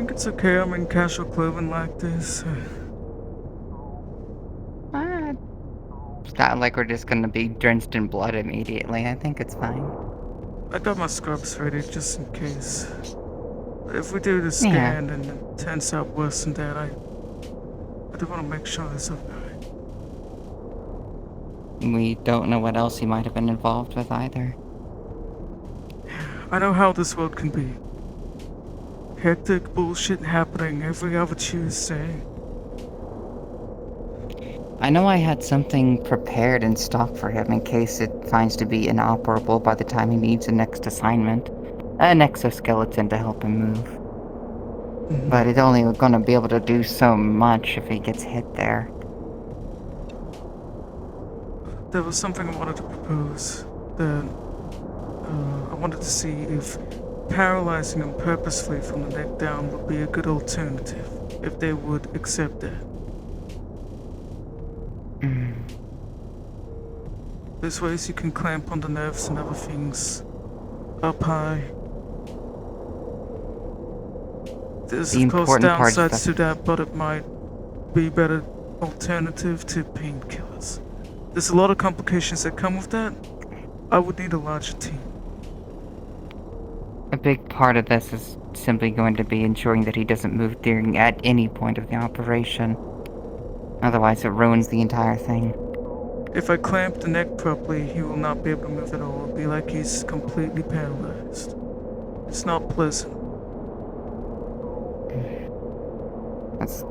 think it's okay I'm in casual clothing like this? It's not like we're just gonna be drenched in blood immediately. I think it's fine. I got my scrubs ready just in case. If we do the Yeah. scan and it turns out worse than that, I do want to make sure it's okay. We don't know what else he might have been involved with either. I know how this world can be. Hectic bullshit happening every other Tuesday. I know I had something prepared in stock for him in case it finds to be inoperable by the time he needs the next assignment. An exoskeleton to help him move. But it's only gonna be able to do so much if he gets hit there. There was something I wanted to propose that I wanted to see if paralyzing him purposefully from the neck down would be a good alternative, if they would accept that. There's ways you can clamp on the nerves and other things up high. There's of course downsides to that, but it might be better alternative to painkillers. There's a lot of complications that come with that. I would need a larger team. A big part of this is simply going to be ensuring that he doesn't move during at any point of the operation. Otherwise it ruins the entire thing. If I clamp the neck properly, he will not be able to move at all. It'll be like he's completely paralyzed. It's not pleasant.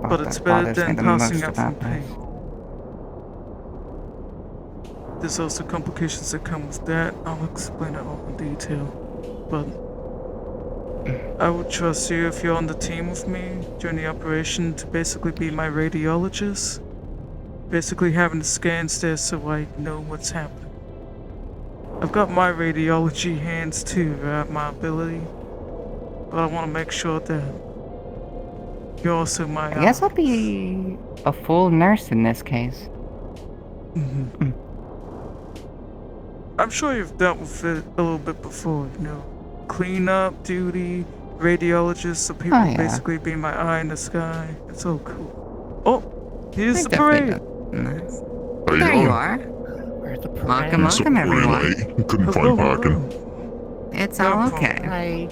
But it's better than passing out from pain. There's also complications that come with that. I'll explain it all in detail. But I would trust you if you're on the team with me during the operation to basically be my radiologist. Basically having the scans there so I know what's happening. I've got my radiology hands too, right? My ability. But I want to make sure that you're also my I guess I'll be a full nurse in this case. I'm sure you've dealt with it a little bit before, you know. Cleanup duty, radiologist, so people basically be my eye in the sky. It's all cool. Oh, here's the parade. Nice. There you are. Where's the parade? Welcome everyone. Late. Couldn't find parking. It's all okay. Hi.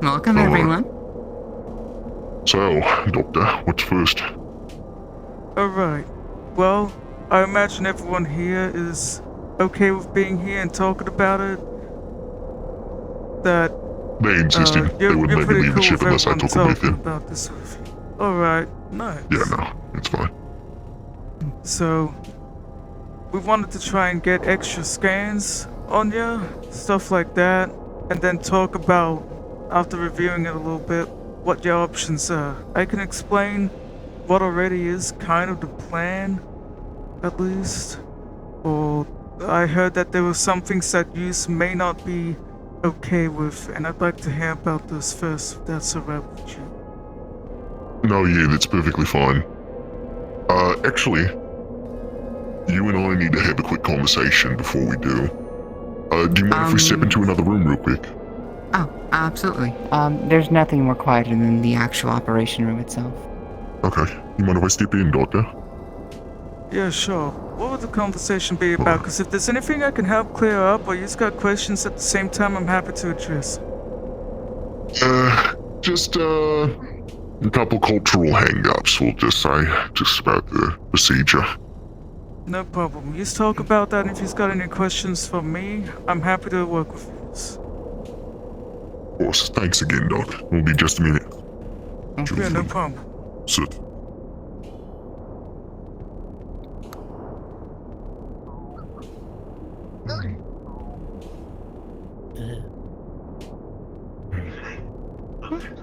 Welcome everyone. So, Doctor, what's first? Alright. Well, I imagine everyone here is okay with being here and talking about it. That They insisted they wouldn't let me leave the ship unless I took them with you. Alright, nice. Yeah, no, it's fine. So, we wanted to try and get extra scans on you, stuff like that, and then talk about, after reviewing it a little bit, what your options are. I can explain what already is kind of the plan, at least. Or I heard that there were some things that you may not be okay with, and I'd like to hear about those first, if that's alright with you. No, yeah, that's perfectly fine. Actually, you and I need to have a quick conversation before we do. Do you mind if we step into another room real quick? Oh, absolutely. There's nothing more quieter than the actual operation room itself. Okay, you mind if I step in, Doctor? Yeah, sure. What would the conversation be about? Because if there's anything I can help clear up, or you just got questions at the same time, I'm happy to address. Just, a couple cultural hang-ups, we'll just say, just about the procedure. No problem. You just talk about that, and if you've got any questions for me, I'm happy to work with you. Of course, thanks again, Doc. We'll be just a minute. Yeah, no problem. Sit.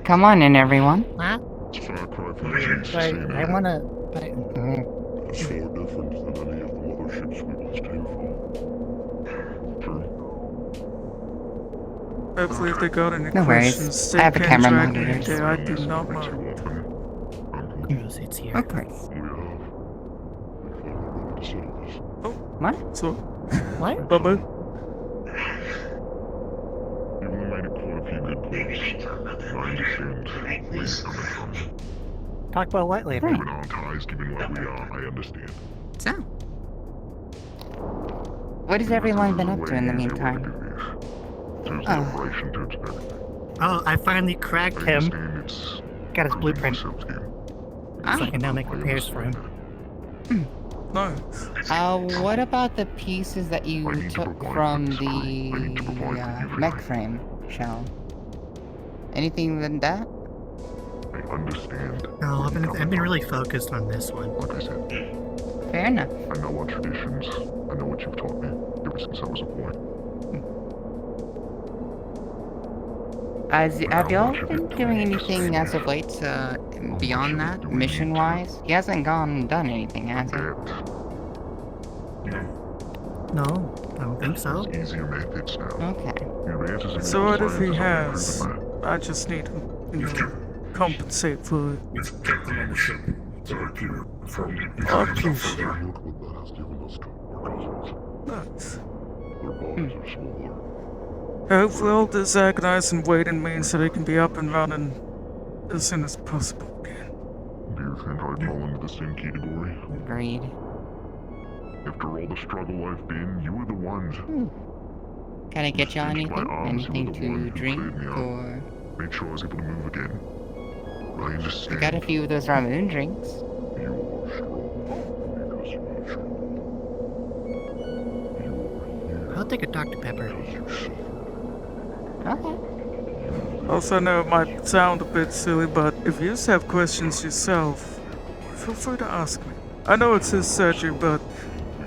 Come on in, everyone. What? Wait, I wanna... It's far different than any of the motherships we once came from. True. Hopefully, if they got any No questions, worries. I have a camera monitor. I do not mind. It's here. Of course. What? So, What? Bubba? You only made it quite a few good calls. I understand where you're coming from. Talk about what later? Given our ties, given what we are, I understand. So, what has everyone been up to in the meantime? There's the operation to expect. Oh, I finally cracked I him. understand it's Got his blueprint. so to you. So I can now make repairs for him. Nice. What about the pieces that you took from the mech frame shell? Anything than that? I understand. No, I've been really focused on this one. Like I said, Fair enough. I know our traditions. I know what you've taught me ever since I was a boy. Have y'all been doing anything as of late beyond that, mission-wise? He hasn't gone and done anything, has he? No, I don't think so. There's easier methods now. Okay. Your answers in So what if he science has? are improving I just need to, compensate for it. We've kept them on the ship. So Peter from Oh, please. that. Look what that has given us to our cousins. Nice. Their bodies are smaller. Hopefully all this agonizing waiting means that he can be up and running as soon as possible again. Do you think I'd fall into the same category? Agreed. After all the struggle I've been, you were the ones. Can I get y'all anything? Anything to drink cleared me out. or... Made sure I was able to move again. I I understand. got a few of those ramen drinks. You are strong because you are strong. You are here I'll take a Dr. Pepper. because you suffer. Okay. Also, I know it might sound a bit silly, but if you just have questions yourself, feel free to ask me. I know it's his surgery, but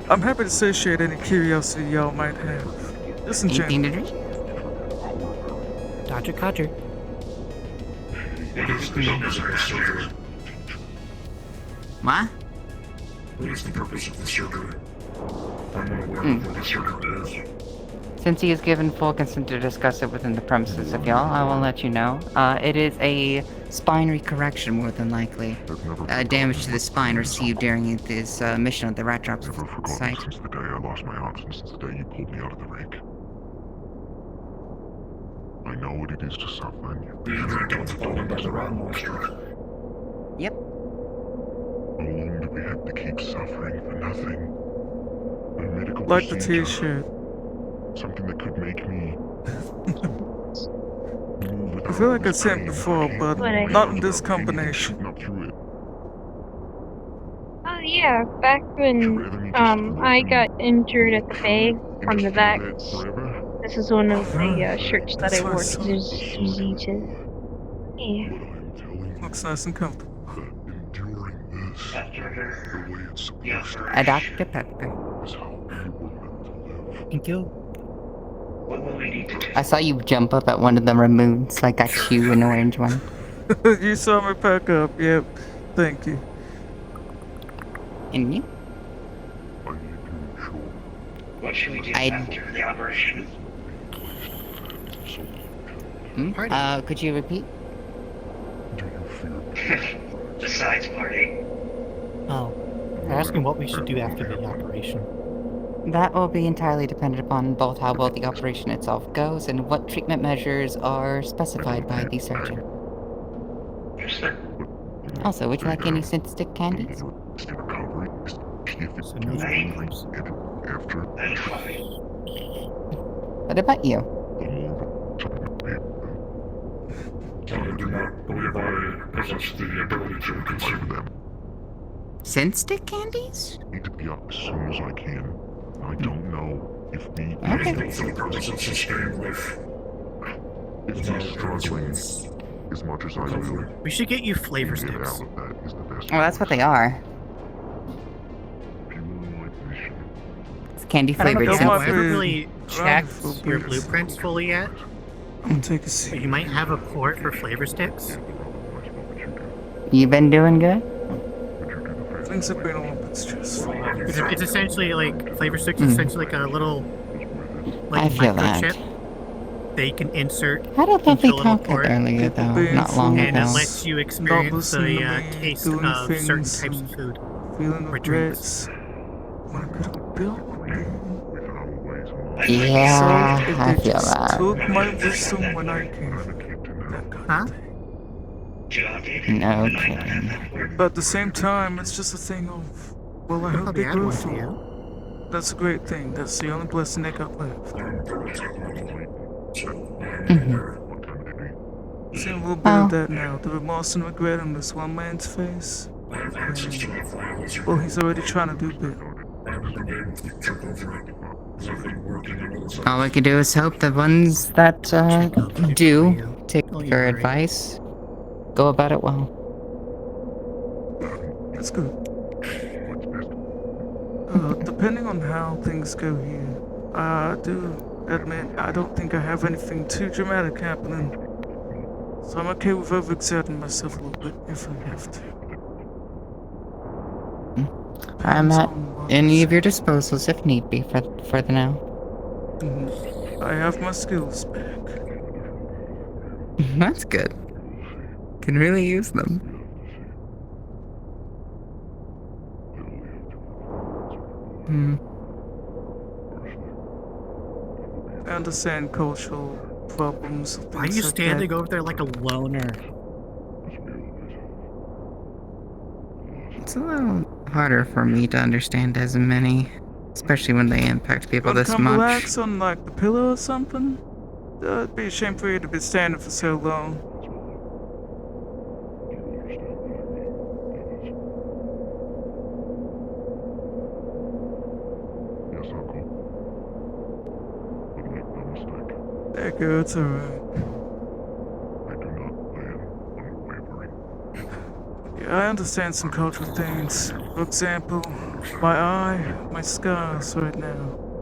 I'm happy to satiate any curiosity y'all might have. Just in Anything general. to drink? Dr. Codger. What is the purpose of the surgery? What? What is the purpose of the surgery? I'm unaware of what the surgery is. Since he is given full consent to discuss it within the premises of y'all, I will let you know. It is a spine recorrection, more than likely. I've never Damage to the spine received during this mission at the rat drops Never forgotten site. since the day I lost my aunt and since the day you pulled me out of the rig. I know what it is to suffer and you. The incident fallen by the rat monster. Yep. How long do we have to keep suffering for nothing? A medical Like the procedure, t-shirt. something that could make me move I feel like I've said pain. before, but What not in this combination. Not through it. Oh yeah, back when I got injured at the bay from the back. This is one of the shirts that I wore because there's diseases. Yeah. But I'm telling you Looks nice and comfortable. that enduring this, the way it's supposed to A Dr. Pepper. is how we were meant to live. Thank you. I saw you jump up at one of the removes. I got you an orange one. You saw me pack up, yep. Thank you. And you? I need to ensure What should we do I- after the operation? so Could you repeat? do you fear Besides party. Oh, they're asking what we should do after the operation. That will be entirely dependent upon both how well the operation itself goes and what treatment measures are specified by the surgeon. Understood. Also, would you like any scent stick candies? instant recovery is if it's So no spoilers. after That's fine. What about you? the more something people I do not believe I possess the ability to like consume them. Scent stick candies? Need to be up as soon as I can. I don't know if me Okay. for the purpose of sustaining life. if me struggling as much as I do. We should get you flavor Get sticks. out of that is the best. Well, that's what they are. If you want like mission, It's candy I don't flavored know if Don't I've mind scent. ever me. really checked Rifle your bullets. blueprints fully yet, I'm gonna take a but seat. you might have a port for flavor sticks. You been doing good? Things have been a little bit stressful. It's essentially like flavor sticks is essentially like a little I feel that. microchip that you can insert, Had a lovely Control of talk port. earlier, though, Being not long full. and it ago. lets you experience listening to the me, taste doing of certain things types and- of food. Feeling Or drinks. regrets. When I could have built. We found ways Yeah, If I they feel just that. took my wisdom when I gave it, that kind Huh? of thing. No kidding. But at the same time, it's just a thing of, well, I They'll hope probably they add grow one to from it. you. That's a great thing. That's the only blessing they got left. I'm going to my so I'm Mhm. aware. Seeing a little bit Oh. of that now. The remorse and regret on this one man's face. I have access to my files. Well, he's already trying to do better. I haven't been able to check over it. Because I've been working on other stuff. All we can do is hope the ones that Check over it for do you. take Don't you your worry. advice go about it well. That's good. Depending on how things go here, I do admit I don't think I have anything too dramatic happening. So I'm okay with overexerting myself a little bit if I have to. I'm Depends at on what any is of your disposals if need be for the now. I have my skills back. That's good. Can really use them. Hmm. I understand cultural problems. Why are you things like standing that. over there like a loner? It's a little harder for me to understand as many, especially when they impact people Wanna this come much. relax on like the pillow or something? It'd be a shame for you to be standing for so long. Yes, Uncle. But make no mistake, There you go, it's alright. I do not plan on wavering. Yeah, I understand some cultural things. For example, my eye, my scars right now.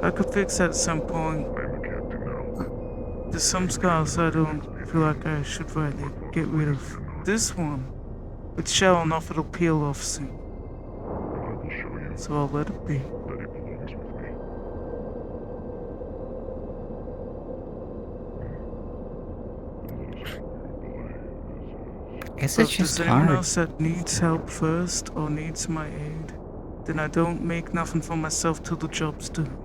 I could fix that at some point. I am a captain now. There's some scars I don't feel like I should rightly get rid of. This one, it's shallow enough it'll peel off soon. And I will show you So I'll let it be. that it belongs with me. Guess So it's if just there's anyone hard. else that needs help first or needs my aid, then I don't make nothing for myself till the job's done.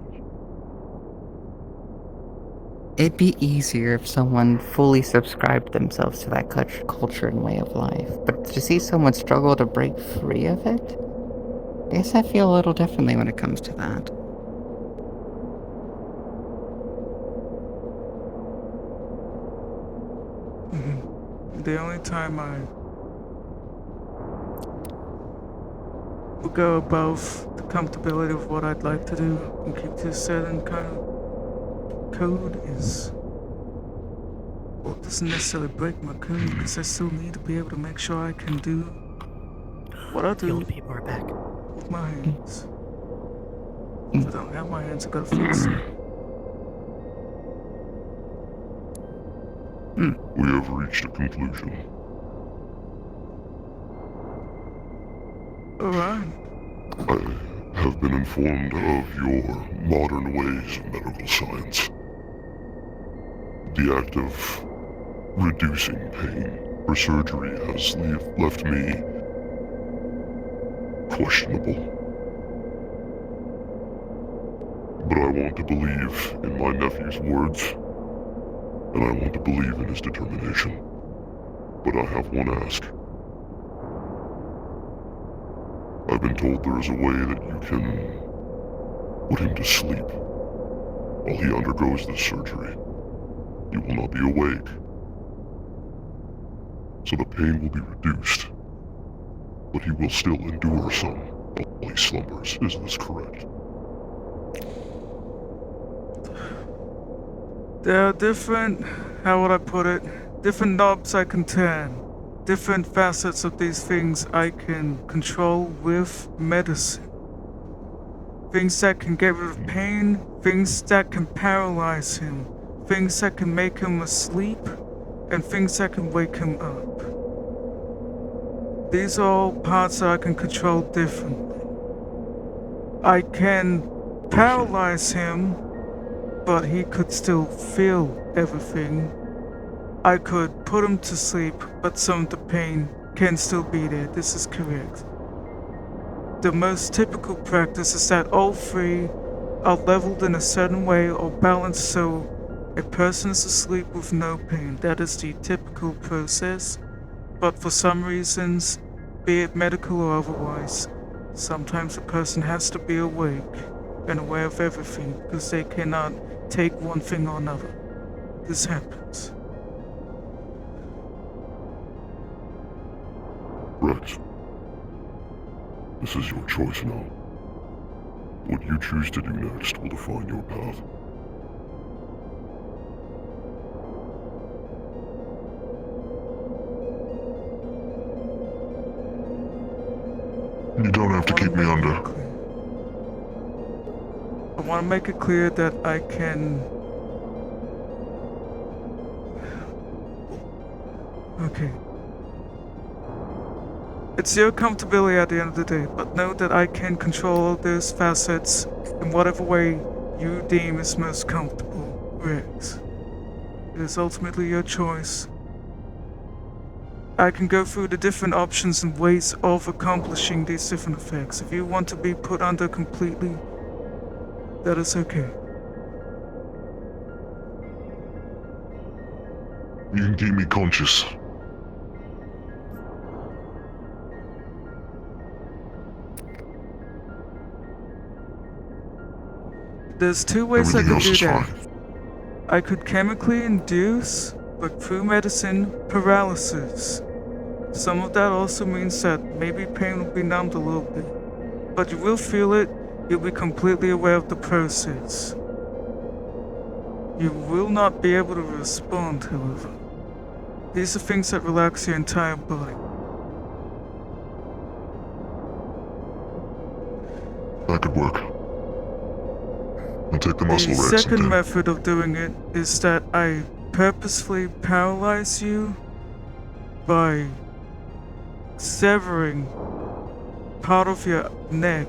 It'd be easier if someone fully subscribed themselves to that culture and way of life, but to see someone struggle to break free of it, I guess I feel a little differently when it comes to that. The only time I would go above the comfortability of what I'd like to do and keep to a certain kind of code is, well, it doesn't necessarily break my code because I still need to be able to make sure I can do what I The do old people are back. with my hands. If I don't have my hands, I gotta fix them. We have reached a conclusion. Alright. I have been informed of your modern ways of medical science. The act of reducing pain for surgery has left me questionable. But I want to believe in my nephew's words, and I want to believe in his determination. But I have one ask. I've been told there is a way that you can put him to sleep while he undergoes this surgery. He will not be awake, so the pain will be reduced, but he will still endure some while he slumbers. Is this correct? There are different, how would I put it, different knobs I can turn. Different facets of these things I can control with medicine. Things that can get rid of pain, things that can paralyze him, things that can make him asleep, and things that can wake him up. These are all parts that I can control differently. I can paralyze him, but he could still feel everything. I could put him to sleep, but some of the pain can still be there. This is correct. The most typical practice is that all three are leveled in a certain way or balanced so a person is asleep with no pain. That is the typical process. But for some reasons, be it medical or otherwise, sometimes a person has to be awake and aware of everything because they cannot take one thing or another. This happens. Rex, this is your choice now. What you choose to do next will define your path. You don't have to keep me under. I want to make it clear that I can... Okay. It's your comfortability at the end of the day, but know that I can control all those facets in whatever way you deem is most comfortable, Rex. It is ultimately your choice. I can go through the different options and ways of accomplishing these different effects. If you want to be put under completely, that is okay. You can keep me conscious. There's two ways I Everything could else do is that. fine. I could chemically induce, but through medicine, paralysis. Some of that also means that maybe pain will be numbed a little bit. But you will feel it, you'll be completely aware of the process. You will not be able to respond, however. These are things that relax your entire body. That could work. I'll take the muscle The Rex second and then... method of doing it is that I purposefully paralyze you by severing part of your neck.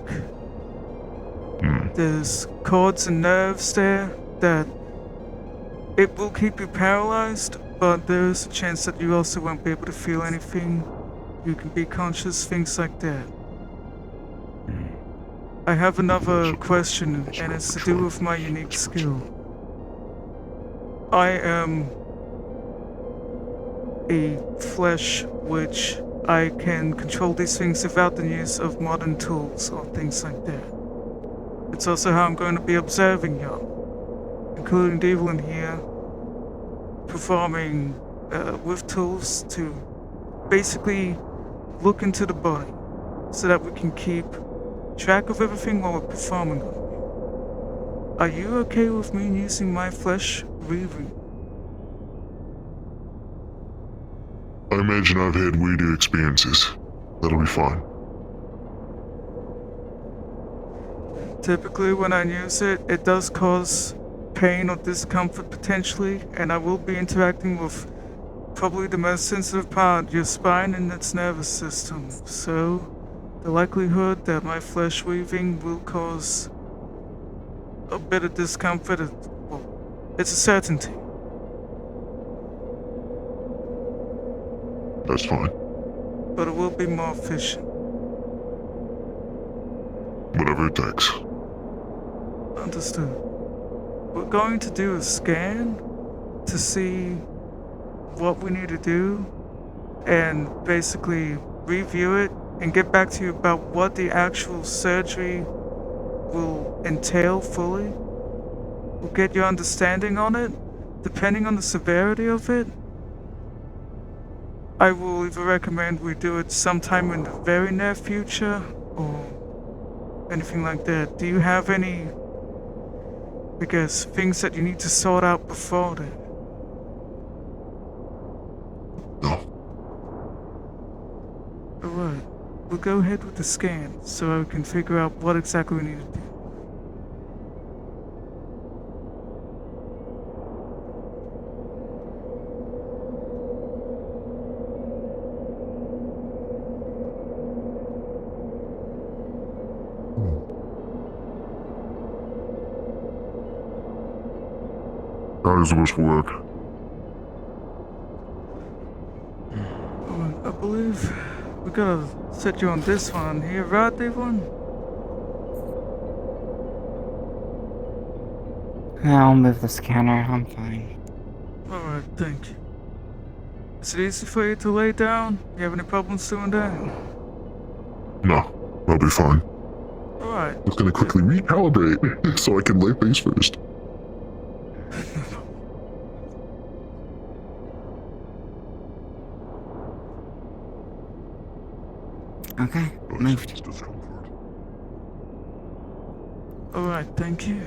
There's cords and nerves there that it will keep you paralyzed, but there is a chance that you also won't be able to feel anything. You can be conscious, things like that. I have another question, and it's to do with my unique skill. I am a flesh witch. I can control these things without the use of modern tools or things like that. It's also how I'm going to be observing y'all, including Devlin here, performing with tools to basically look into the body so that we can keep track of everything while we're performing on you. Are you okay with me using my flesh weaving? I imagine I've had weirder experiences. That'll be fine. Typically when I use it, it does cause pain or discomfort potentially, and I will be interacting with probably the most sensitive part, your spine and its nervous system. So, the likelihood that my flesh weaving will cause a bit of discomfort, well, it's a certainty. That's fine. But it will be more efficient. Whatever it takes. Understood. We're going to do a scan to see what we need to do and basically review it and get back to you about what the actual surgery will entail fully. We'll get your understanding on it. Depending on the severity of it, I will either recommend we do it sometime in the very near future or anything like that. Do you have any, I guess, things that you need to sort out before then? No. Alright, we'll go ahead with the scan so I can figure out what exactly we need to do. How is supposed to work? I believe we gotta set you on this one here, right, Devon? I'll move the scanner. I'm fine. Alright, thank you. Is it easy for you to lay down? You have any problems doing that? No, I'll be fine. Alright. Just gonna quickly recalibrate so I can lay face first. Okay, moved. Discomfort. Alright, thank you.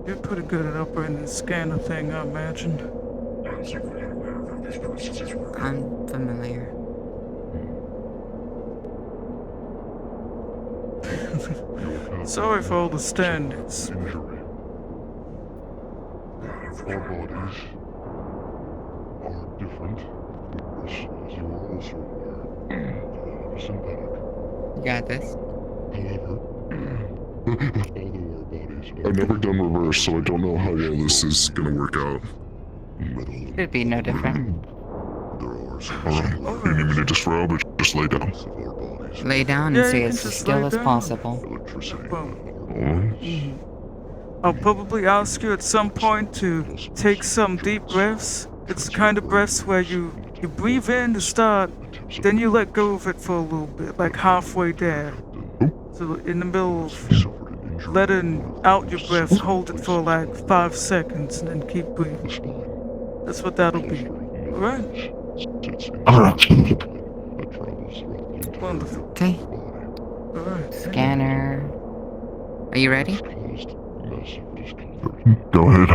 You're pretty good at operating the scanner thing, I imagine. I'm simply unaware of how these processes work. I'm familiar. Sorry for all the standards. Injury. Our bodies are different, as you are also aware. Synthetic. You got this. However, although our bodies are... I've never done reverse, so I don't know how well this is gonna work out. Should be no different. There are some you need me to disrobe or just lay down? Lay down Yeah, and you stay can as just still lay as down. possible. Electricity. I'll probably ask you at some point to take some deep breaths. It's the kind of breaths where you breathe in to start, then you let go of it for a little bit, like halfway there. So in the middle of letting out your breath, hold it for like 5 seconds and then keep breathing. That's what that'll be. Alright? Wonderful. Okay, Alright. scanner. Are you ready? Go ahead.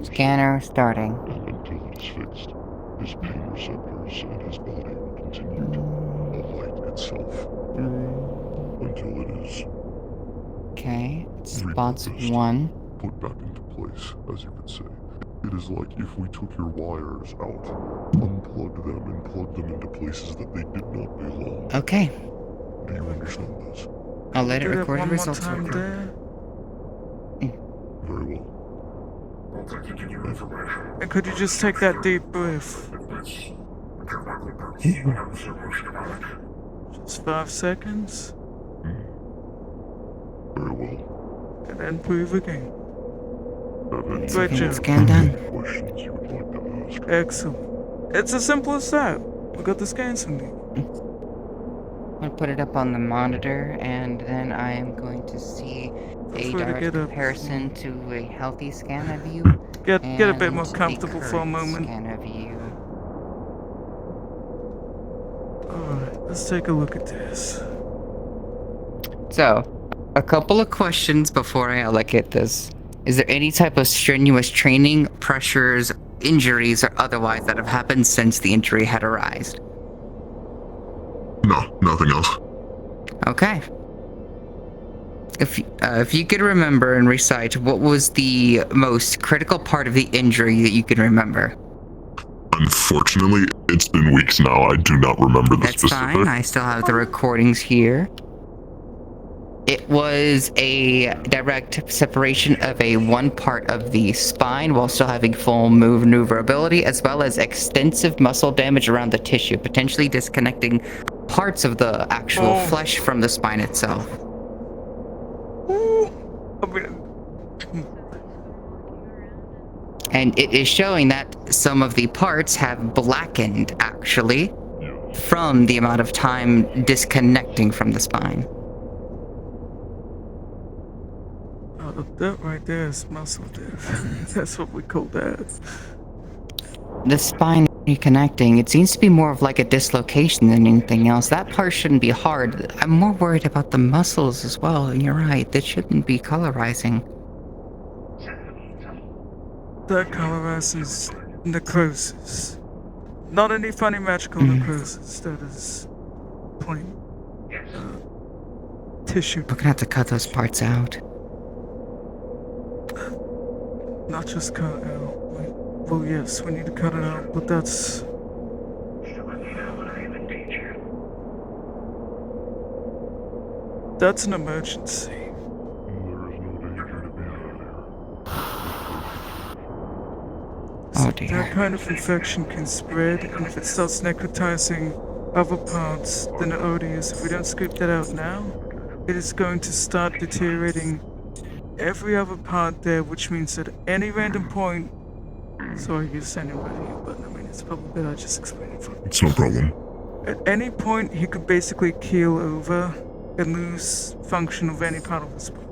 Scanner starting. Until it is fixed, his pain receptors and his body will continue to alight itself until it is Okay, spots repurposed, 1. put back into place, as you could say. It is like if we took your wires out, unplugged them, and plugged them into places that they did not belong. Okay, Do you understand this? I'll let it Do that record the one more results. time real quick. there. Very well. I'll take you to your information. And could you just take that deep breath? If this interlocutor purpose becomes so schematic, Just 5 seconds, Very well. and then breathe again. Great Second job. scan done. Questions you would like to ask? Excellent. It's as simple as that. We got the scans from you. I'll put it up on the monitor, and then I am going to see Feel a free to direct get up. comparison to a healthy scanner view. Get a bit more and the comfortable for a current moment. Scanner view. Alright, let's take a look at this. So, a couple of questions before I allocate this. Is there any type of strenuous training, pressures, injuries, or otherwise that have happened since the injury had arisen? No, nothing else. Okay. If you could remember and recite, what was the most critical part of the injury that you can remember? Unfortunately, it's been weeks now. I do not remember the That's specific. fine. I still have the recordings here. It was a direct separation of one part of the spine while still having full maneuverability, as well as extensive muscle damage around the tissue, potentially disconnecting parts of the actual flesh from the spine itself. Ooh, I mean, And it is showing that some of the parts have blackened, actually, from the amount of time disconnecting from the spine. that right there is muscle death. That's what we call that. The spine reconnecting, it seems to be more of like a dislocation than anything else. That part shouldn't be hard. I'm more worried about the muscles as well, and you're right, that shouldn't be colorizing. That colorizes necrosis. Not any funny magical necrosis. That is plain tissue. We're gonna have to cut those parts out. Not just cut out. Well, yes, we need to cut it out, but that's... That's an emergency. There is no danger to be Oh dear. That kind of infection can spread, and if it starts necrotizing other parts, then it already is. If we don't scoop that out now, it is going to start deteriorating every other part there, which means at any random point. Sorry, you're standing right here, but I mean, it's probably better I just explain it for you. It's no problem. At any point, he could basically keel over and lose function of any part of his body.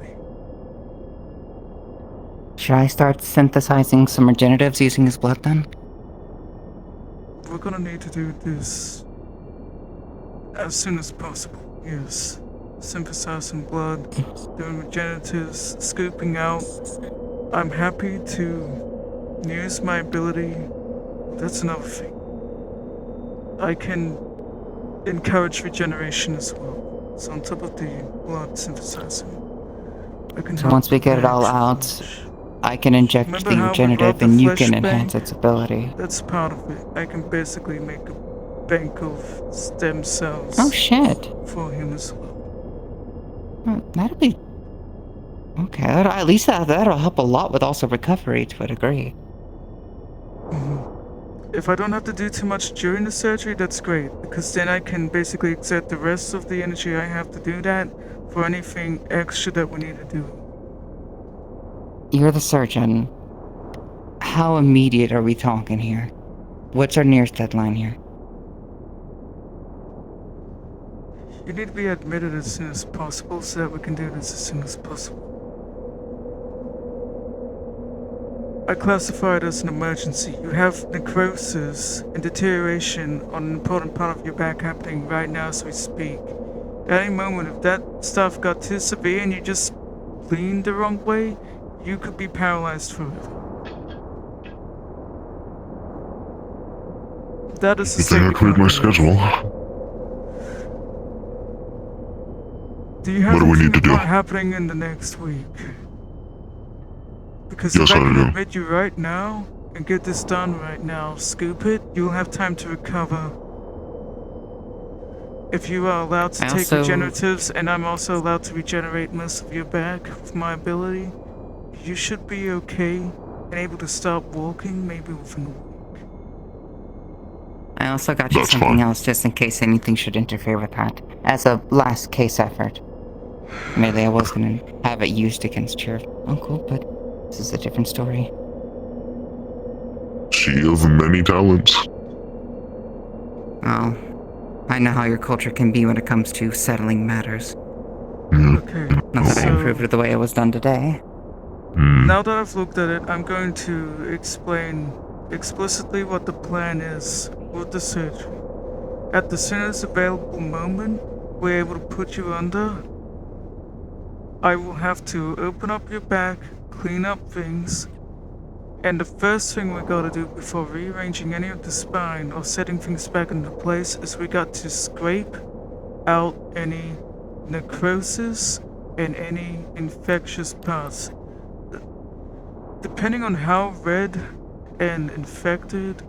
Should I start synthesizing some regeneratives using his blood then? We're gonna need to do this as soon as possible, yes. Synthesizing blood, doing regeneratives, scooping out. I'm happy to use my ability. That's another thing. I can encourage regeneration as well. So on top of the blood synthesizing, I can So help once we get it all extra out, flesh. I can inject Remember the how we regenerative robbed the and you flesh can bank? enhance its ability. That's part of it. I can basically make a bank of stem cells Oh shit. for him as well. That'll be... Okay, at least that'll help a lot with also recovery to a degree. If I don't have to do too much during the surgery, that's great, because then I can basically exert the rest of the energy I have to do that for anything extra that we need to do. You're the surgeon. How immediate are we talking here? What's our nearest deadline here? You need to be admitted as soon as possible so that we can do this as soon as possible. I classify it as an emergency. You have necrosis and deterioration on an important part of your back happening right now as we speak. At any moment, if that stuff got too severe and you just leaned the wrong way, you could be paralyzed forever. That is the Good thing I safety cleared my part of it. schedule. Do you have What do we anything need to do? important happening in the next week? Because Yes, if I I can do. admit you right now and get this done right now, scoop it, you'll have time to recover. If you are allowed to I take also- regeneratives, and I'm also allowed to regenerate most of your back with my ability, you should be okay and able to start walking maybe within a week. I also got you That's something fine. else just in case anything should interfere with that. As a last case effort. Maybe I was gonna have it used against your uncle, but this is a different story. She of many talents. Well, I know how your culture can be when it comes to settling matters. Yeah. Okay, Not that I so improved it the way it was done today. now that I've looked at it, I'm going to explain explicitly what the plan is with the surgery. At the soonest available moment, we're able to put you under. I will have to open up your back, clean up things, and the first thing we gotta do before rearranging any of the spine or setting things back into place is we got to scrape out any necrosis and any infectious parts. Depending on how red and infected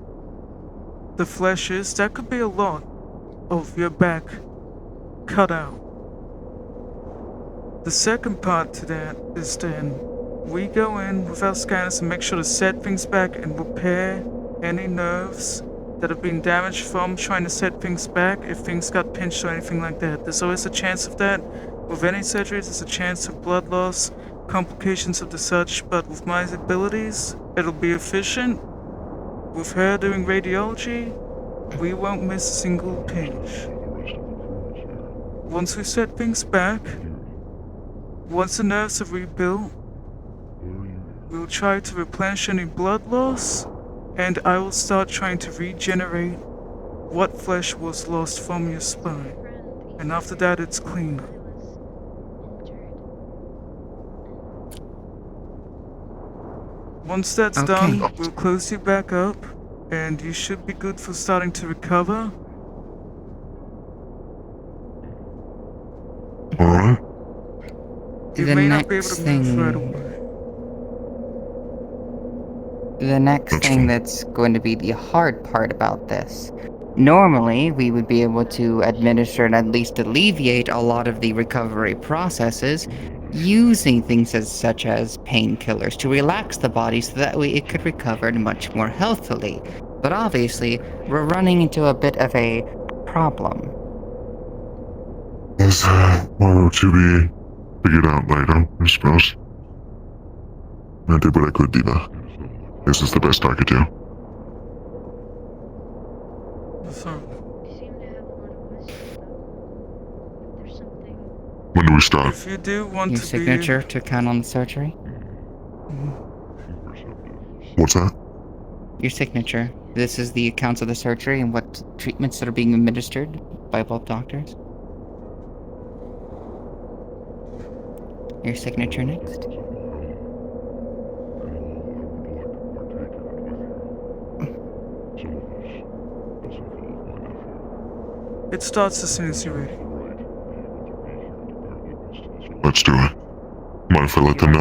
the flesh is, that could be a lot of your back cut out. The second part to that is then we go in with our scanners and make sure to set things back and repair any nerves that have been damaged from trying to set things back if things got pinched or anything like that. There's always a chance of that. With any surgeries, there's a chance of blood loss, complications of the such, but with my abilities, it'll be efficient. With her doing radiology, we won't miss a single pinch. Once we set things back, once the nerves are rebuilt, we'll try to replenish any blood loss, and I will start trying to regenerate what flesh was lost from your spine. And after that, it's clean. Once that's Okay. done, we'll close you back up, and you should be good for starting to recover. Alright. You The may not be able next to move thing- right away. The next That's thing fine. that's going to be the hard part about this. Normally, we would be able to administer and at least alleviate a lot of the recovery processes using things such as painkillers to relax the body so that way it could recover much more healthily. But obviously, we're running into a bit of a problem. That's more to be figured out later, I suppose. I did what I could, Diva. This is the best I could do. So, You seem to have a lot of wisdom, though. If there's something. When do we start? if you do want Your to signature to count on the surgery? What's that? Your signature. This is the accounts of the surgery and what treatments that are being administered by both doctors. Your signature next. it starts as soon as you're ready. Let's do it. Mind if I let them know?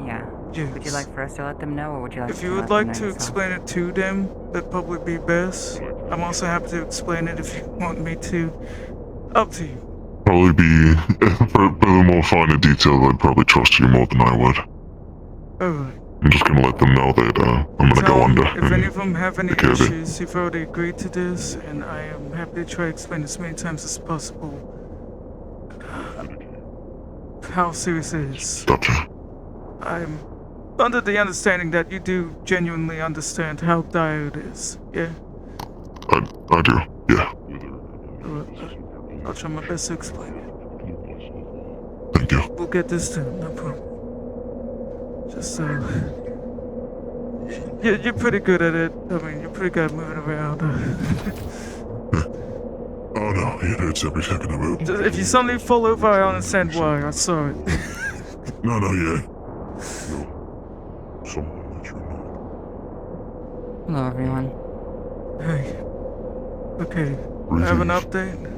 Yeah. Yes. Would you like for us to let them know, or would you like If to you would let them like know to yourself? explain it to them, that'd probably be best. I'm also happy to explain it if you want me to. Up to you. Probably be, for the more finer details, I'd probably trust you more than I would. Alright. I'm just gonna let them know that I'm gonna go under. If any of them have any take care of it. issues, you've already agreed to this, and I am happy to try to explain as many times as possible how serious it is. Gotcha. I'm under the understanding that you do genuinely understand how dire it is, yeah? I do, yeah. I'll try my best to explain it. Thank you. We'll get this done, no problem. Just, you're pretty good at it. I mean, you're pretty good at moving around. Oh no, it hurts every second I move. If you suddenly fall over, I understand why. I saw it. No, yeah. No. Someone that you know. Hello, everyone. Hey. Okay, I have an update.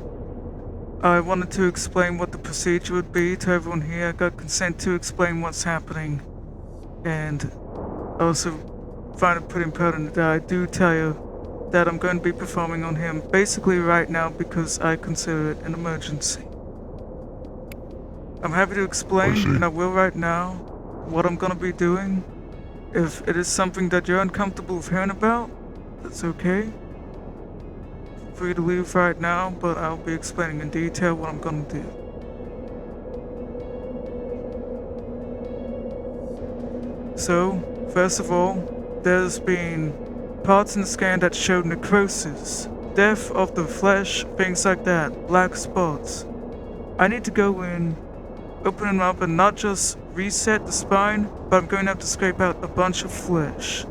I wanted to explain what the procedure would be to everyone here. I got consent to explain what's happening. And I also find it pretty important that I do tell you that I'm going to be performing on him basically right now because I consider it an emergency. I'm happy to explain, and I will right now, what I'm going to be doing. If it is something that you're uncomfortable with hearing about, that's okay. Free to leave right now, but I'll be explaining in detail what I'm going to do. So, first of all, there's been parts in the scan that showed necrosis, death of the flesh, things like that, black spots. I need to go in, open them up, and not just reset the spine, but I'm going to have to scrape out a bunch of flesh,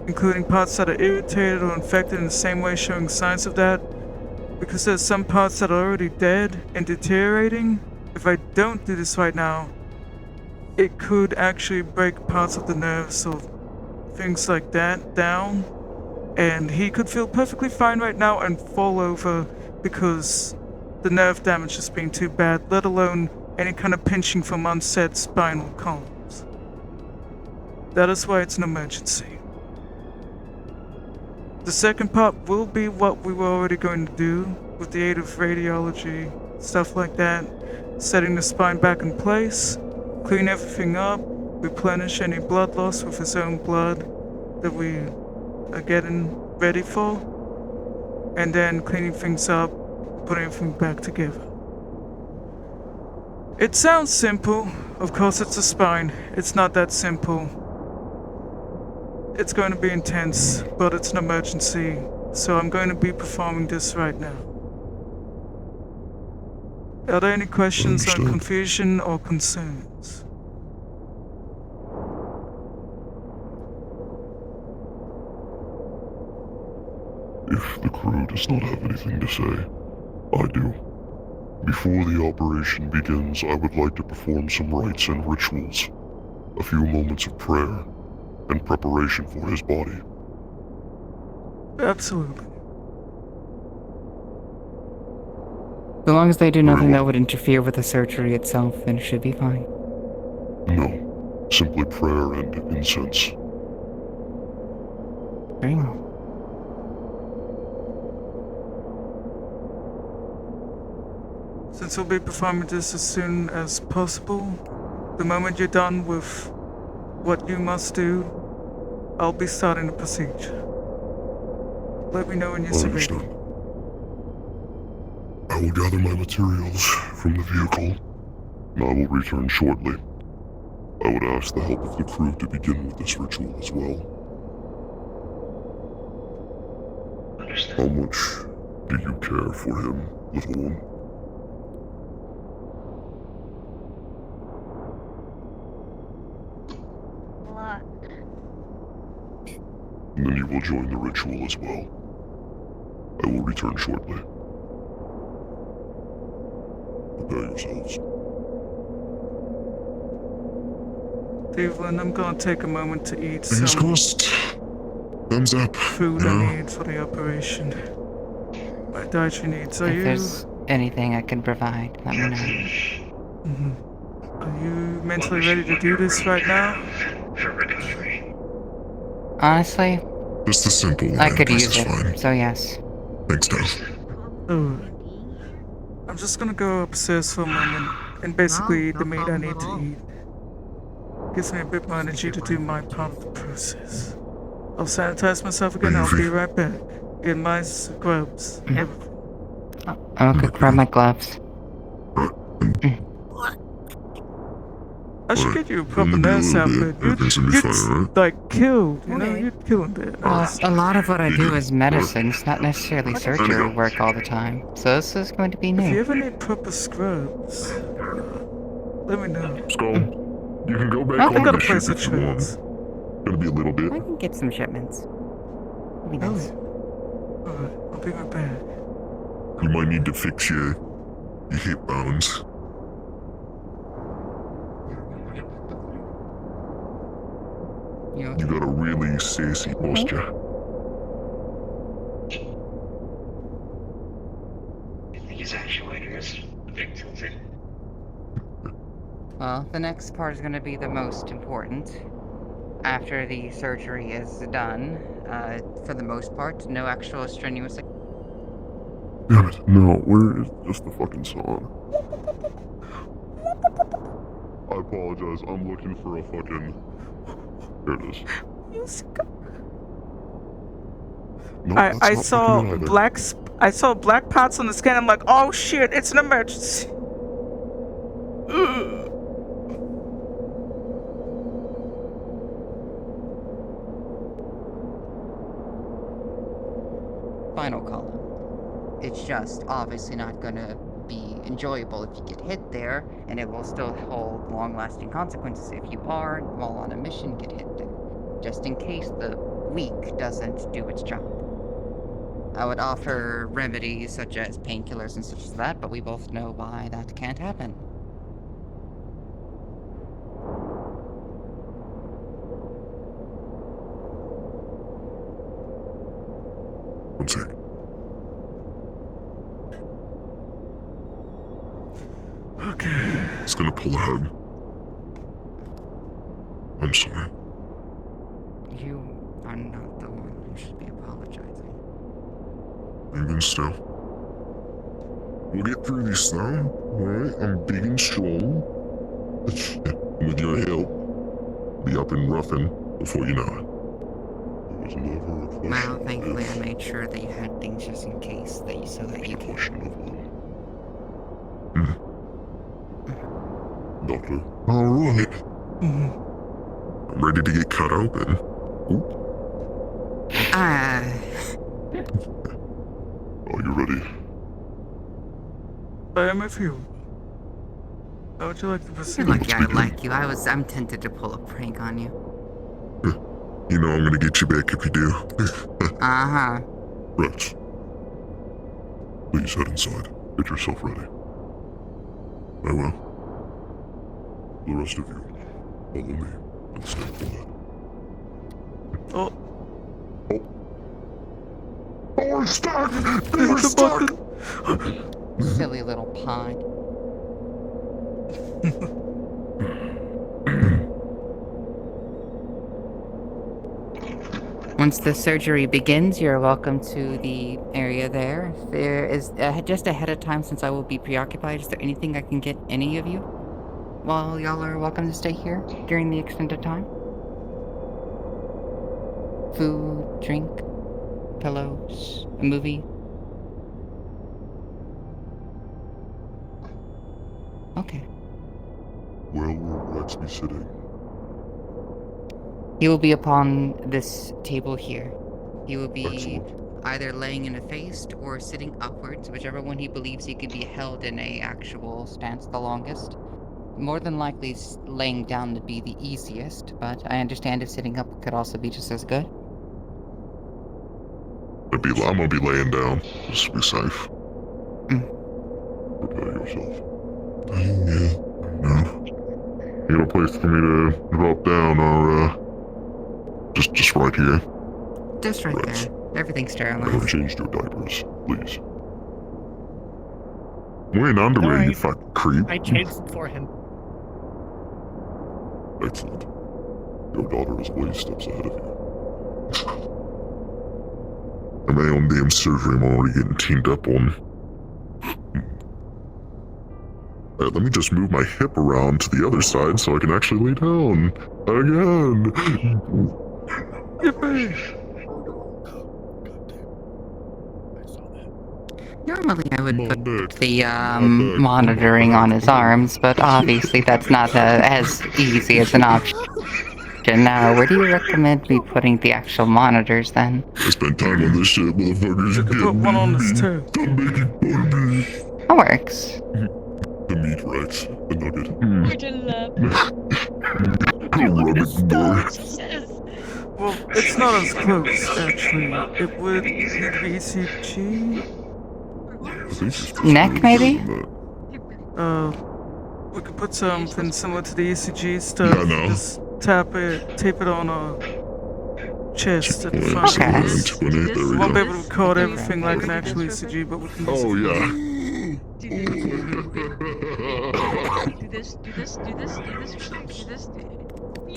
including parts that are irritated or infected in the same way, showing signs of that, because there's some parts that are already dead and deteriorating. If I don't do this right now, it could actually break parts of the nerves or things like that down, and he could feel perfectly fine right now and fall over because the nerve damage has been too bad, let alone any kind of pinching from unset spinal columns. That is why it's an emergency. The second part will be what we were already going to do with the aid of radiology, stuff like that, setting the spine back in place, clean everything up, replenish any blood loss with his own blood that we are getting ready for, and then cleaning things up, putting everything back together. It sounds simple. Of course, it's a spine. It's not that simple. It's going to be intense, but it's an emergency, so I'm going to be performing this right now. Are there any questions or confusion or concerns? If the crew does not have anything to say, I do. Before the operation begins, I would like to perform some rites and rituals. A few moments of prayer and preparation for his body. Absolutely. So long as they do nothing that would interfere with the surgery itself, then it should be fine. No, simply prayer and incense. Very well. Since we'll be performing this as soon as possible, the moment you're done with what you must do, I'll be starting the procedure. Let me know when you're ready. I I will gather my materials from the vehicle, and I will return shortly. I would ask the help of the crew to begin with this ritual as well. How Understood. much do you care for him, little one? A lot. And then you will join the ritual as well. I will return shortly. Prepare yourselves. Cleveland, I'm gonna take a moment to eat Fingers some crossed. Thumbs up. food you know? I need for the operation. My dietary needs. Are If you? there's anything I can provide, let me know. Mhm. Are you mentally ready to do this right now? For recovery. Honestly, Just the simple one. I could this use is it, fine. so yes. Thanks, Dave. Oh, I'm just gonna go upstairs for a moment and basically eat the meat I need to eat. Gives me a bit more energy to do my part of the process. I'll sanitize myself again. I'll be right back. In my scrubs. Yeah. I'll go grab my gloves. I should get you a proper Maybe a nurse little bit. outfit. Everything's gonna be You'd fine, right? like killed, you know? You're killing it. Well, a lot of what I do is medicine. It's not necessarily surgery work all the time. So this is going to be If you new. ever need proper scrubs, let me know. Skull, you can go back Okay. on I've got a the place ship of if you want. shirts. Gonna be a little bit. I can get some shipments. It'll be Oh, nice. yeah. Alright, I'll be right back. You might need to fix your hip bones. You You got a really sassy posture. I think his actuator is a bit tilted. Well, the next part is going to be the most important. After the surgery is done, for the most part, no actual strenuous. Damn it, no, where is just the fucking song? I apologize, I'm looking for a fucking... There it is. No, I that's not saw fucking it either. I saw black spots on the scan. I'm like, oh shit, it's an emergency. Ugh. Final column. It's just obviously not going to be enjoyable if you get hit there, and it will still hold long-lasting consequences if you are, while on a mission, get hit there. Just in case the weak doesn't do its job. I would offer remedies such as painkillers and such as that, but we both know why that can't happen. One sec. Okay. It's gonna pull ahead. I'm sorry. You are not the one who should be apologizing. Even still. We'll get through this now, alright? I'm big and strong. With your help, be up and roughing before you know it. It was never a question Well, of thankfully I if, made sure that you had things just in case, that you so that it you was a could. question of when. Doctor. Alright. Mhm. I'm ready to get cut open. Ah, Are you ready? I am with you. How would you like to you're proceed? lucky I like you. I'm tempted to pull a prank on you. You know I'm gonna get you back if you do. Uh-huh. Rats. Please head inside. Get yourself ready. I will. The rest of you, follow me and stay quiet. Oh, Oh, we're stuck! this We're is the stuck! button. Silly little pod. Once the surgery begins, you're welcome to the area there. There is, just ahead of time, since I will be preoccupied, is there anything I can get any of you while y'all are welcome to stay here during the extended time? Food, drink, pillows, a movie? Okay. Where will Rex be sitting? He will be upon this table here. He will be Excellent. either laying in a face or sitting upwards, whichever one he believes he could be held in a actual stance the longest. More than likely laying down would be the easiest, but I understand if sitting up could also be just as good. I'm gonna be laying down, just to be safe. Prepare yourself. Yeah. You got a place for me to drop down, or just right here? Just right there. Everything's Never sterilized. changed your diapers, please. I'm wearing underwear, you Alright. fucking creep. I changed it for him. Excellent. Your daughter is way steps ahead of you. And my own damn surgery I'm already getting teamed up on. Alright, let me just move my hip around to the other side so I can actually lay down. Again! Yippee! Normally I would My put neck. the My neck. monitoring on his arms, but obviously that's not as easy as an option. Now, where do you recommend me putting the actual monitors then? I spent time on this shit, motherfuckers. You could put one on this too. Stop making fun of me. That works. The meat, Rex. The nugget. Rub it, boy. Well, it's not as close, actually. It would need to be ECG. I think she's Neck, maybe? We could put something similar to the ECG stuff. Yeah, I know. Just tape it on our chest at the front. Okay. Excellent. There We we won't be go. able to record everything like an actual ECG, but we can use Oh, it. yeah. Do this.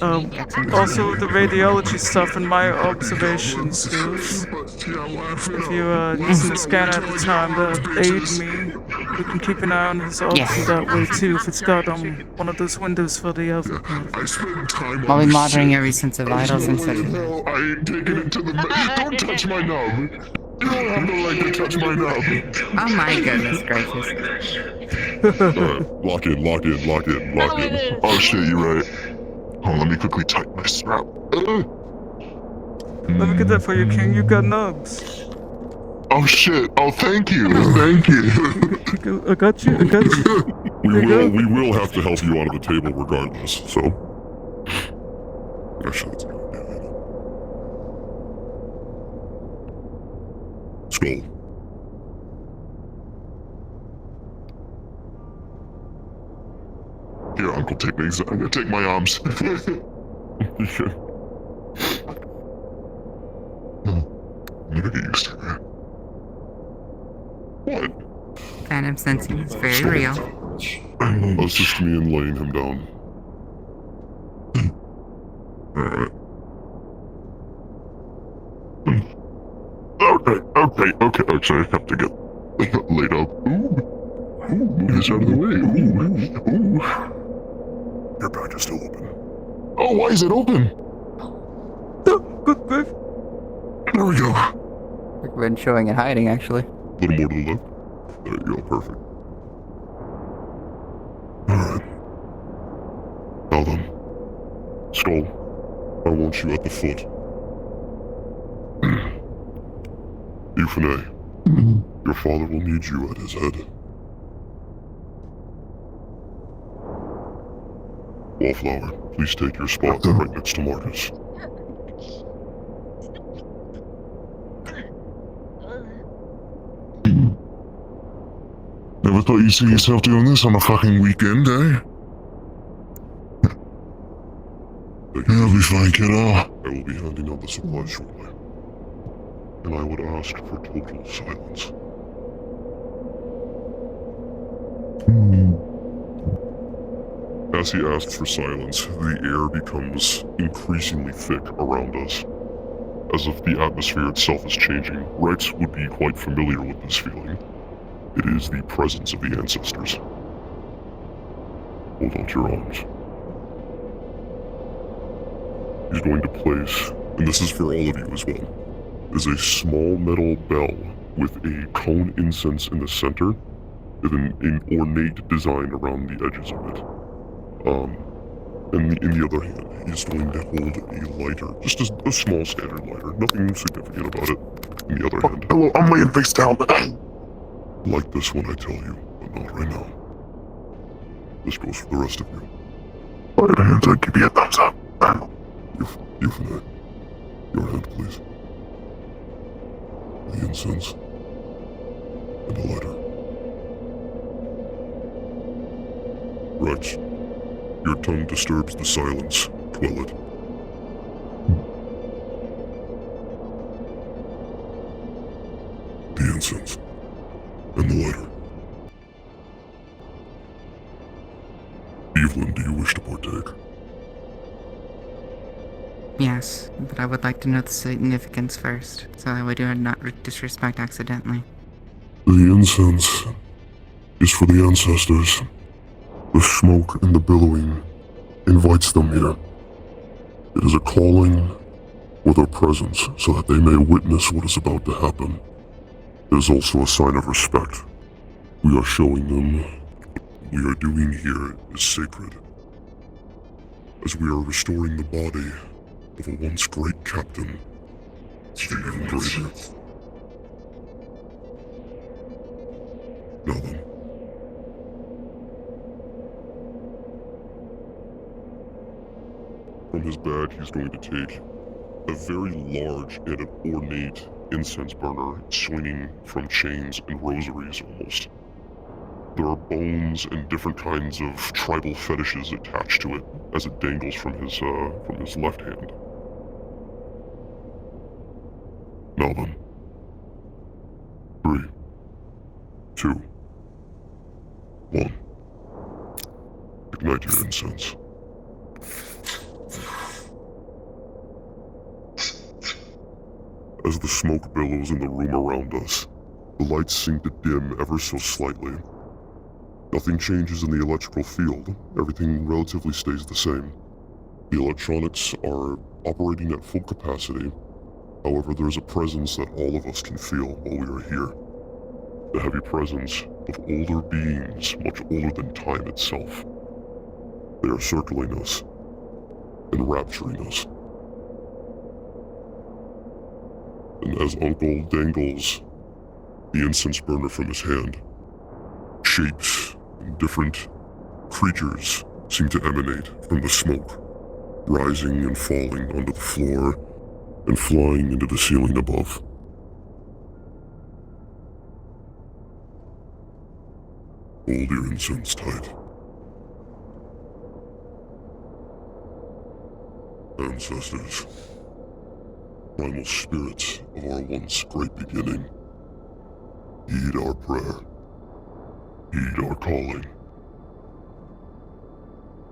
Also the radiology stuff and my observation skills. If you're using the scanner at the time to aid me, we can keep an eye on his obs Yes. that way too. If it's got one of those windows for the other part. I spent time I'll on be this monitoring shit. every sense of vitals and such. No, I ain't taking it to the Don't touch my nub. You don't have the right to touch my nub. Oh my goodness gracious. Alright, lock in. Oh shit, you're right. Oh, let me quickly tighten my strap. Let me get that for you, King. You got nubs. Oh shit. Oh, thank you. Thank you. I got you. We will have to help you out of the table regardless, so. Actually, that's a good idea. Skull. Here, Uncle, take me. I'm gonna take my arms. I'm gonna get used to that. What? Phantom sensing is very real. Assist me in laying him down. Alright. Okay, I have to get laid up. Ooh, move this out of the way. Ooh. Your bag is still open. Oh, why is it open? Good grief. There we go. Recommend showing and hiding, actually. A little more to the left. There you go, perfect. Alright. Now then. Skull, I want you at the foot. Euphane, your father will need you at his head. Wallflower, please take your spot right next to Marcus. Never thought you'd see yourself doing this on a fucking weekend, eh? You'll be fine, kiddo. I will be handing out the supplies shortly. And I would ask for total silence. As he asks for silence, the air becomes increasingly thick around us. As if the atmosphere itself is changing, Rex would be quite familiar with this feeling. It is the presence of the ancestors. Hold out your arms. He's going to place, and this is for all of you as well, is a small metal bell with a cone incense in the center an ornate design around the edges of it. And in the other hand, he's going to hold a lighter, just a small standard lighter, nothing significant about it. In the other hand, hello, I'm laying face down. Like this one, I tell you, but not right now. This goes for the rest of you. Put it hands up, give me a thumbs up. You for that. Your hand, please. The incense. And the lighter. Rex, your tongue disturbs the silence. Quell it. The incense. And the lighter. Evelyn, do you wish to partake? Yes, but I would like to know the significance first, so that we do not disrespect accidentally. The incense is for the ancestors. The smoke and the billowing invites them here. It is a calling or their presence so that they may witness what is about to happen. It is also a sign of respect. We are showing them what we are doing here is sacred, as we are restoring the body of a once great captain to the even greater. Now then. From his bag, he's going to take a very large and an ornate incense burner swinging from chains and rosaries almost. There are bones and different kinds of tribal fetishes attached to it as it dangles from his left hand. Now then. 3, 2, 1. Ignite your incense. As the smoke billows in the room around us, the lights seem to dim ever so slightly. Nothing changes in the electrical field. Everything relatively stays the same. The electronics are operating at full capacity. However, there is a presence that all of us can feel while we are here. The heavy presence of older beings, much older than time itself. They are circling us, enrapturing us. And as Uncle dangles the incense burner from his hand, shapes and different creatures seem to emanate from the smoke, rising and falling onto the floor and flying into the ceiling above. Hold your incense tight. Ancestors, primal spirits of our once great beginning, heed our prayer, heed our calling.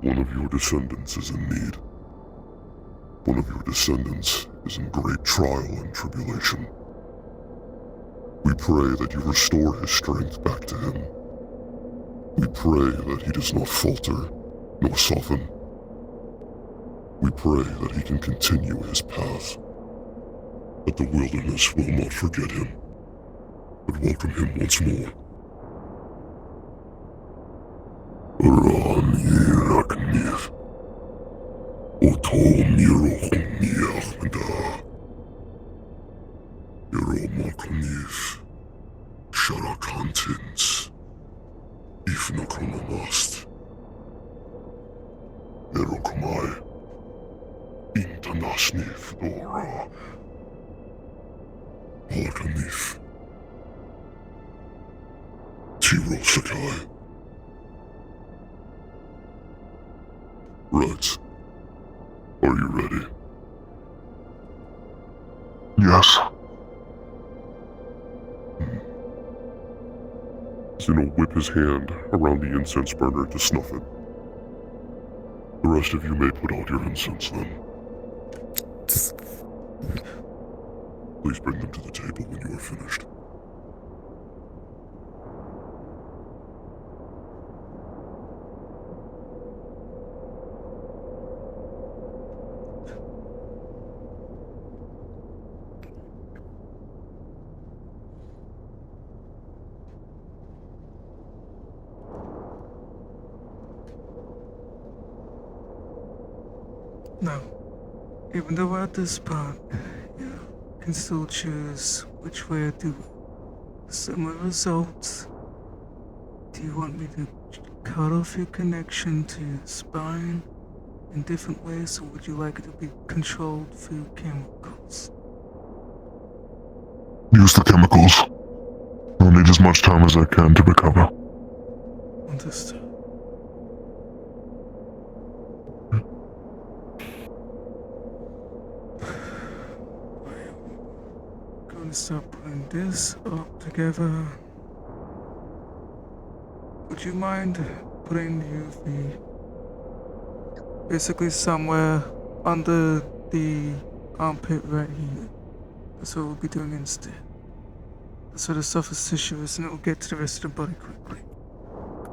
One of your descendants is in need. One of your descendants is in great trial and tribulation. We pray that you restore his strength back to him. We pray that he does not falter nor soften. We pray that he can continue his path, that the wilderness will not forget him, but welcome him once more. Raniraknir, Otomirochniachmada, Yeromaknif, Sharakantins, Ifnakonamast, Erokamai, Intanasnif Dora, Alakanif, Tirosakai. Right. Are you ready? Yes. He's gonna whip his hand around the incense burner to snuff it. The rest of you may put out your incense then. Please bring them to the table when you are finished. No. Even though we're at this part, you can still choose which way to do it. Similar results. Do you want me to cut off your connection to your spine in different ways, or would you like it to be controlled through chemicals? Use the chemicals. I'll need as much time as I can to recover. Understood. I'm going to start putting this up together. Would you mind putting the UV basically somewhere under the armpit right here? That's what we'll be doing instead. That's where the softest tissue is, and it will get to the rest of the body quickly.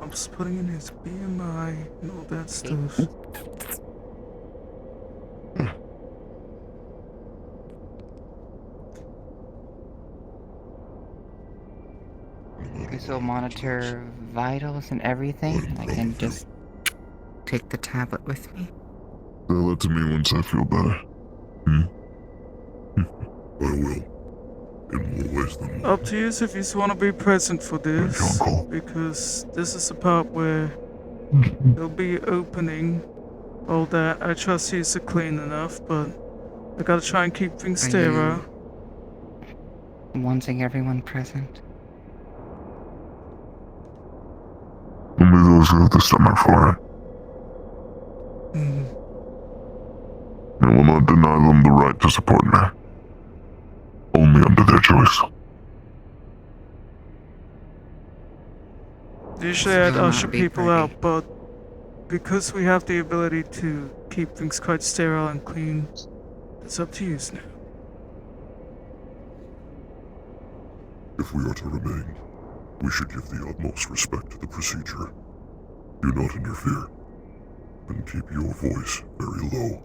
I'm just putting in his BMI and all that stuff. This will monitor vitals and everything. I can just take the tablet with me. Tell it to me once I feel better. I will. In more ways than one. Up to you if you just want to be present for this, because this is the part where they'll be opening all that. I trust he's clean enough, but I gotta try and keep things sterile. Wanting everyone present. Only those who have the stomach for it. I will not deny them the right to support me. Only under their choice. Usually I'd usher people out, but because we have the ability to keep things quite sterile and clean, it's up to you now. If we are to remain, we should give the utmost respect to the procedure. Do not interfere, and keep your voice very low.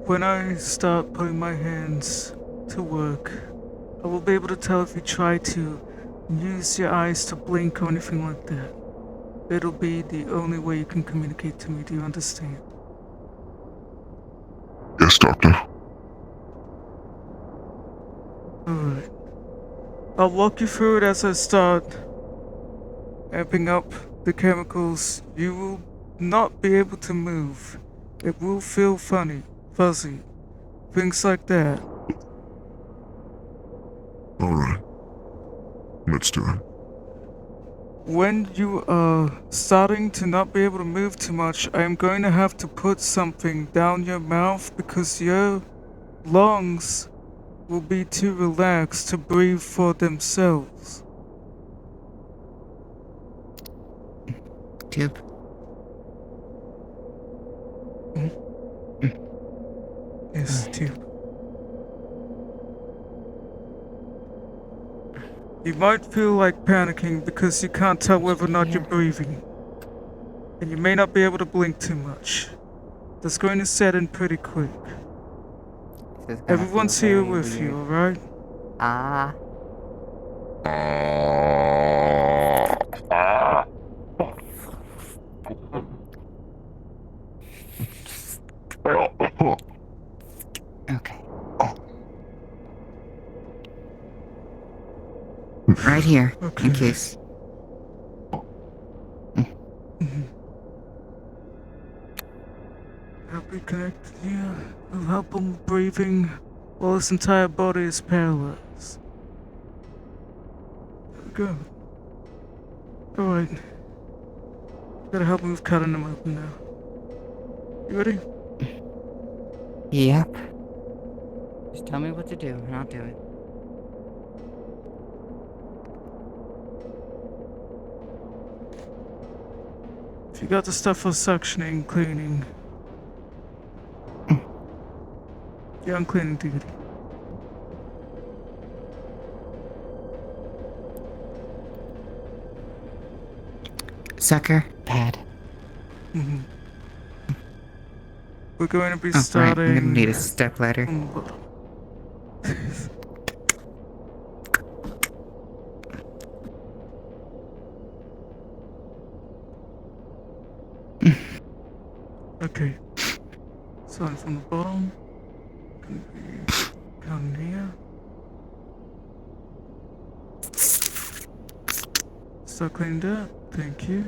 When I start putting my hands to work, I will be able to tell if you try to use your eyes to blink or anything like that. It'll be the only way you can communicate to me, do you understand? Yes, Doctor. Alright. I'll walk you through it as I start amping up the chemicals. You will not be able to move. It will feel funny, fuzzy, things like that. Alright. Let's do it. When you are starting to not be able to move too much, I am going to have to put something down your mouth because your lungs will be too relaxed to breathe for themselves. Tube. Yes, tube. You might feel like panicking because you can't tell whether or not you're breathing. And you may not be able to blink too much. That's going to set in pretty quick. Everyone's here with you, alright? Ah. Okay. Right here, in case. Help me connect here. Will help him breathing while his entire body is paralyzed. There we go. Alright. Gotta help me with cutting him open now. You ready? Yep. Just tell me what to do, and I'll do it. If you got the stuff for suctioning, cleaning. You're on cleaning duty. Sucker. Pad. We're going to be Oh, starting. right. I'm gonna need a step ladder. Okay. Starting from the bottom. Gonna be down here. Start cleaned up. Thank you.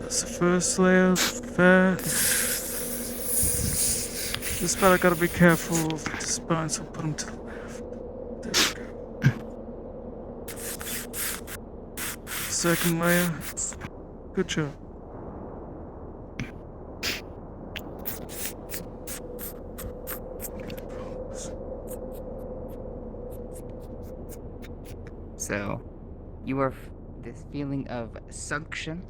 That's the first layer. Fat. This part I gotta be careful of the spine, so put them to the left. There we go. Second layer. Good job. So, you are this feeling of suction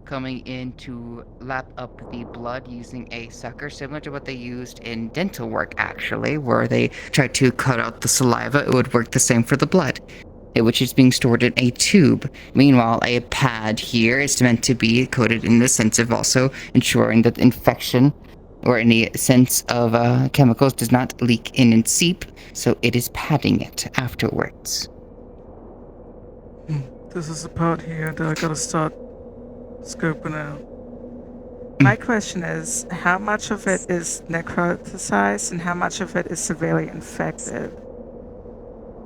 coming in to lap up the blood using a sucker, similar to what they used in dental work, actually, where they tried to cut out the saliva. It would work the same for the blood, which is being stored in a tube. Meanwhile, a pad here is meant to be coated in the sense of also ensuring that infection or any sense of chemicals does not leak in and seep, so it is padding it afterwards. This is the part here that I gotta start scoping out. My question is, how much of it is necrotized and how much of it is severely infected?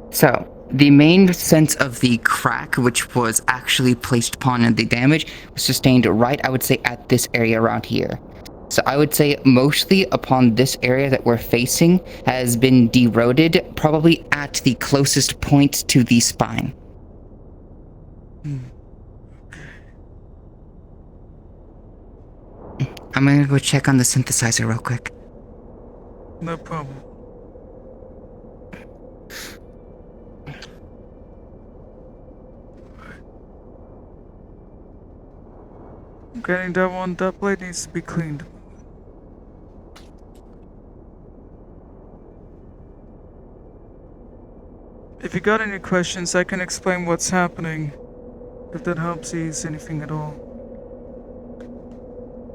So, the main sense of the crack, which was actually placed upon the damage, was sustained right, I would say, at this area around here. So I would say mostly upon this area that we're facing has been deroded, probably at the closest point to the spine. I'm gonna go check on the synthesizer real quick. No problem. Getting that one, that blade needs to be cleaned. If you got any questions, I can explain what's happening. If that helps ease anything at all.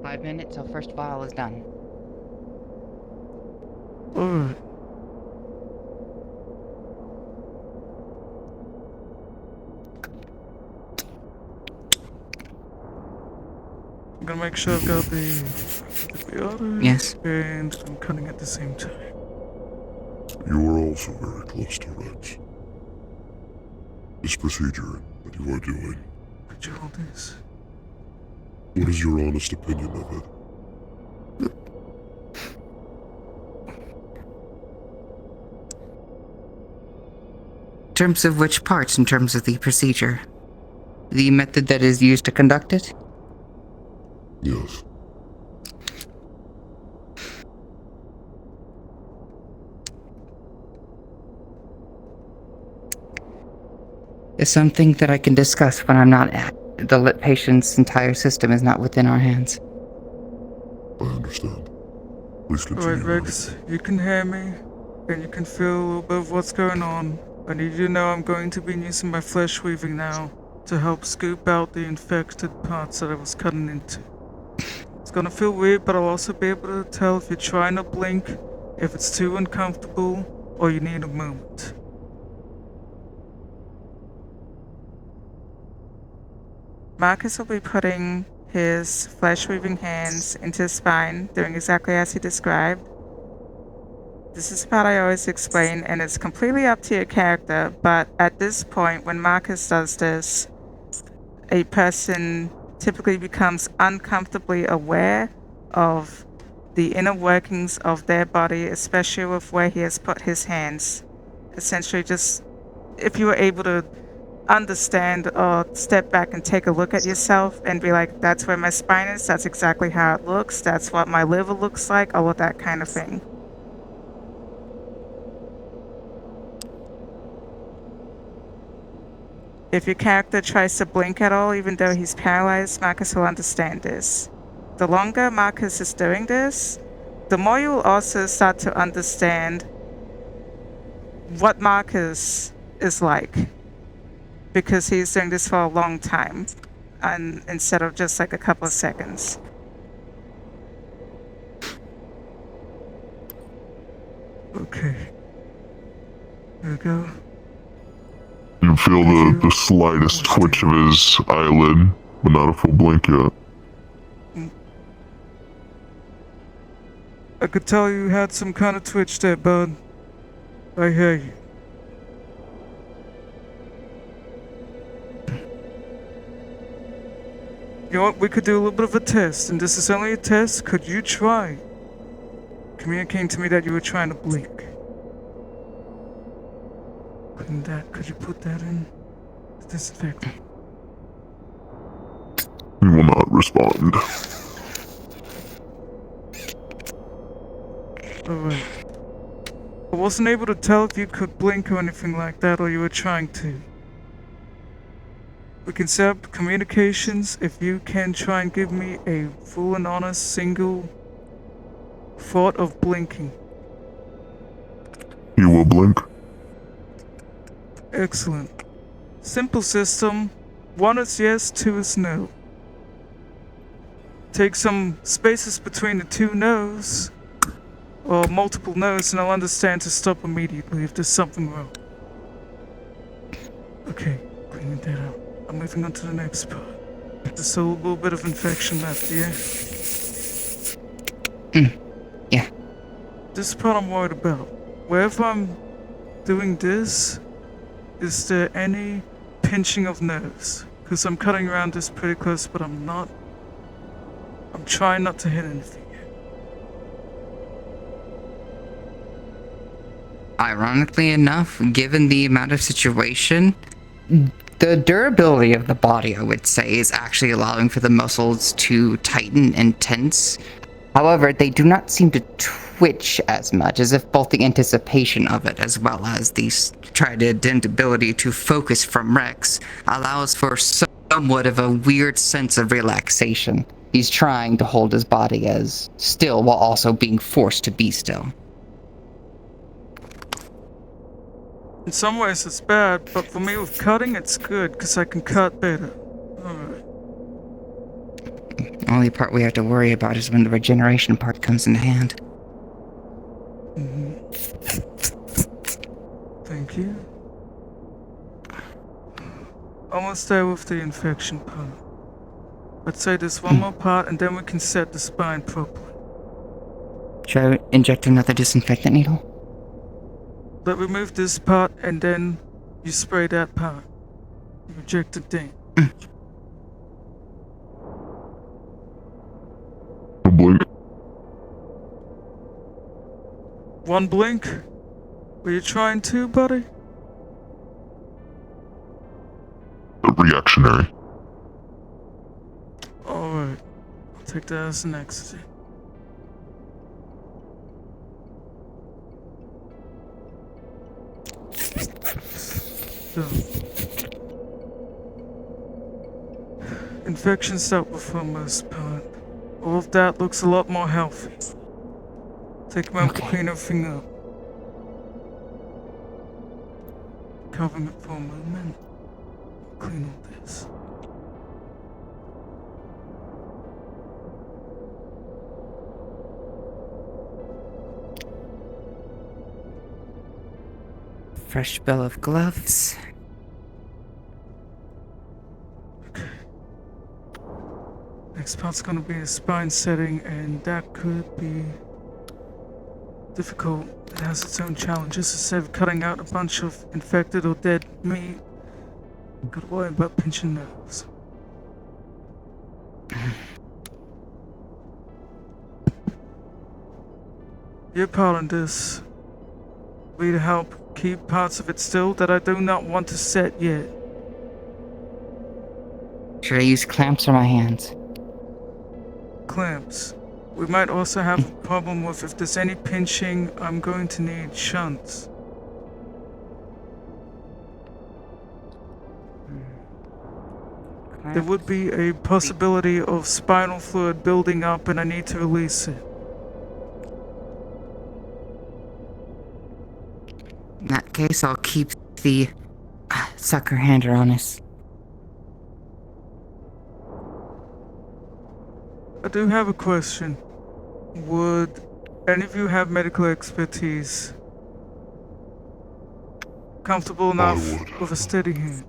5 minutes till first vial is done. Alright. I'm gonna make sure I've got the other. Yes. And I'm cutting at the same time. You are also very close to Rex. This procedure that you are doing, Could you hold this? what is your honest opinion of it? In terms of which parts, in terms of the procedure? The method that is used to conduct it? Yes. Is something that I can discuss when I'm not at. The patient's entire system is not within our hands. I understand. Please continue. Alright, Rex, you can hear me, and you can feel a little bit of what's going on. I need you to know I'm going to be using my flesh weaving now to help scoop out the infected parts that I was cutting into. It's gonna feel weird, but I'll also be able to tell if you're trying to blink, if it's too uncomfortable, or you need a moment. Marcus will be putting his flesh-weaving hands into his spine, doing exactly as he described. This is the part I always explain, and it's completely up to your character, but at this point, when Marcus does this, a person typically becomes uncomfortably aware of the inner workings of their body, especially with where he has put his hands. Essentially, just if you were able to understand or step back and take a look at yourself and be like, that's where my spine is, that's exactly how it looks, that's what my liver looks like, all of that kind of thing. If your character tries to blink at all, even though he's paralyzed, Marcus will understand this. The longer Marcus is doing this, the more you will also start to understand what Marcus is like. Because he's doing this for a long time, and instead of just like a couple of seconds. Okay. There we go. You feel the slightest twitch of his eyelid but not a full blink yet. I could tell you had some kind of twitch there, bud. I hear you. You know what? We could do a little bit of a test, and this is only a test. Could you try communicating to me that you were trying to blink? Could you put that in the disinfectant? He will not respond. Alright. I wasn't able to tell if you could blink or anything like that, or you were trying to. We can set up communications if you can try and give me a full and honest single thought of blinking. He will blink. Excellent. Simple system. 1 is yes, 2 is no. Take some spaces between the 2 no's, or multiple no's, and I'll understand to stop immediately if there's something wrong. Okay, cleaning that out. I'm moving on to the next part. There's a little bit of infection left, yeah? Yeah. This part I'm worried about. Wherever I'm doing this, is there any pinching of nerves? Because I'm cutting around this pretty close, but I'm trying not to hit anything yet. Ironically enough, given the amount of situation, the durability of the body, I would say, is actually allowing for the muscles to tighten and tense. However, they do not seem to twitch as much, as if both the anticipation of it as well as the trident ability to focus from Rex allows for somewhat of a weird sense of relaxation. He's trying to hold his body as still while also being forced to be still. In some ways it's bad, but for me with cutting it's good, because I can cut better. Alright. The only part we have to worry about is when the regeneration part comes in hand. Thank you. Almost there with the infection part. Let's say this one more part and then we can set the spine properly. Should I inject another disinfectant needle? Let me move this part and then you spray that part. You inject the thing. A blink. One blink? Were you trying to, buddy? Reactionary. Alright. I'll take that as an accident. So. Infection's out for the most part. All of that looks a lot more healthy. Take a moment to clean everything up. Covering it for a moment. Clean all this. Fresh bill of gloves. Okay. Next part's gonna be a spine setting, and that could be difficult. It has its own challenges. Instead of cutting out a bunch of infected or dead meat, gotta worry about pinching nerves. Your part in this will be to help keep parts of it still that I do not want to set yet. Should I use clamps or my hands? Clamps. We might also have a problem with if there's any pinching, I'm going to need shunts. There would be a possibility of spinal fluid building up and I need to release it. In that case, I'll keep the sucker hander on us. I do have a question. Would any of you have medical expertise? Comfortable enough would. with a steady hand?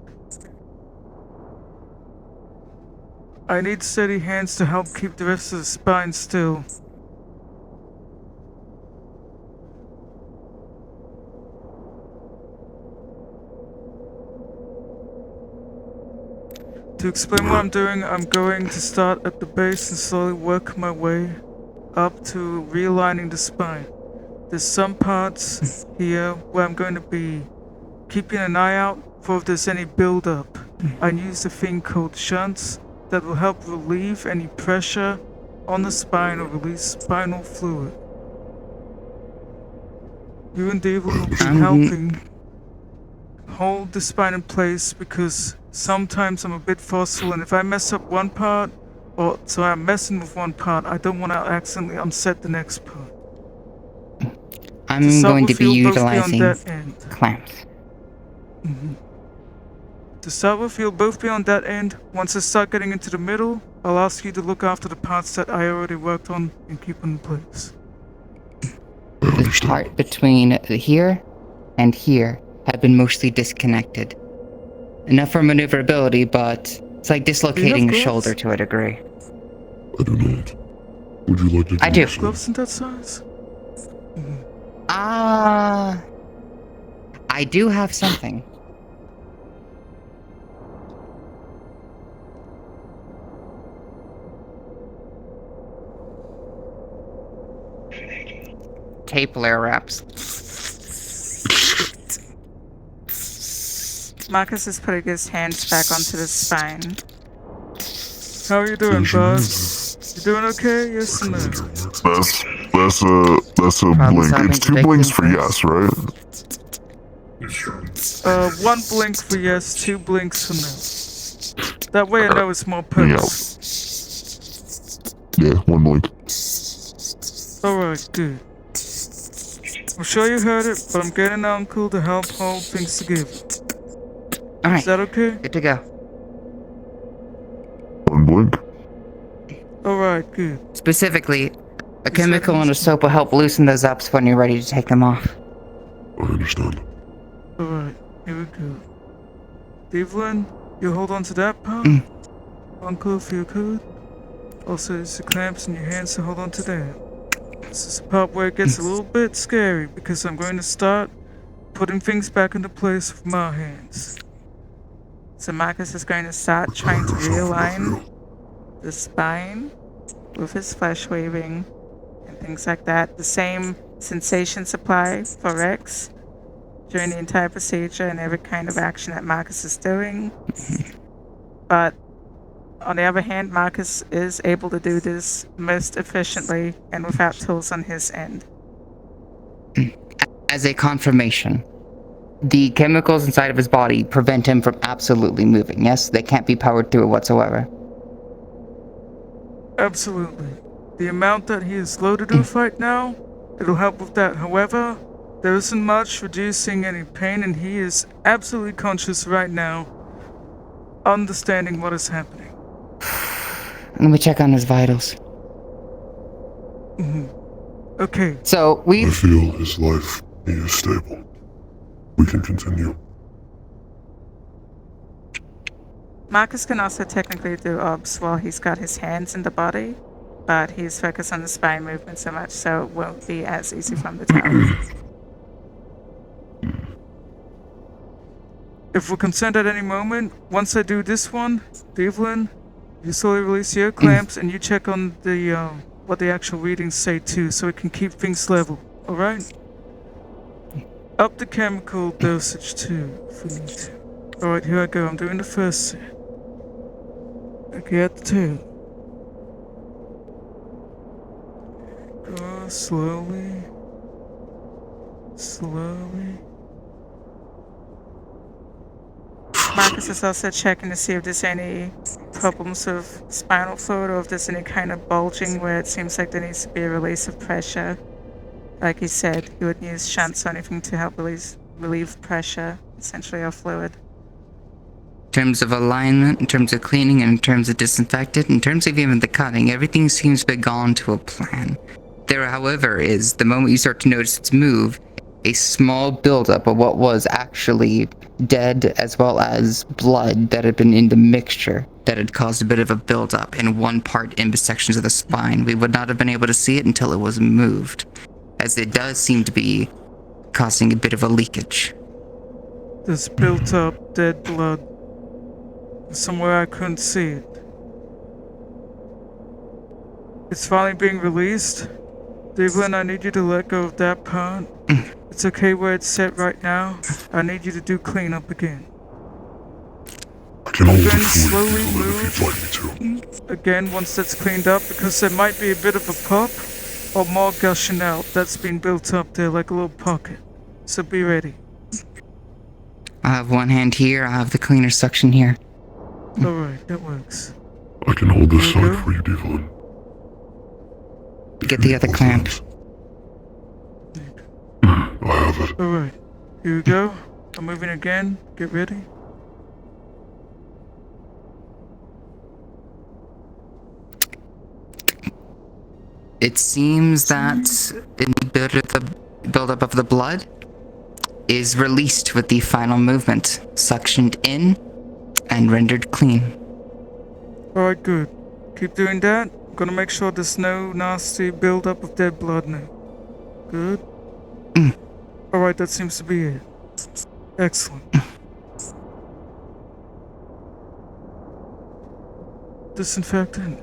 I need steady hands to help keep the rest of the spine still. To explain what I'm doing, I'm going to start at the base and slowly work my way up to realigning the spine. There's some parts here where I'm going to be keeping an eye out for if there's any build-up. I use a thing called shunts that will help relieve any pressure on the spine or release spinal fluid. You and David will be helping hold the spine in place because sometimes I'm a bit forceful, and if I mess up one part, or so I'm messing with one part, I don't want to accidentally upset the next part. I'm going to be utilizing clamps. To start with, you'll both be on that end. Once I start getting into the middle, I'll ask you to look after the parts that I already worked on and keep them in place. The part between here and here have been mostly disconnected. Enough for maneuverability, but it's like dislocating a shoulder to a degree. I do not. Would you like to do I do. Gloves in that size? I do have something. Tape layer wraps. Marcus is putting his hands back onto the spine. How are you doing, bud? You doing okay? Yes or no? That's a blink. It's 2 blinks for yes, right? One blink for yes, 2 blinks for no. That way I know it's more purposeful. Yeah, 1 blink. Alright, good. I'm sure you heard it, but I'm getting an uncle to help hold things together. Alright. Is that okay? Good to go. 1 blink. Alright, good. Specifically, a chemical and a soap will help loosen those up when you're ready to take them off. I understand. Alright, here we go. Devlin, you hold on to that part. Uncle, if you could. Also, there's the clamps in your hands, so hold on to that. This is the part where it gets a little bit scary because I'm going to start putting things back into place with my hands. So Marcus is going to start trying to realign the spine with his flesh weaving and things like that. The same sensation supply for Rex during the entire procedure and every kind of action that Marcus is doing. But on the other hand, Marcus is able to do this most efficiently and without tools on his end. As a confirmation, the chemicals inside of his body prevent him from absolutely moving. Yes, they can't be powered through whatsoever. Absolutely. The amount that he is loaded with right now, it'll help with that. However, there isn't much reducing any pain, and he is absolutely conscious right now, understanding what is happening. Let me check on his vitals. Okay. So, I feel his life is stable. We can continue. Marcus can also technically do obs while he's got his hands in the body, but he's focused on the spine movement so much, so it won't be as easy from the tower. If we're consent at any moment, once I do this one, Devlin, you slowly release your clamps and you check on the what the actual readings say too, so it can keep things level. Alright? Up the chemical dosage too, if we need to. Alright, here I go. I'm doing the first set. Okay, at the tail. Go slowly. Slowly. Marcus is also checking to see if there's any problems with spinal fluid or if there's any kind of bulging where it seems like there needs to be a release of pressure. Like he said, he would use shunts or anything to help relieve pressure, essentially, of fluid. in terms of alignment, in terms of cleaning, and in terms of disinfectant, in terms of even the cutting, everything seems to be gone to a plan. There, however, is the moment you start to notice its move, a small buildup of what was actually dead as well as blood that had been in the mixture that had caused a bit of a buildup in one part in the sections of the spine. We would not have been able to see it until it was moved, as it does seem to be causing a bit of a leakage. This built up dead blood. Somewhere I couldn't see it. It's finally being released. Devlin, I need you to let go of that part. It's okay where it's set right now. I need you to do cleanup again. I can hold it Then for you, slowly Devlin, if move you'd like me to. again once that's cleaned up, because there might be a bit of a pop or more gushing out that's been built up there like a little pocket. So be ready. I have one hand here, I have the cleaner suction here. Alright, that works. I can hold this There you side go. for you, Devlin. Get the other clamp. I have it. Alright, here we go. I'm moving again. Get ready. It seems that the buildup of the blood is released with the final movement, suctioned in and rendered clean. Alright, good. Keep doing that. I'm gonna make sure there's no nasty buildup of dead blood now. Good. Alright, that seems to be it. Excellent. Disinfectant.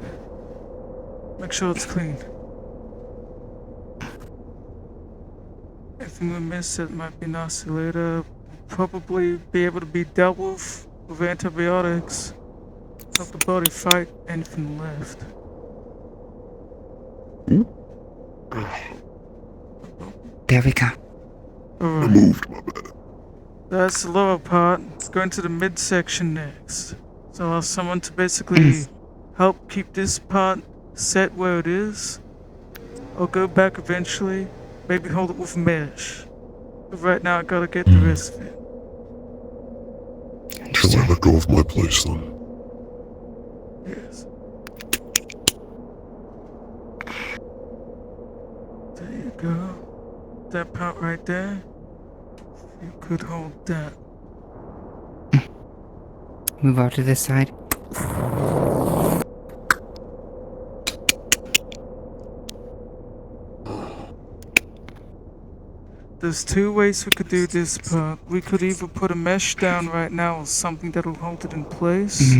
Make sure it's clean. Anything we miss that might be nasty later will probably be able to be dealt with antibiotics. Help the body fight anything left. There we go. I Alright, moved, my bad. that's the lower part. Let's go into the midsection next. So I'll ask someone to basically help keep this part set where it is. I'll go back eventually. Maybe hold it with mesh. But right now I gotta get the rest of it. Shall I let go of my place then? Yes. There you go. That part right there. You could hold that. Move over to this side. There's two ways we could do this part. We could either put a mesh down right now or something that'll hold it in place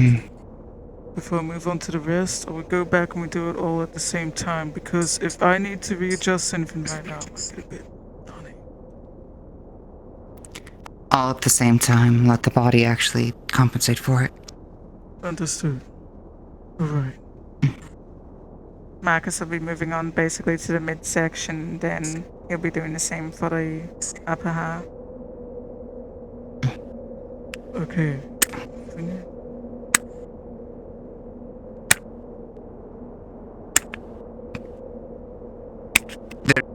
before I move on to the rest, or we go back and we do it all at the same time, because if I need to readjust anything right now, it might get a bit funny. All at the same time, let the body actually compensate for it. Understood. Alright. Marcus will be moving on basically to the midsection, then he'll be doing the same for the upper half. Okay. Moving it.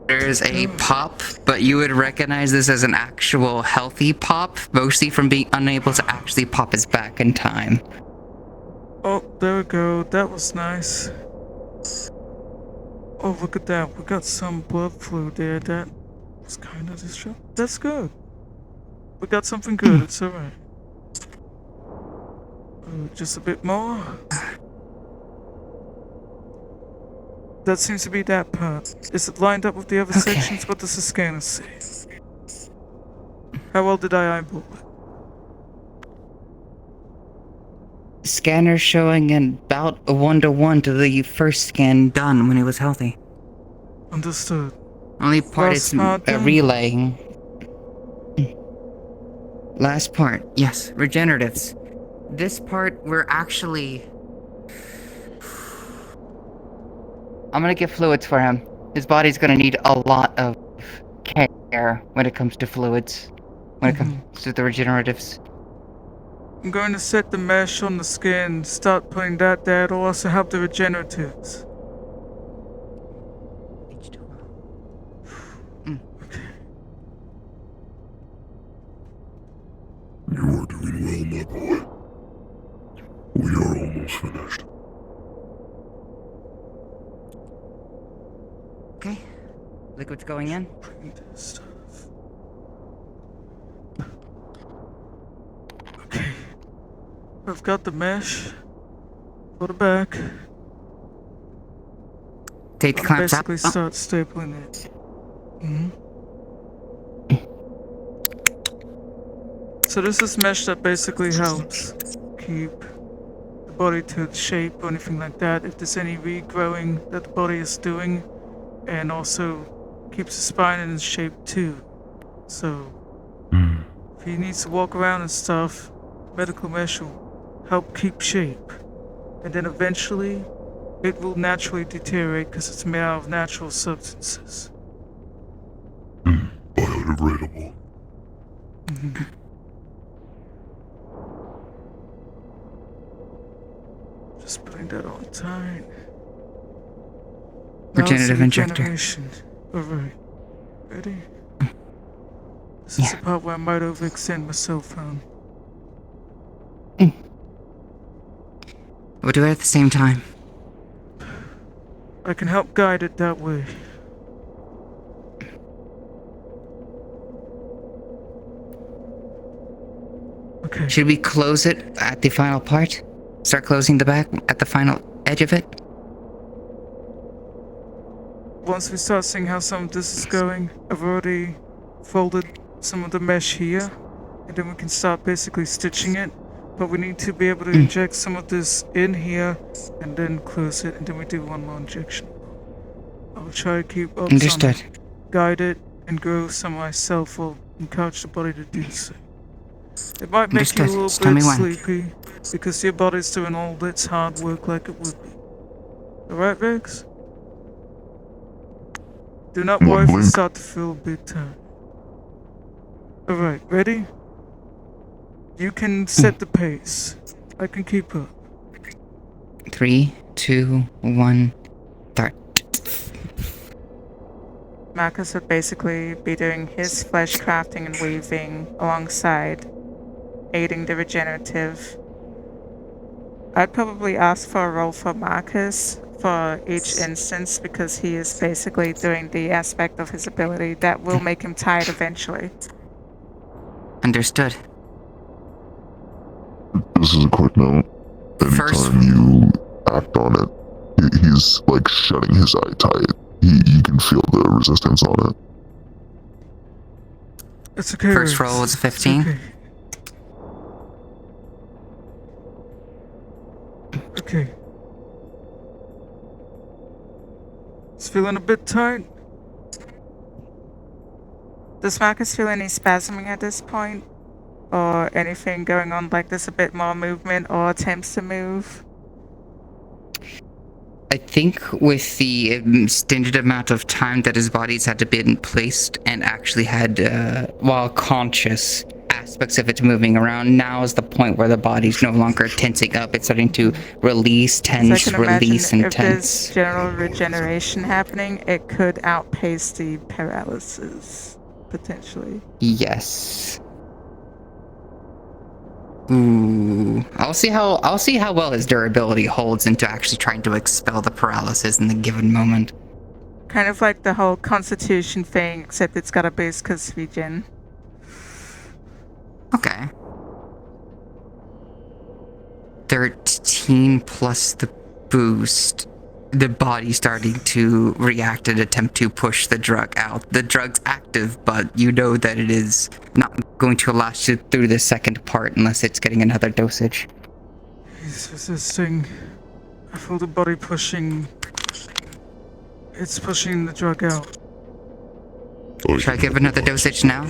There's a pop, but you would recognize this as an actual healthy pop, mostly from being unable to actually pop his back in time. Oh, there we go. That was nice. Oh, look at that. We got some blood flow there. That was kind of disruptive. That's good. We got something good. It's alright. Just a bit more. That seems to be that part. Is it lined up with the other Okay. sections? What does the scanner say? How well did I eyeball it? Scanner showing about a 1-to-1 to the first scan done when he was healthy. Understood. Only part Last is part then? relaying. Last part, yes, regeneratives. This part, we're actually... I'm gonna get fluids for him. His body's gonna need a lot of care when it comes to fluids. When it comes to the regeneratives. I'm going to set the mesh on the skin, start putting that there. It'll also help the regeneratives. You are doing well, my boy. We are almost finished. Okay. Liquid's going in. Bring this stuff. I've got the mesh for the back. Take the I'll clamps out. basically start stapling it. Mm-hmm. So this is mesh that basically helps keep the body to its shape or anything like that. If there's any regrowing that the body is doing, and also keeps the spine in its shape too. So if he needs to walk around and stuff, medical mesh will help keep shape. And then eventually it will naturally deteriorate because it's made out of natural substances. Biodegradable. Mhm. Just putting that on tight. Now it's Regenerative the injector. regeneration. Alright. Ready? This is the part where I might overextend my cell phone. We'll do it at the same time. I can help guide it that way. Okay. Should we close it at the final part? Start closing the back at the final edge of it? Once we start seeing how some of this is going, I've already folded some of the mesh here, and then we can start basically stitching it. But we need to be able to inject some of this in here, and then close it, and then we do one more injection. I will try to keep up Understood. some, guide it, and grow some myself, or encourage the body to do so. It might make you a Understood. little Just tell me bit when. sleepy, because your body's doing all its hard work like it would be. Alright, Rex? Do not worry if you start to feel a bit tired. Alright, ready? You can set the pace. I can keep up. 3, 2, 1, start. Marcus would basically be doing his flesh crafting and weaving alongside aiding the regenerative. I'd probably ask for a roll for Marcus for each instance because he is basically doing the aspect of his ability that will make him tired eventually. Understood. This is a quick note. First- Anytime you act on it, he's like shutting his eye tight. You can feel the resistance on it. It's okay, First Rex. roll was a It's 15. Okay. Okay. It's feeling a bit tight. Does Marcus feel any spasming at this point? Or anything going on like this, a bit more movement or attempts to move? I think with the extended amount of time that his body's had to been placed and actually had, while conscious, aspects of it moving around, now is the point where the body's no longer tensing up. It's starting to release, So tense, I can imagine release, and if there's tense. general regeneration happening, it could outpace the paralysis, potentially. Yes. Ooh. I'll see how well his durability holds into actually trying to expel the paralysis in the given moment. Kind of like the whole constitution thing, except it's got a boost because regen. Okay. 13 plus the boost. The body starting to react and attempt to push the drug out. The drug's active, but you know that it is not going to last you through the second part unless it's getting another dosage. He's resisting. I feel the body pushing. It's pushing the drug out. Should I give another dosage now?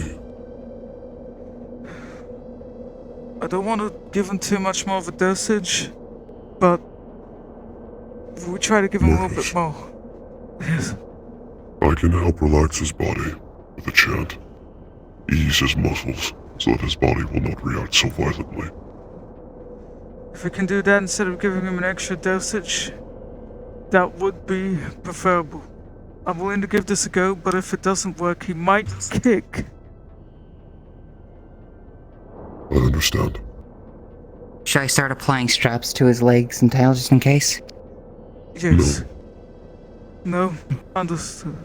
I don't want to give him too much more of a dosage, but we try to give him a little bit more. Yes. I can help relax his body with a chant. Ease his muscles so that his body will not react so violently. If we can do that instead of giving him an extra dosage, that would be preferable. I'm willing to give this a go, but if it doesn't work, he might kick. I understand. Should I start applying straps to his legs and tail just in case? Yes. No, understood.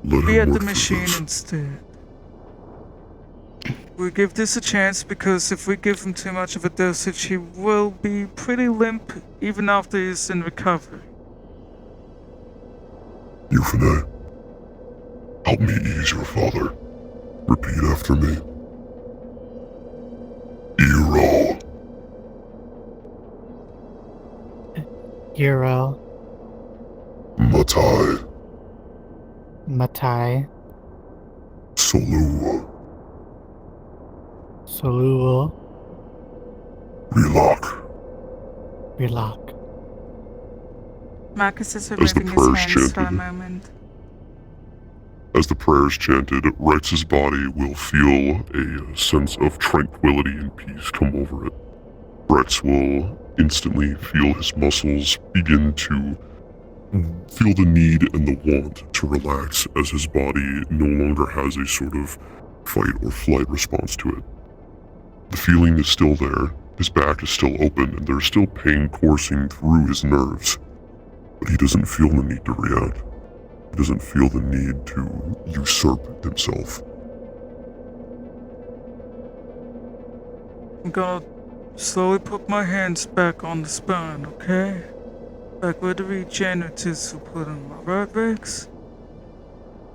Let Be him at the work through machine this. instead. we give this a chance because if we give him too much of a dosage, he will be pretty limp even after he's in recovery. Euphane, help me ease your father. Repeat after me. Ero. Euro, Matai. Matai, Solu. Soluo, Relok. Relok. Marcus is the removing his prayers hands for a chanted. moment. As the prayers chanted, Rex's body will feel a sense of tranquility and peace come over it. Rex will instantly feel his muscles begin to feel the need and the want to relax as his body no longer has a sort of fight or flight response to it. The feeling is still there, his back is still open, and there's still pain coursing through his nerves, but he doesn't feel the need to react. He doesn't feel the need to usurp himself. I'm gonna slowly put my hands back on the spine, okay? Like where the regeneratives will put them, right, Rex?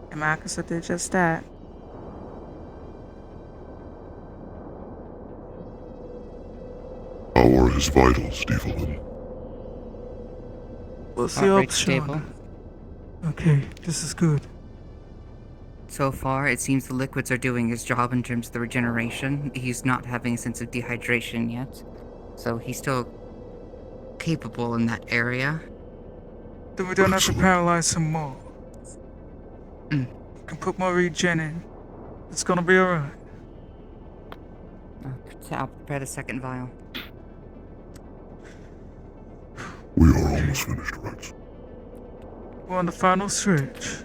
And Marcus will do just that. How are his vitals, Devalin? What's Heart the rate option? stable. Okay, this is good. So far, it seems the liquids are doing his job in terms of the regeneration. He's not having a sense of dehydration yet, so he's still capable in that area. Then we don't have to paralyze him more. Mm. We can put more regen in. It's gonna be alright. I'll prepare the second vial. We are almost finished, Rex. We're on the final stretch.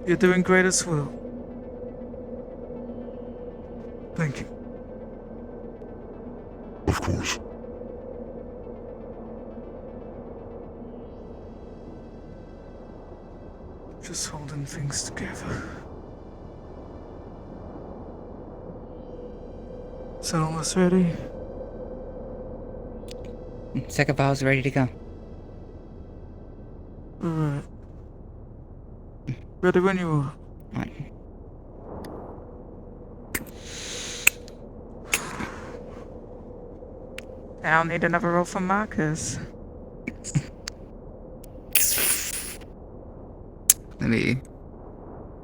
You're doing great as well. Thank you. Of course. Just holding things together. Is that almost ready? Second vial's ready to go. Alright. Ready when you are. Right. I'll need another roll from Marcus. Let me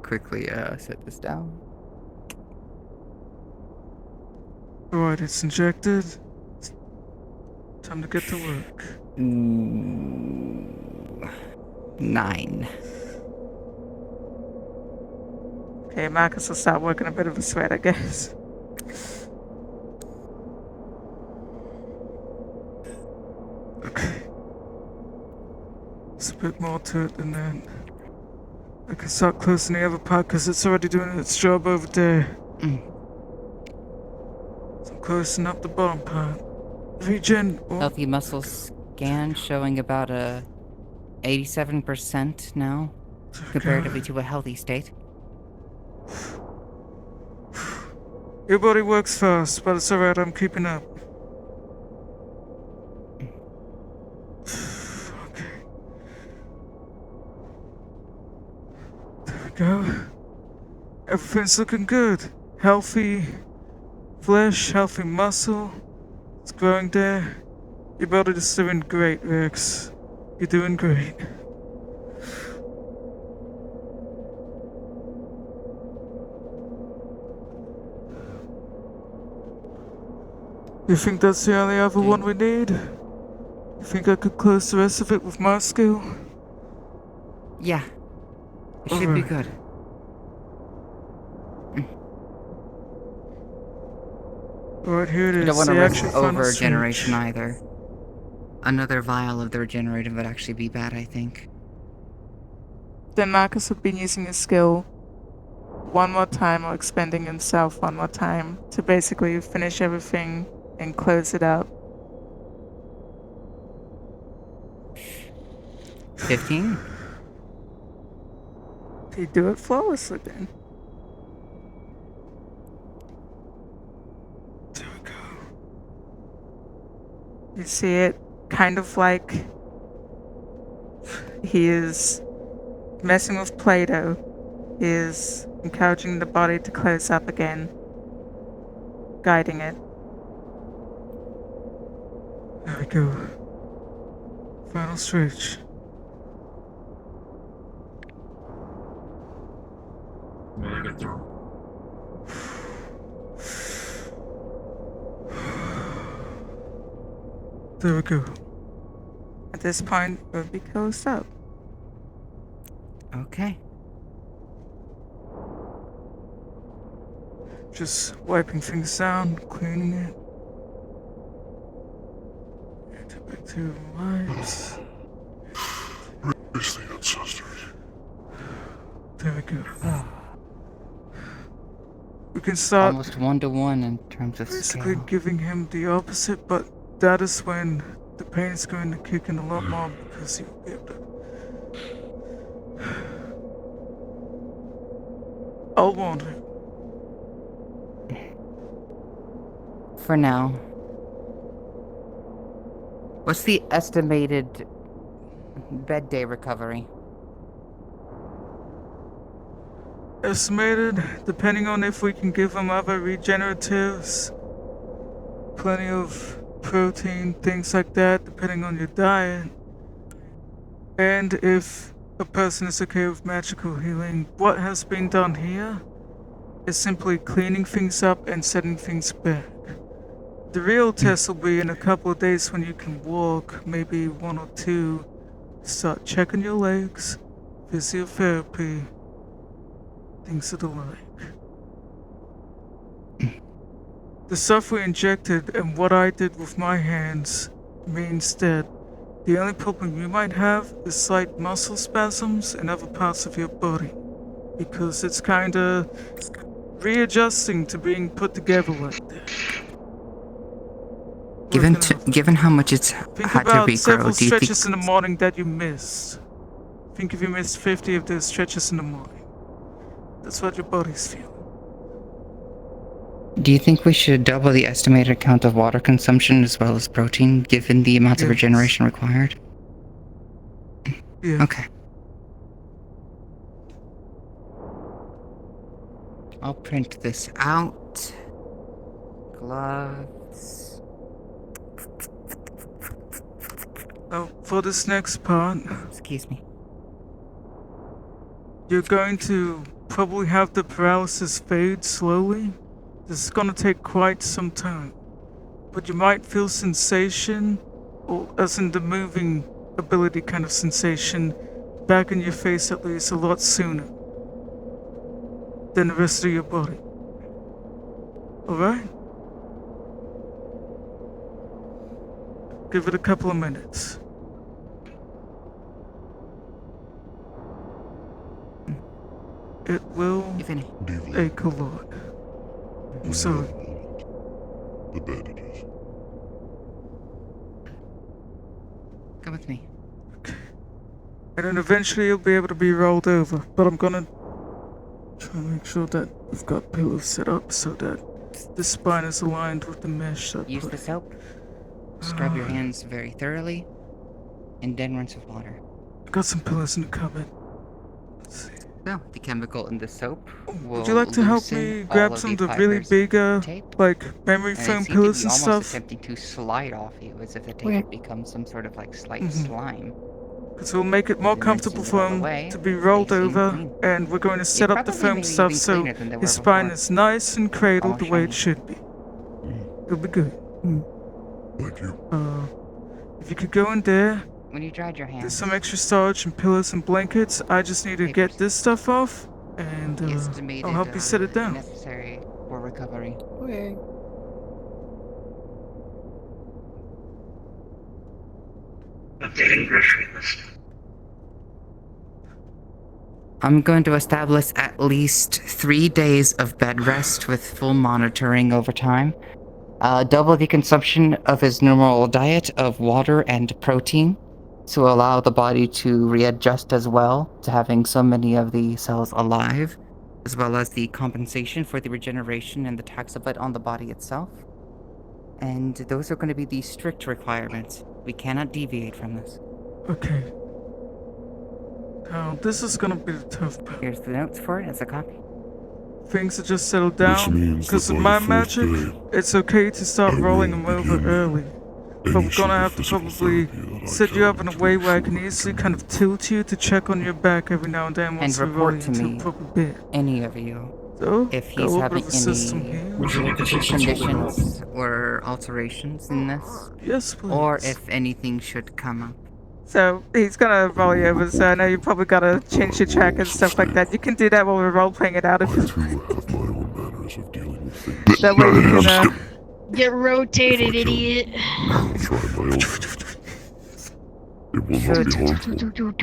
quickly set this down. Alright, it's injected. Time to get to work. Ooh, 9. Okay, Marcus will start working a bit of a sweat, I guess. Okay. There's a bit more to it than that. I can start closing the other part because it's already doing its job over there. So I'm closing up the bottom part. Regen. Oh, Healthy muscle scan showing about a 87% now, comparatively to a healthy state. Your body works fast, but it's alright, I'm keeping up. Okay. There we go. Everything's looking good. Healthy flesh, healthy muscle. It's growing there. Your body is doing great, Rex. You're doing great. You think that's the only other one we need? You think I could close the rest of it with my skill? Yeah, it should be good. Alright, here it is. I don't want to the risk actual final over-generation stretch. either. Another vial of the regenerative would actually be bad, I think. Then Marcus would be using his skill one more time or expending himself one more time to basically finish everything and close it up. 15? He'd do it flawlessly then. You see it kind of like he is messing with Play-Doh. He is encouraging the body to close up again, guiding it. There we go. Final stretch. Let it through. There we go. At this point, it will be closed up. Okay. Just wiping things down, cleaning it. Antibacterial wipes. Release the ancestors. There we go. We can start Almost 1-to-1 in terms of basically scale. giving him the opposite, but that is when the pain is going to kick in a lot more because he'll be able to. I'll warn him. For now. What's the estimated bed day recovery? Estimated, depending on if we can give him other regeneratives, plenty of protein, things like that, depending on your diet, and if a person is okay with magical healing. What has been done here is simply cleaning things up and setting things back. The real test will be in a couple of days when you can walk, maybe 1 or 2, start checking your legs, physiotherapy, things of the like. The stuff we injected and what I did with my hands means that the only problem you might have is slight muscle spasms in other parts of your body, because it's kinda readjusting to being put together like that. Given how much it's Think had to about several regrow, do you stretches think in the morning that you missed. Think if you missed 50 of those stretches in the morning. That's what your body's feeling. we should double the estimated count of water consumption as well as protein, given the amounts of Yes. regeneration required? Yeah. Okay. I'll print this out. Gloves. Now, for this next part, Excuse me. you're going to probably have the paralysis fade slowly. This is gonna take quite some time. But you might feel sensation, or as in the moving ability kind of sensation, back in your face at least a lot sooner than the rest of your body. Alright? Give it a couple of minutes. It will If any. ache a lot. I'm sorry. The bed it is. Come with me. And then eventually you'll be able to be rolled over. But I'm gonna try and make sure that we've got pillows set up so that the spine is aligned with the mesh that Use the soap. Scrub your hands very thoroughly. And then rinse with water. I got some pillows in the cupboard. Let's see. So, the chemical in the soap will Would you like to help loosen me all grab of some of the the really fibers big, of tape, like memory and they foam seem to pillows be and almost stuff? attempting to slide off you as if the tape Okay. would become some sort of like slight Mhm. slime. Because we'll make it more And comfortable rinsing it for all him away, to be they rolled seem over, clean. and we're going to set They up the probably foam may stuff even so cleaner than they were his spine before. is nice and cradled All the way it shiny. should be. It'll be good. Thank you. If you could go in there, When you dried your hands, there's some extra storage and pillows and blankets. I just need to get Papers. this stuff off, and the estimated I'll help you set it down. necessary for recovery. Okay. Updating grocery list. I'm going to establish at least 3 days of bed rest with full monitoring over time. Double the consumption of his normal diet of water and protein to allow the body to readjust as well to having so many of the cells alive, as well as the compensation for the regeneration and the tax of it on the body itself. And those are going to be the strict requirements. We cannot deviate from this. Okay. Now, this is gonna be the tough part. Here's the notes for it as a copy. Things are just settled Which down. means Because that of by my the fourth magic, day, it's okay to start I rolling will them over begin early. But any we're gonna have to physical probably therapy that I set you up can in a to way make where I sure can that easily can kind of tilt you to check on your back every now and then once we roll report you to into me. a proper bit. Any of you, So, if got a he's little bit having of a system any here. Would you like assistance holding up? conditions or alterations in this, Yes, please. or if anything should come up. So he's gonna roll you over, so I know you probably gotta change your track and stuff like that. You can do that while we're role playing it out I if too you have my own manners of dealing with things. that way you can Get rotated, If I can, idiot. I will try my own best. It will not be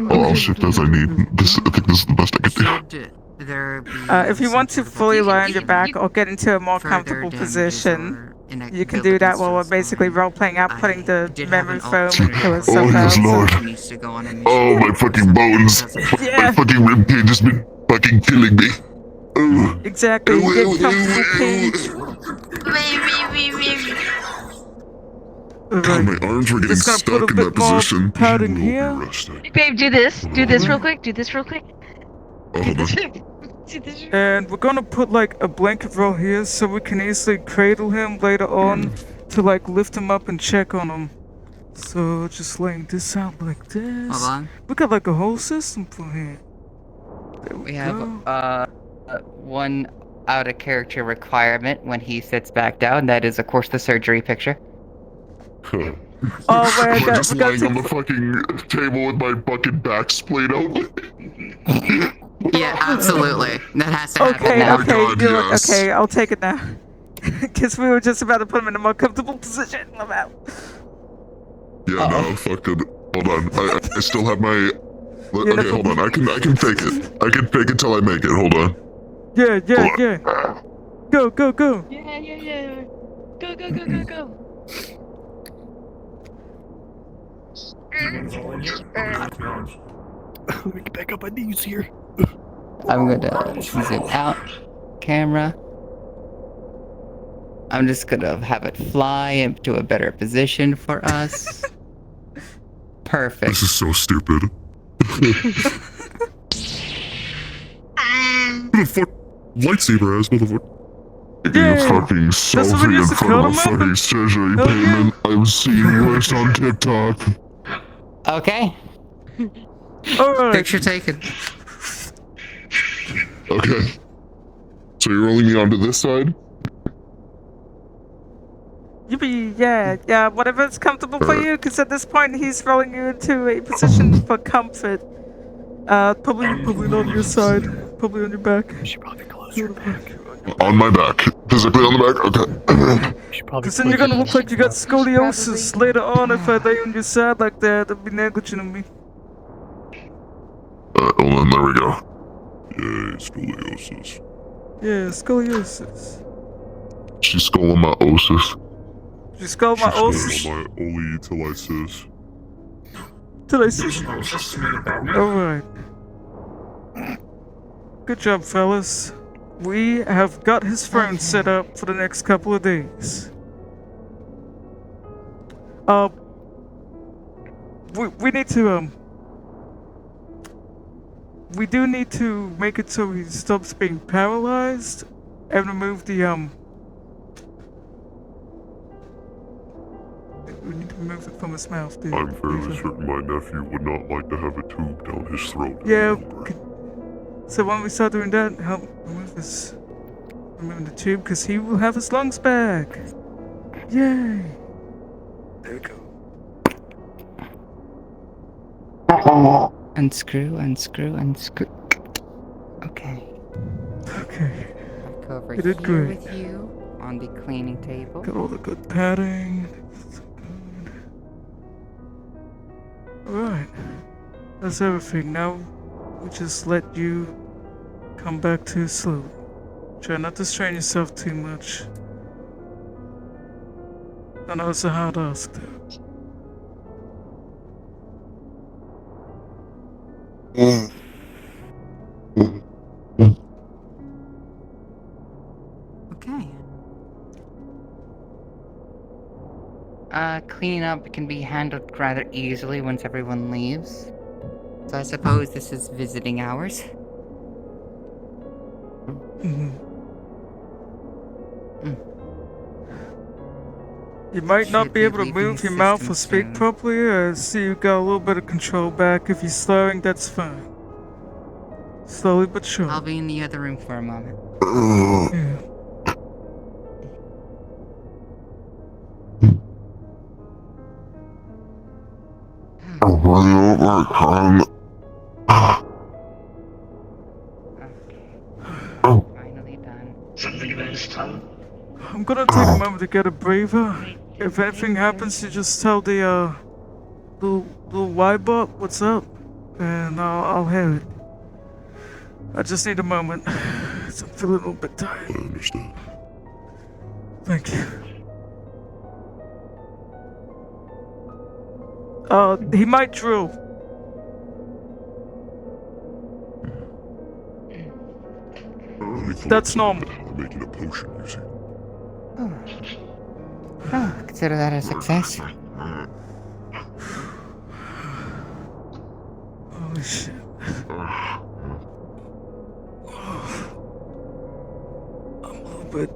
harmful. I'll shift as I need. I think this is the best I can do. Should there be if you some want to sort of fully lie on your altercation, back or get into a more further comfortable damages position, or you can do that while we're inabilities to basically respond, role playing out, putting I the did have memory an foam and alternative killer Oh, stuff yes, out. Lord. He needs to go on a mission Oh, my or fucking something bones. doesn't- My Yeah, fucking ribcage has been fucking killing me. Oh. exactly. You get comfortable cage. God, Alright. my arms were getting Just gonna put stuck a in bit that more position. padding You will here. be resting. Babe, do this. Do this real Alright. quick. Do this real quick. Oh, Do hold this. on. Do this. And we're gonna put like a blanket roll here so we can easily cradle him later on to like lift him up and check on him. So just laying this out like this. Hold on. We got like a whole system for him. There We go. have one out of character requirement when he sits back down. That is, of course, the surgery picture. Oh, wait, Am I we just got lying on to. the fucking table with my fucking back splayed out? Yeah, absolutely. That has to happen Okay, now. my okay, God, you yes. okay, I'll take it now. Because we were just about to put him in a more comfortable position. I'm out. Yeah, no, fucking. Hold on. I still have my. Okay, hold on. I can fake it. I can fake it till I make it. Hold on. Yeah, yeah, Hold on. yeah. Go, go, go. Yeah. Go, go, go, go, go. Humans all in here. Underneath my arms. Let me get back up my knees here. I'm gonna zoom out. Camera. I'm just gonna have it fly into a better position for us. Perfect. This is so stupid. Who the fuck? Lightsaber ass motherfucker. You Yeah. fucking That's what selfie we in used to front call of a them up. fucking surgery Hell yeah. payment. I've seen worse on TikTok. Okay. Alright. Picture taken. Okay. So you're rolling me onto this side? Yeah, whatever's comfortable for you, because at this point he's rolling you into a position for comfort. Probably not on your side. Probably on your back. You should probably close your back. On my back. Physically on the back? Okay. You should probably Because then you're close gonna your look like you got scoliosis Probably. later on if I lay on your side like that. That'd be negligent of me. Hold on, there we go. Yay, scoliosis. Yeah, scoliosis. She's scoliosis. You skull my osis My Oli Telisis. till I see. Additional assessment about me. Alright. Good job, fellas. We have got his phone set up for the next couple of days. We need to, we do need to make it so he stops being paralyzed and remove the, we need to remove it from his mouth, dude. I'm fairly certain my nephew would not like to have a tube down his throat. Yeah, Remember. so when we start doing that, help remove this, removing the tube, because he will have his lungs back. Yay! There we go. Unscrew, unscrew, unscrew. Okay. Okay, Back over You did here great. with you on the cleaning table. got all the good padding. Alright, that's everything. Now we just let you come back to slowly. Try not to strain yourself too much. I know it's a hard ask though. Okay. cleanup can be handled rather easily once everyone leaves. So I suppose this is visiting hours. You might not Should be be able to leaving move the your mouth or system speak soon. properly. I see you got a little bit of control back. If you're slurring, that's fine. Slowly but surely. I'll be in the other room for a moment. Yeah. Finally done. Something about his tongue? I'm gonna take a moment to get a breather. If anything happens, you just tell the little Y-bot what's up, and I'll hear it. I just need a moment. I'm feeling a little bit I tired. understand. Thank you. He might drill. That's normal. I'm making a potion, you see. Oh, consider that a success. Holy shit. I'm a little bit.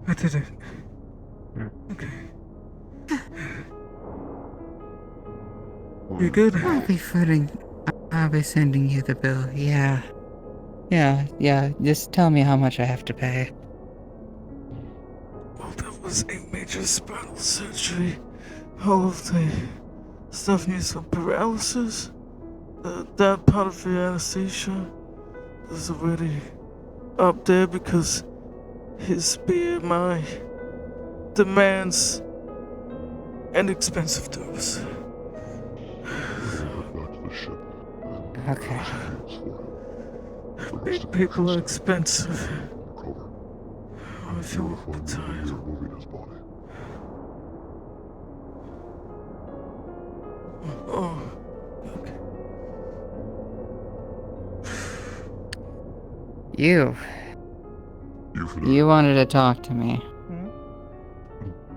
I did it. Okay. You good? I'll be sending you the bill, yeah. Yeah, just tell me how much I have to pay. Well, that was a major spinal surgery. All of the stuff needs for paralysis. That part of the anesthesia is already up there because his BMI demands an expensive dose. Back to the ship. Okay. People are expensive. Cover. I feel a Verifying bit that tired. you're moving his body. Oh, okay. You wanted to talk to me.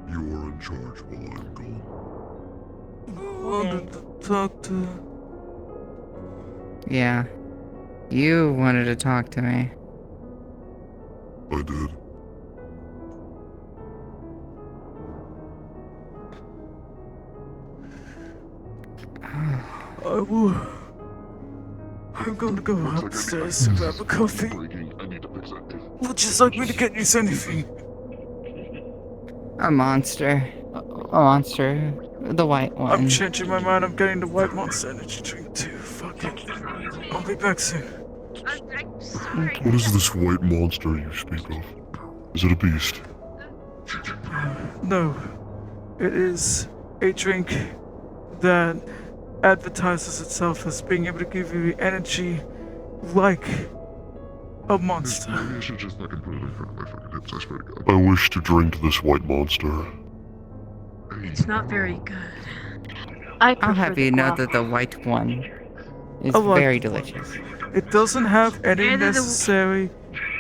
You are in charge while I'm gone. I wanted to talk to. Yeah. You wanted to talk to me. I did. I'm going to go upstairs to grab a coffee. I need to fix it. Would you like me to get you anything? A monster. A monster. The white one. I'm changing my mind. I'm getting the white monster energy drink too. Fuck it. I'll be back soon. I'm sorry. What is this white monster you speak of? Is it a beast? No. It is a drink that advertises itself as being able to give you energy like a monster. Maybe I should just fucking put it in front of my fucking hips, I swear to God. I wish to drink this white monster. It's not very good. I'll have you know that the white one is I like very the white delicious. It doesn't have any Yeah, they're the- necessary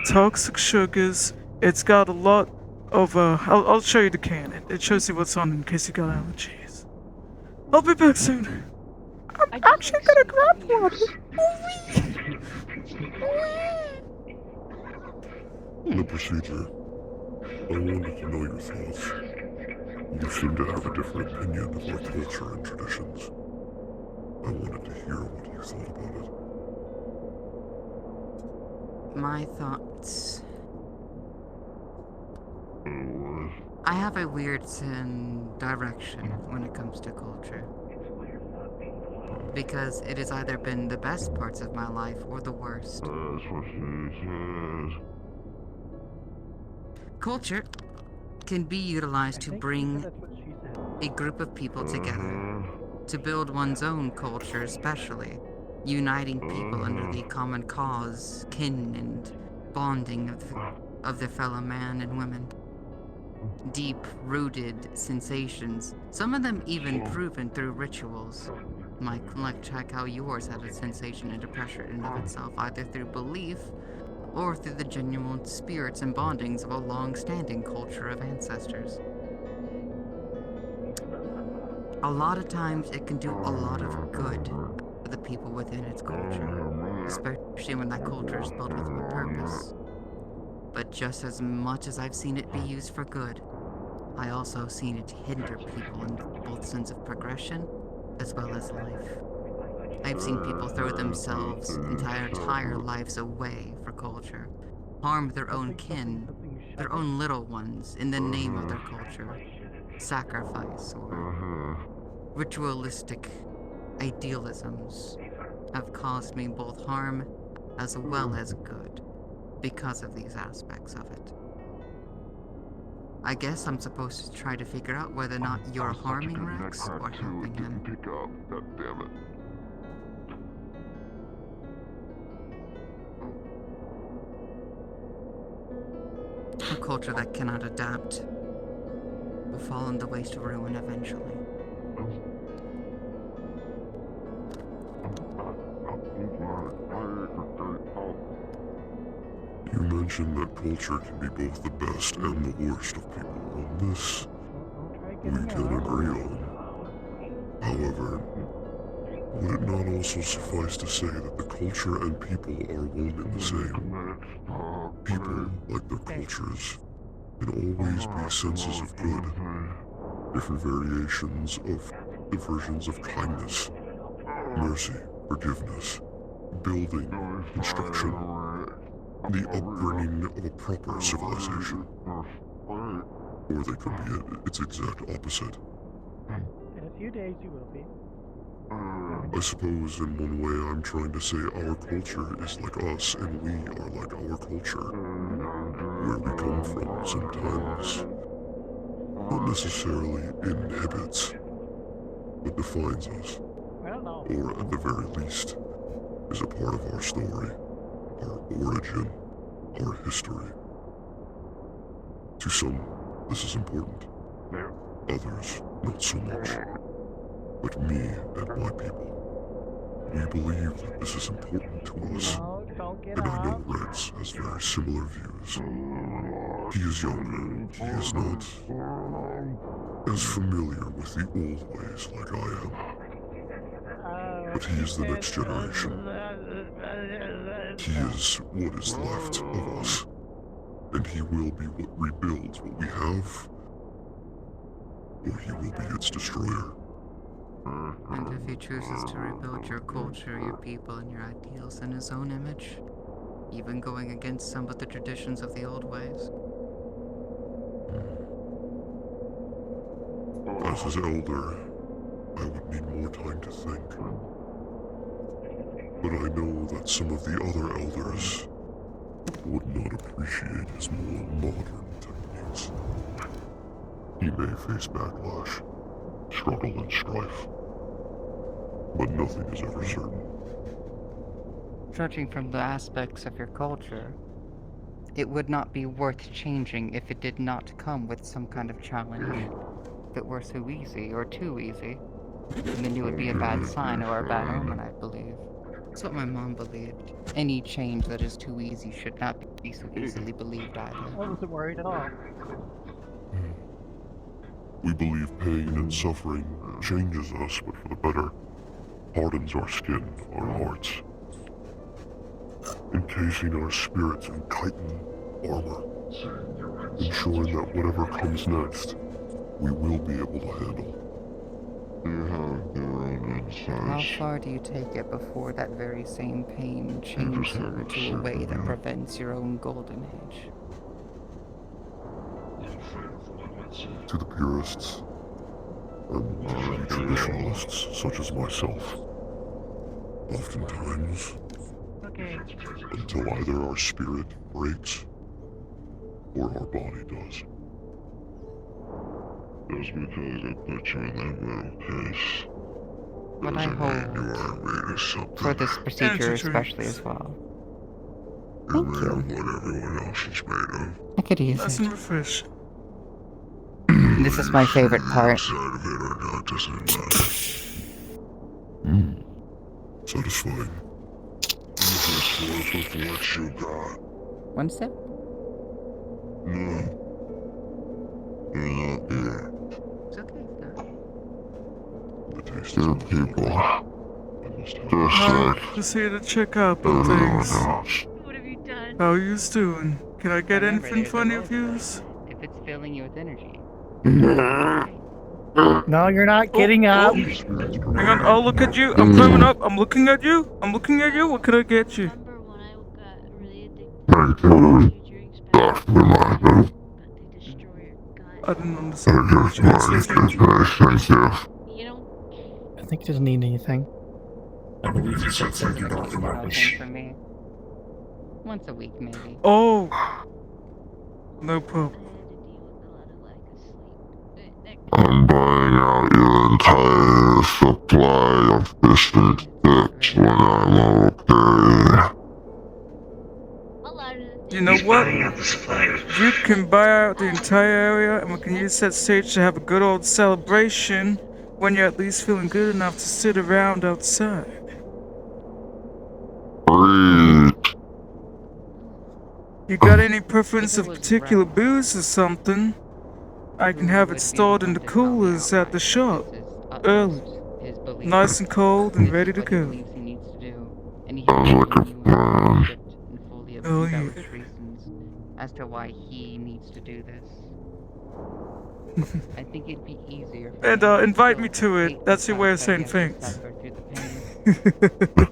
toxic sugars. It's got a lot of I'll show you the can. It shows you what's on in case you got allergies. I'll be back soon. I'm actually gonna grab one. The procedure. I wanted to know your thoughts. You seem to have a different opinion of our culture and traditions. I wanted to hear what you thought about it. My thoughts. I have a weird direction when it comes to culture. Because it has either been the best parts of my life or the worst. Culture can be utilized to bring a group of people together, to build one's own culture especially, uniting people under the common cause, kin, and bonding of the fellow man and women. Deep-rooted sensations, some of them even proven through rituals. Like check how yours had a sensation and a pressure in and of itself, either through belief or through the genuine spirits and bondings of a long-standing culture of ancestors. A lot of times it can do a lot of good for the people within its culture, especially when that culture is filled with a purpose. But just as much as I've seen it be used for good, I also seen it hinder people in both sense of progression as well as life. I've seen people throw themselves entire lives away for culture, harm their own kin, their own little ones in the name of their culture, sacrifice or ritualistic idealisms have caused me both harm as well as good because of these aspects of it. I guess I'm supposed to try to figure out whether or not you're harming Rex or helping him. Pick up, God damn it. A culture that cannot adapt will fall on the way to ruin eventually. You mentioned that culture can be both the best and the worst of people. On this, we can agree on. However, would it not also suffice to say that the culture and people are one and the same? People, like their cultures, can always be senses of good, different variations of the versions of kindness, mercy, forgiveness, building, construction, the upbringing of a proper civilization. Or they could be its exact opposite. In a few days, you will be. I suppose in one way I'm trying to say our culture is like us and we are like our culture. Where we come from sometimes not necessarily inhibits, but defines us. Well, no. Or at the very least, is a part of our story, our origin, our history. To some, this is important. Others, not so much. But me and my people, we believe that this is important to us. No, don't get And I know up. Reds has very similar views. He is younger, he is not as familiar with the old ways like I am. But he is the next generation. He is what is left of us. And he will be what rebuilds what we have, or he will be its destroyer. And if he chooses to rebuild your culture, your people, and your ideals in his own image, even going against some of the traditions of the old ways. As his elder, I would need more time to think. But I know that some of the other elders would not appreciate his more modern techniques. He may face backlash, struggle and strife, but nothing is ever certain. Judging from the aspects of your culture, it would not be worth changing if it did not come with some kind of challenge. If it were so easy or too easy, then it would be a bad sign or a bad omen, I believe. That's what my mom believed. Any change that is too easy should not be so easily believed either. I wasn't worried at all. We believe pain and suffering changes us, but for the better, hardens our skin, our hearts, encasing our spirits in chitin armor, ensuring that whatever comes next, we will be able to handle. How far do you take it before that very same pain changes you into a way that prevents your own golden age? To the purists, and to the traditionalists such as myself, oftentimes, Okay. until either our spirit breaks, or our body does. Just because I put you in that little case, But I hope for this procedure especially as well. You're made of what everyone else is made of. I could use Nice it. and refresh. This is my favorite part. Side of it or not doesn't matter. Satisfying. You just work with what you got. One sip? No. You're not here. It's okay, it's not. The taste of people. I must have Hi, just here to check up on things. What have you done? How you doing? Can I get Remember, anything there's for a any rule of to yous? this. If it's filling you with energy. No, you're not getting up. Hang on, I'll look at you. I'm climbing up. I'm looking at you. I'm looking at you. What can I get you? Remember when I got really addicted to energy drinks back then, but they destroy your gut? I didn't understand what you said. You don't. I think he doesn't need anything. I believe you said thank you, Dr. Nothing Marcus. for me. Once a week, maybe. Oh, no I problem. had to deal with a lot of lack of sleep. I'm buying out your entire supply of fish and chips when I'm okay. A lot of the You know He's what? buying out the supply of... You can buy out the entire area, and we can use that stage to have a good old celebration when you're at least feeling good enough to sit around outside. Great. You got any preference of particular booze or something? I can have it stored in the coolers at the shop. Early. Nice and cold and ready to go. Sounds like a plan. Oh, yeah. Reasons as to why he needs to do this. I think it'd be easier. For And, him to invite still me to it. hate That's the your way of fact that he saying has to thanks. suffer through the pain.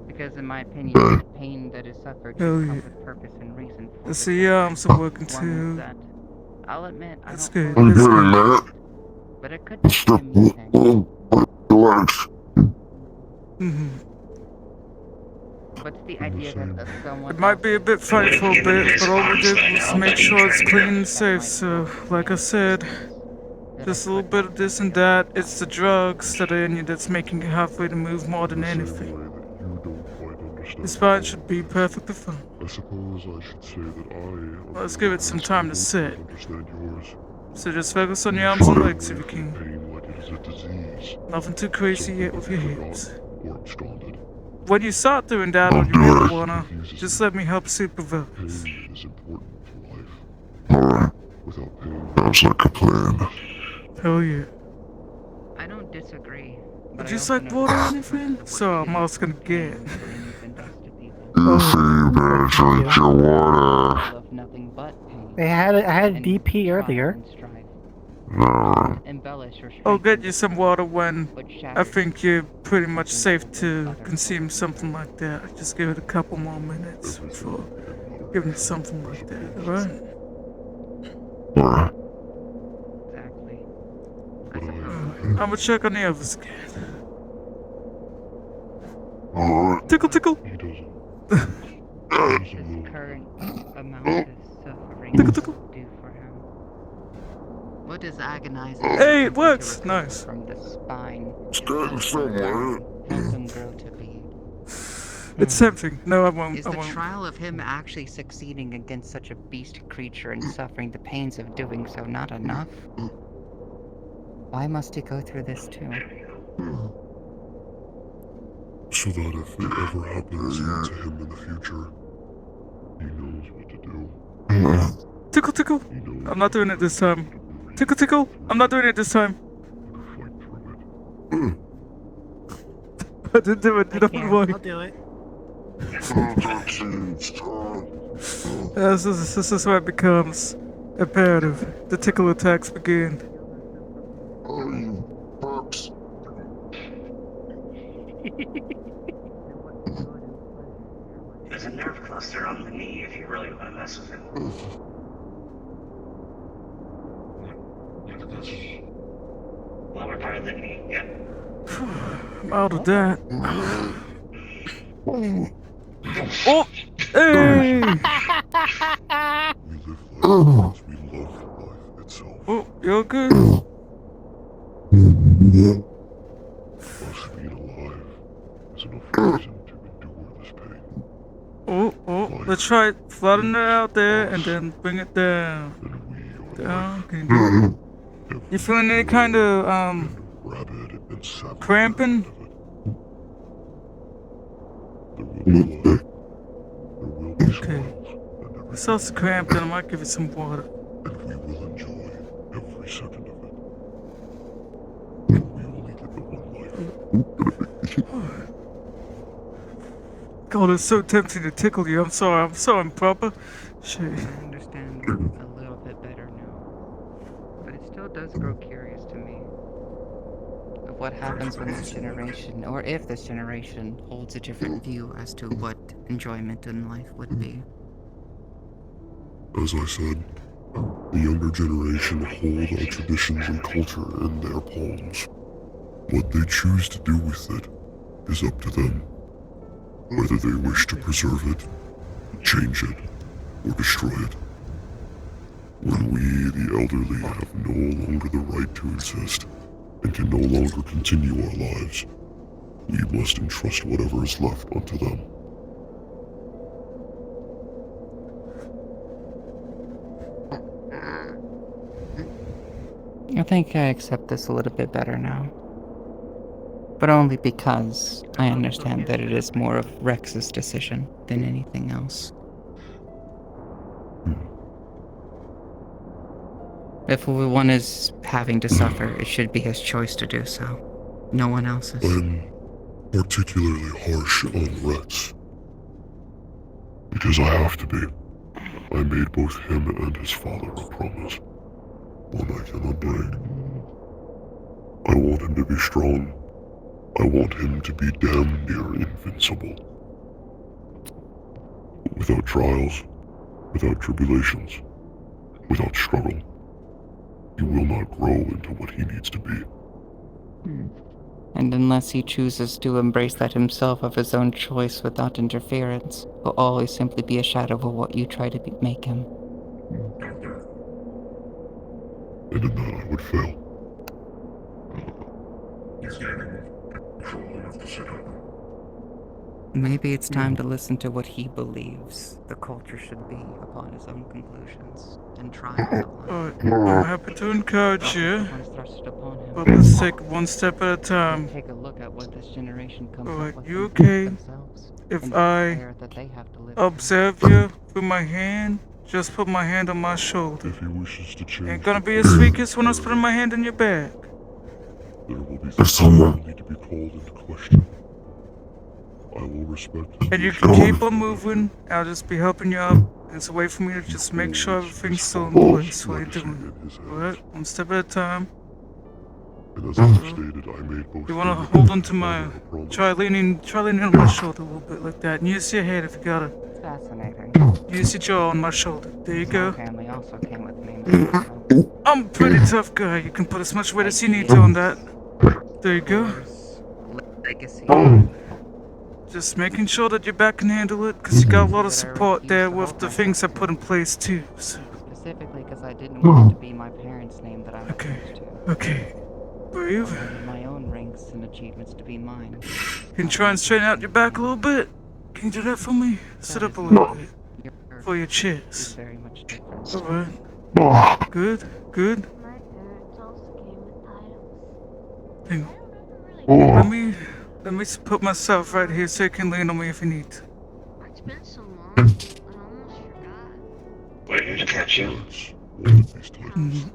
Because in my opinion, the pain that is suffered Hell should come yeah. with purpose and reason. For Let's the see, suffering. arms are working One too. that I'll admit I That's don't good. fully I'm That's doing good. that. but it could be Stop. a me thing. Relax. Mhm. What's the idea that someone It might be a bit funny for a bit, but all we did was make sure it's clean and safe, so, like I said, just a little bit of this and that. It's the drugs that are in you that's making you halfway to move more than anything. The spine should be perfectly fine. I suppose I should say that I... Let's give it some time to set. So just focus on your arms and legs if you can. Pain like it is a disease. Nothing too crazy yet with your Something hips. forgotten or absconded. When you start doing that on your marijuana, just let me help supervise. Pain is important to life. Alright. Without pain, sounds like a plan. Hell yeah. I don't disagree. Would you like water or anything? So I'm asking again. You better drink your water. I had a DP earlier. No. I'll get you some water when I think you're pretty much safe to consume something like that. Just give it a couple more minutes before giving you something like that, alright? Alright. Exactly. I'm gonna check on the others again. Alright. Tickle, tickle! He doesn't. His current amount of suffering Tickle, tickle. do for him. What is agonizing? Hey, it works! Nice. From the spine. It's getting somewhere. Help him grow to be. It's tempting. No, I won't. Is I the won't. trial of him actually succeeding against such a beast creature and suffering the pains of doing so not enough? Why must he go through this too? So that if it ever happens to him in the future, he knows what to do. Tickle, tickle! He knows I'm not doing it this time. Tickle, tickle! I'm not doing it this time. how to fight through it. I didn't do it. You know why? I'll do it. This is where it becomes imperative. The tickle attacks begin. Oh, you perks. There's a nerve cluster on the knee if you really want to mess with it. Look at this. Lower part of the knee, yeah. I'm out of that. Oh! Hey! We live life as we love life itself. Oh, you're good. Us being alive is enough reason to endure this pain. Oh, let's try it. Flatten it out there and then bring it down. And we are Down. Can you do it? You feeling any kind of, rabid and savage. cramping? There will be life. There will be Okay. smiles. And there starts to cramp, then I might give it some water. And we will enjoy every second of it. We only get the one life. God, it's so tempting to tickle you. I'm sorry. I'm so improper. Shit. I understand a little bit better now. But it still does grow curious to me. Of what happens when this generation, or if this generation, holds a different view as to what enjoyment in life would be. As I said, the younger generation hold our traditions and culture in their palms. What they choose to do with it is up to them. Whether they wish to preserve it, change it, or destroy it. When we, the elderly, have no longer the right to exist, and can no longer continue our lives, we must entrust whatever is left unto them. I think I accept this a little bit better now. But only because I understand that it is more of Rex's decision than anything else. If one is having to suffer, it should be his choice to do so. No one else's. I'm particularly harsh on Rex. Because I have to be. I made both him and his father a promise. One I cannot break. I want him to be strong. I want him to be damn near invincible. But without trials, without tribulations, without struggle, he will not grow into what he needs to be. And unless he chooses to embrace that himself of his own choice without interference, he'll always simply be a shadow of what you try to make him. And in that I would fail. He's gaining control enough to sit up. Maybe it's time to listen to what he believes the culture should be upon his own conclusions and try his own life. I'm happy to encourage you, Once thrusted upon him, but let's take it one step at a time. take a look at what this generation comes Alright, up with you and okay? themselves, If and I despair that they have to live observe you with my hand, just put my hand on my shoulder. If he wishes to change Ain't gonna the be as course weak of as when I was putting my hand in your back. there will be things that need to be called into question. I will respect his And you wish. can keep on moving. I'll just be helping you up. It's a way for me to just make sure everything's still in place while you're doing it. Alright, one step at a time. And as I have stated, I made both You wanna him hold and on his to my... father a promise. Try leaning on my shoulder a little bit like that. And use your head if you gotta. It's fascinating. Use your jaw on my shoulder. There you My go. family also came with me. So I'm a pretty tough guy. You can put as much weight as you need to on that. There you go. legacy. Just making sure that your back can handle it, because you got a lot of support there with the things I put in place too. So. Specifically because I didn't want it to be my parents' name that I was Okay. used to. Okay. Brave. I wanted my own ranks and achievements to be mine. Can you try and straighten out your back a little bit? Can you do that for me? Sit up a little bit. For your Is chest. very much different. Alright. Good. Good. My parents also came with titles. Hang I on. don't remember really. Let me put myself right here so you can lean on me if you need to. It's been so long, I almost forgot. Waiting to catch you. One of these times. Councilman.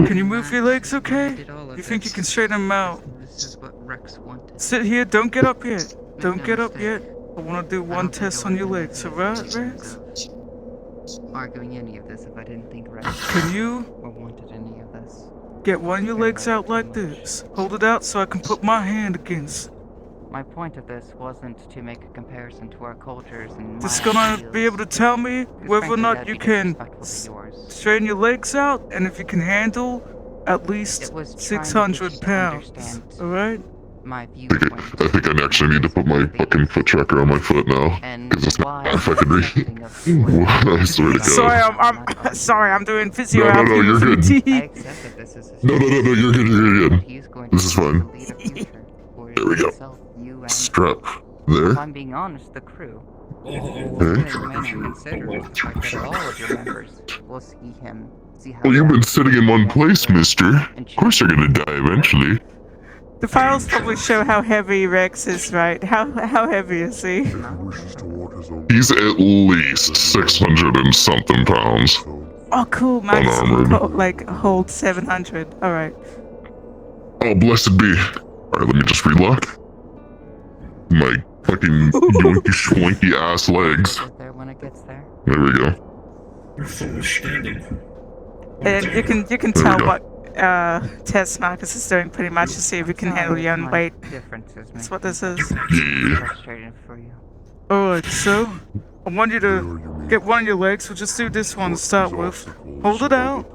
Can you move your legs okay? Did all of You think you this. can straighten them out? This is what Rex wanted. Sit here, don't get up yet. Make Don't no get up mistake, yet. I want to do I one don't think test I on would your have legs, made alright, decisions Rex? of arguing any of this if I didn't think Rex Can you or wanted any of this. get one of your legs out like this? Hold it out so I can put my hand against it. My point of this wasn't to make a comparison to our cultures and Just my gonna ideals, be able to tell me because whether or frankly, not that'd you be can disrespectful to yours. straighten your legs out and if you can handle at least It was trying to get 600 you to pounds. understand Alright? my viewpoint. I think I actually need to put my fucking foot tracker on my foot now. And Because it's why not fucking reading. accepting of what I swear to God. Sorry, I'm doing physiotherapy. No, you're good. I accept that this is a No, you're good, you're good. He's going This to is fine. lead a future for There we go. himself, you, and Strap. if There. I'm being honest, the crew. Eh? What you may not consider is the fact that all of your members will see how Well, you've been that sitting in one place, mister. and Of course you're gonna die eventually. The files probably show how heavy Rex is, right? How heavy is he? If he wishes to walk He's at least 600 and something pounds. Oh, cool. Max Unarmored. hold 700. All right. Oh, blessed be. Alright, let me just relock. My fucking yoinky schwanky ass legs. Get there when it gets there. There we go. You're fully standing. And you can There we tell go. what Test Marcus is doing pretty much to see if you can handle your own weight. Differences That's what this is. Yeah. Frustrating for you. Alright, so I want you to get one of your legs. We'll just do this one to start with. Hold it out,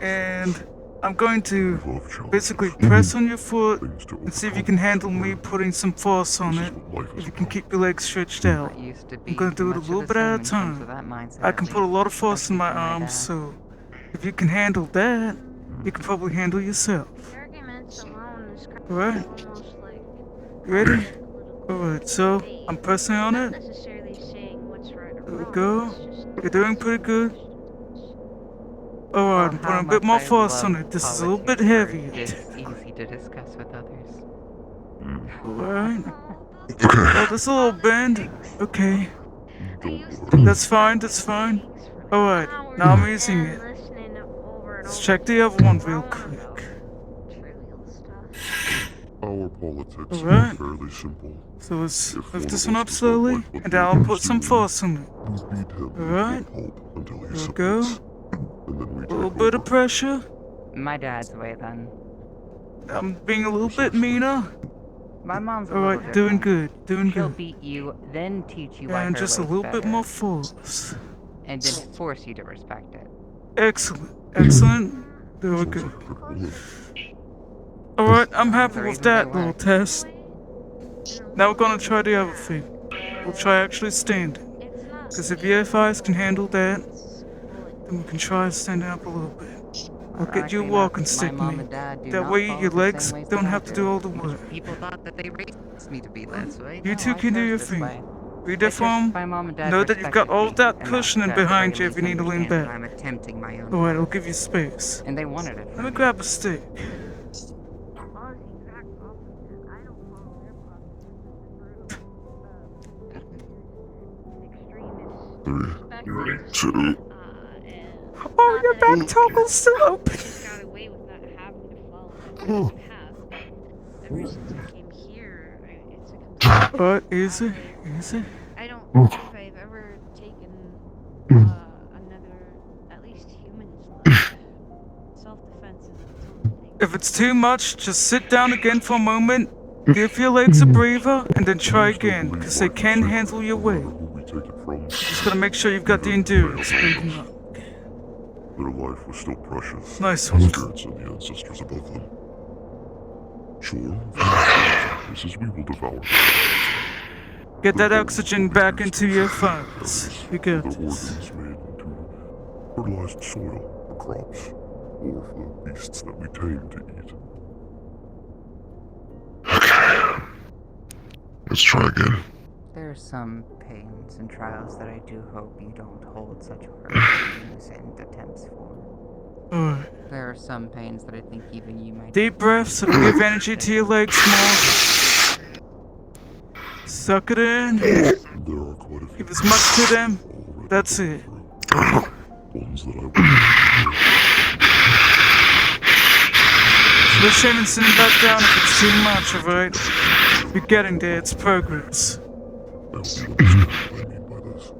and I'm going to basically press on your foot and see if you can handle me putting some force on it. If you can keep your legs stretched out. What used to be I'm gonna do it a much of little the bit at a same in terms time. of that mindset, I at can put a least, lot of force in my especially from arms, dad. so if you can handle that, you can probably handle yourself. Alright? You ready? Alright, so I'm pressing on it. There we go. You're doing pretty good. Alright, I'm putting a bit more force on it. This is a little bit heavier. It's easy to discuss with others. Alright. Okay. Oh, there's a little bend. Okay. That's fine, that's fine. Alright, now I'm using it. Let's check the other one real quick. Our politics Alright. are fairly simple. So let's If lift one this of one us up does not slowly, like what and the I'll other put is some doing, force on it. we beat him Alright. with hope until he There we submits. go. And then we A take little bit of over. pressure. My dad's way then. I'm being a little bit meaner. My mom's a little Alright, doing different. good, doing She'll good. beat you, then teach you why And her just a way's little bit better, more force. and then force you to respect it. Excellent, excellent. There we go. Alright, I'm happy with that little test. Now we're gonna try the other thing. We'll try actually standing. Because if your FIs can handle that, then we can try standing up a little bit. I'll get you a Ironically walking enough, stick, my mom mate. and dad do That not way follow your the legs same ways don't that I have to do all the which work. people thought that they raised me to be this way. You No, two I can do chose your this thing. way. Read that It's just form. my mom and dad Know that you've got respected all me that enough cushioning to at the behind very you if you least need to lean understand that back. I'm attempting my own Alright, I'll growth. give you space. And they wanted it Let from me me. grab a stick. Three, two. Oh, your back toggle's still open. Got away with not having to follow the path. Ever since I came here, it's a complete Alright, easy, easy. I don't think I've ever taken another, at least human's life. Self-defense is its own thing. If it's too much, just sit down again for a moment, give your legs a breather, and then try again, because they can handle your weight. Just gotta make sure you've got the endurance building up. Their life was still precious. Nice The one. spirits and the ancestors above them. Sure, if this is we will devour them. Get that oxygen back into your funds. You Their got this. organs made into fertilized soil for crops, or for the beasts that we tame to eat. Okay. Let's try again. There are some pains and trials that I do hope you don't hold such horrific innocent attempts for. Alright. There are some pains that I think even you might... Deep breaths, it'll give energy to your legs more. Suck it in. There are quite a few. Give as much to them. already That's gone it. through. Ones that I No shame in sitting back down if it's too much, alright? You're getting there, it's progress. will be what I mean by this.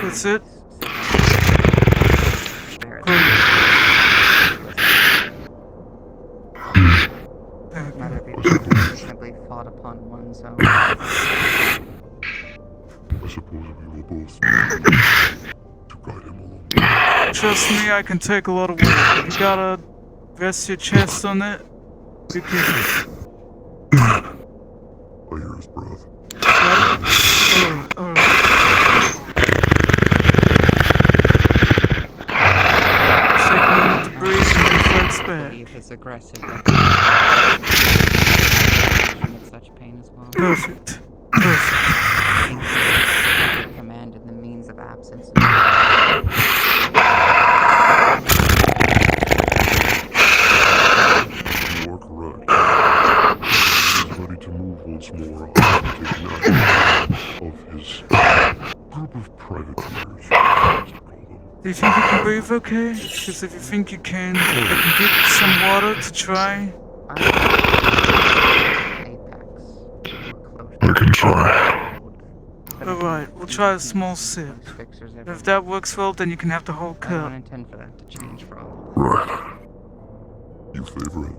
That's it. There Great. Not every person is simply fought upon one's own. I suppose we will both need to guide him along. Trust me, I can take a lot of work. You gotta rest your chest on it. Be careful. I hear his breath. Alright, alright. Take a moment to breathe and reflex I back. believe his aggressive of such pain as well. Perfect. Perfect. Command in the means of absence. Do you think you can breathe okay? Because if you think you can, I can give you some water to try. Apex. I can try. Alright, we'll try a small sip. If that works well, then you can have the whole I don't cup. intend for that to change for all. Right. You favor it?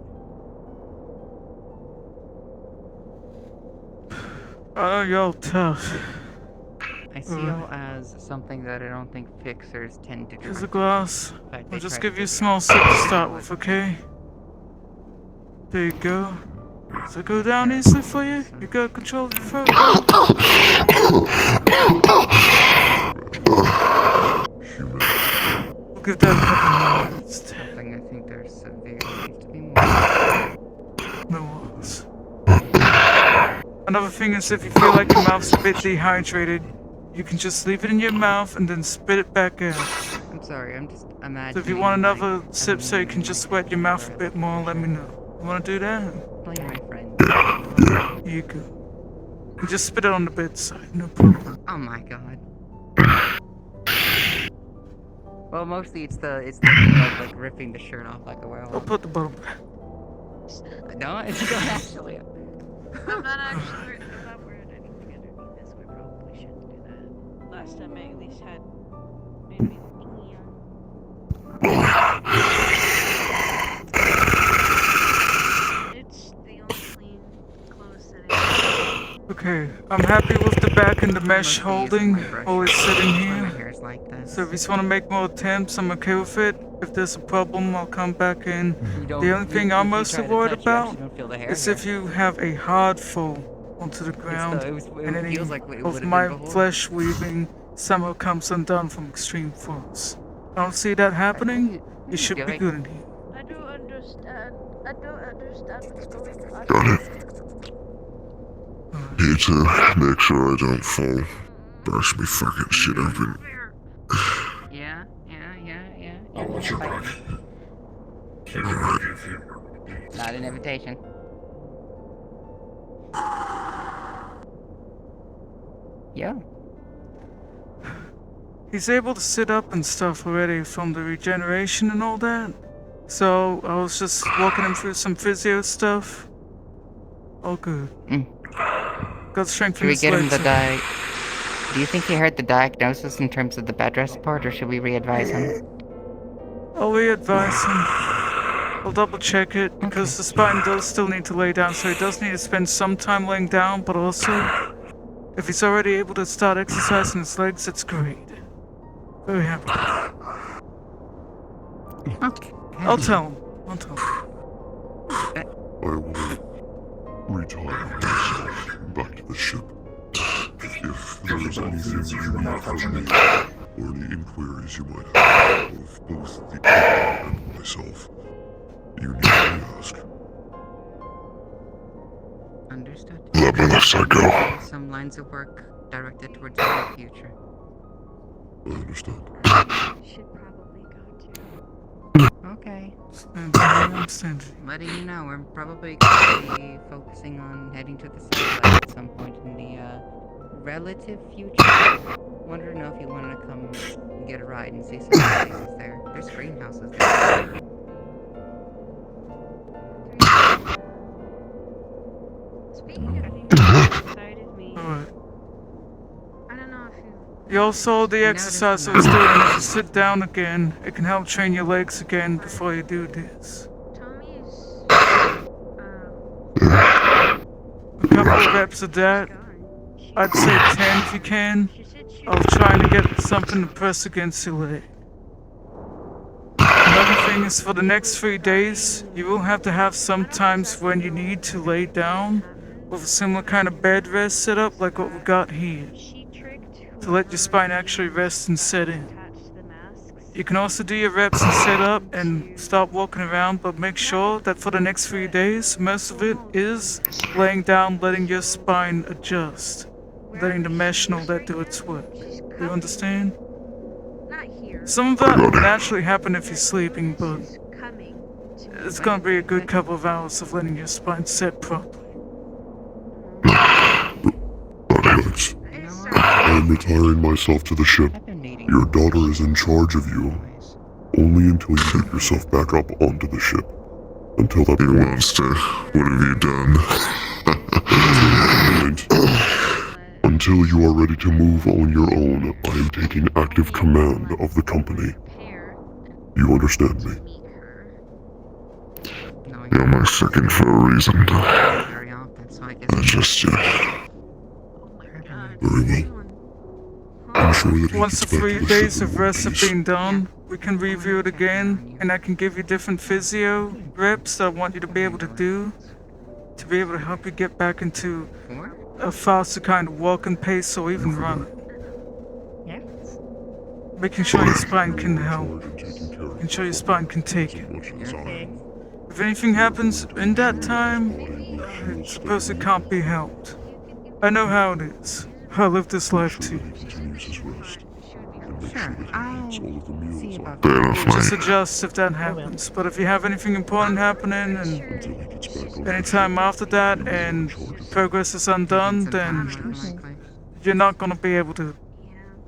I know y'all tough. I see y'all as something that I don't think fixers tend to do. Here's a glass. In fact, I'll they just try give to you a dig small out. sip to start with, okay? There you go. Does it go down easily for you? You got control of your throat? Human. We'll give that a couple more minutes. Something I think there's severe needs to be more. No worries. Another thing is if you feel like your mouth's a bit dehydrated, you can just leave it in your mouth and then spit it back out. I'm sorry, I'm just imagining. So if you want another like, sip so you can just wet your mouth a bit more, let me know. You wanna do that? Play my friend. Here you go. And just spit it on the bedside, no problem. Oh my god. Well, mostly it's the thing of like ripping the shirt off like a I'll werewolf. put the bottle back. No, it's not actually. I'm not actually if I'm wearing anything underneath this, we probably shouldn't do that. Last time I at least had maybe the thingy on. It's the only clean clothes that I have. Okay, I'm happy with the back and the mesh Mostly using holding my brush while it's sitting when my here. hair's like this. So if you just want to make more attempts, I'm okay with it. If there's a problem, I'll come back in. The only thing I'm mostly worried about is if you have a hard fall onto the ground and any feels like it of would've my been before. flesh weaving somehow comes undone from extreme force. I don't see that happening. You should be good in here. I don't understand. I don't understand what's going on. Got it. Need to make sure I don't fall. Bash me fucking shit open. Yeah. Alright. Not an invitation. Yeah. He's able to sit up and stuff already from the regeneration and all that. So I was just walking him through some physio stuff. All good. Got strength Should in we his get him legs. the Do you think he heard the diagnosis in terms of the bed rest part, or should we re-advise him? I'll re-advise him. I'll double check it, because the spine does still need to lay down, so he does need to spend some time laying down, but also, if he's already able to start exercising his legs, it's great. Very happy. Okay. I'll tell him. I will retire myself back to the ship. If there is anything you need from me, or any inquiries you might have of both the equipment and myself, you need to ask. Understood. Let me let that go. Some lines of work directed towards the future. I understand. Should probably go too. Okay. I'm Letting you know, we're probably going to be focusing on heading to the satellite at some point in the relative future. Wanted to know if you wanted to come and get a ride and see some places there. There's greenhouses there. Speaking of things that excited me, Alright. I don't know if you. You also the exercise I was doing, if you sit down again, it can help train your legs again before you do this. Tommy's A couple of reps of that. I'd say 10 if you can. Of trying to get something to press against your leg. Another thing is for the next 3 days, you will have to have some times when you need to lay down with a similar kind of bed rest setup like what we got here, to let your spine actually rest and set in. You can also do your reps and set up and start walking around, but make sure that for the next 3 days, most of it is laying down, letting your spine adjust, letting the mesh and all that do its work. Do you understand? Some of that will naturally happen if you're sleeping, but it's gonna be a good couple of hours of letting your spine set properly. That hurts. I am retiring myself to the ship. I've been needing Your daughter is in charge of you only until you get yourself back up onto the ship. Until that You point, monster, what have you done? until you are ready to move on your own, I am taking active command of the company. You understand me? You're my second for a reason. Very often, so I guess I trust you. Very well. I'm sure that he Once gets the back to 3 the days ship of in one rest have piece. been done, we can review it again, and I can give you different physio reps that I want you to be able to do to be able to help you get back into a faster kind of walking pace or even running. Making sure your spine can help. Making sure your spine can take it. If anything happens in that time, I suppose it can't be helped. I know how it is. I live this life too. Continues his rest. And make Sure, sure that he I'll eats all of the meals see about Fair enough, Just mate. adjust if that happens. But if you have anything important happening and until he gets back on the anytime ship. after that and progress is undone, then you're not gonna be able to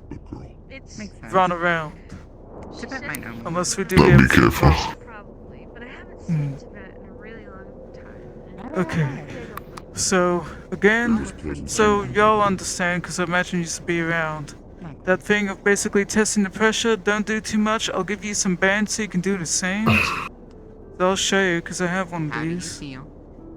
Good girl. It's Makes sense. run around Tibet might know. unless we do But be everything careful. properly. probably, but I haven't seen Tibet in a really long time. Okay. So again, so y'all understand because I imagine you used to be around. That thing of basically testing the pressure, don't do too much. I'll give you some bands so you can do the same. So I'll show you because I have one of How do you these. feel?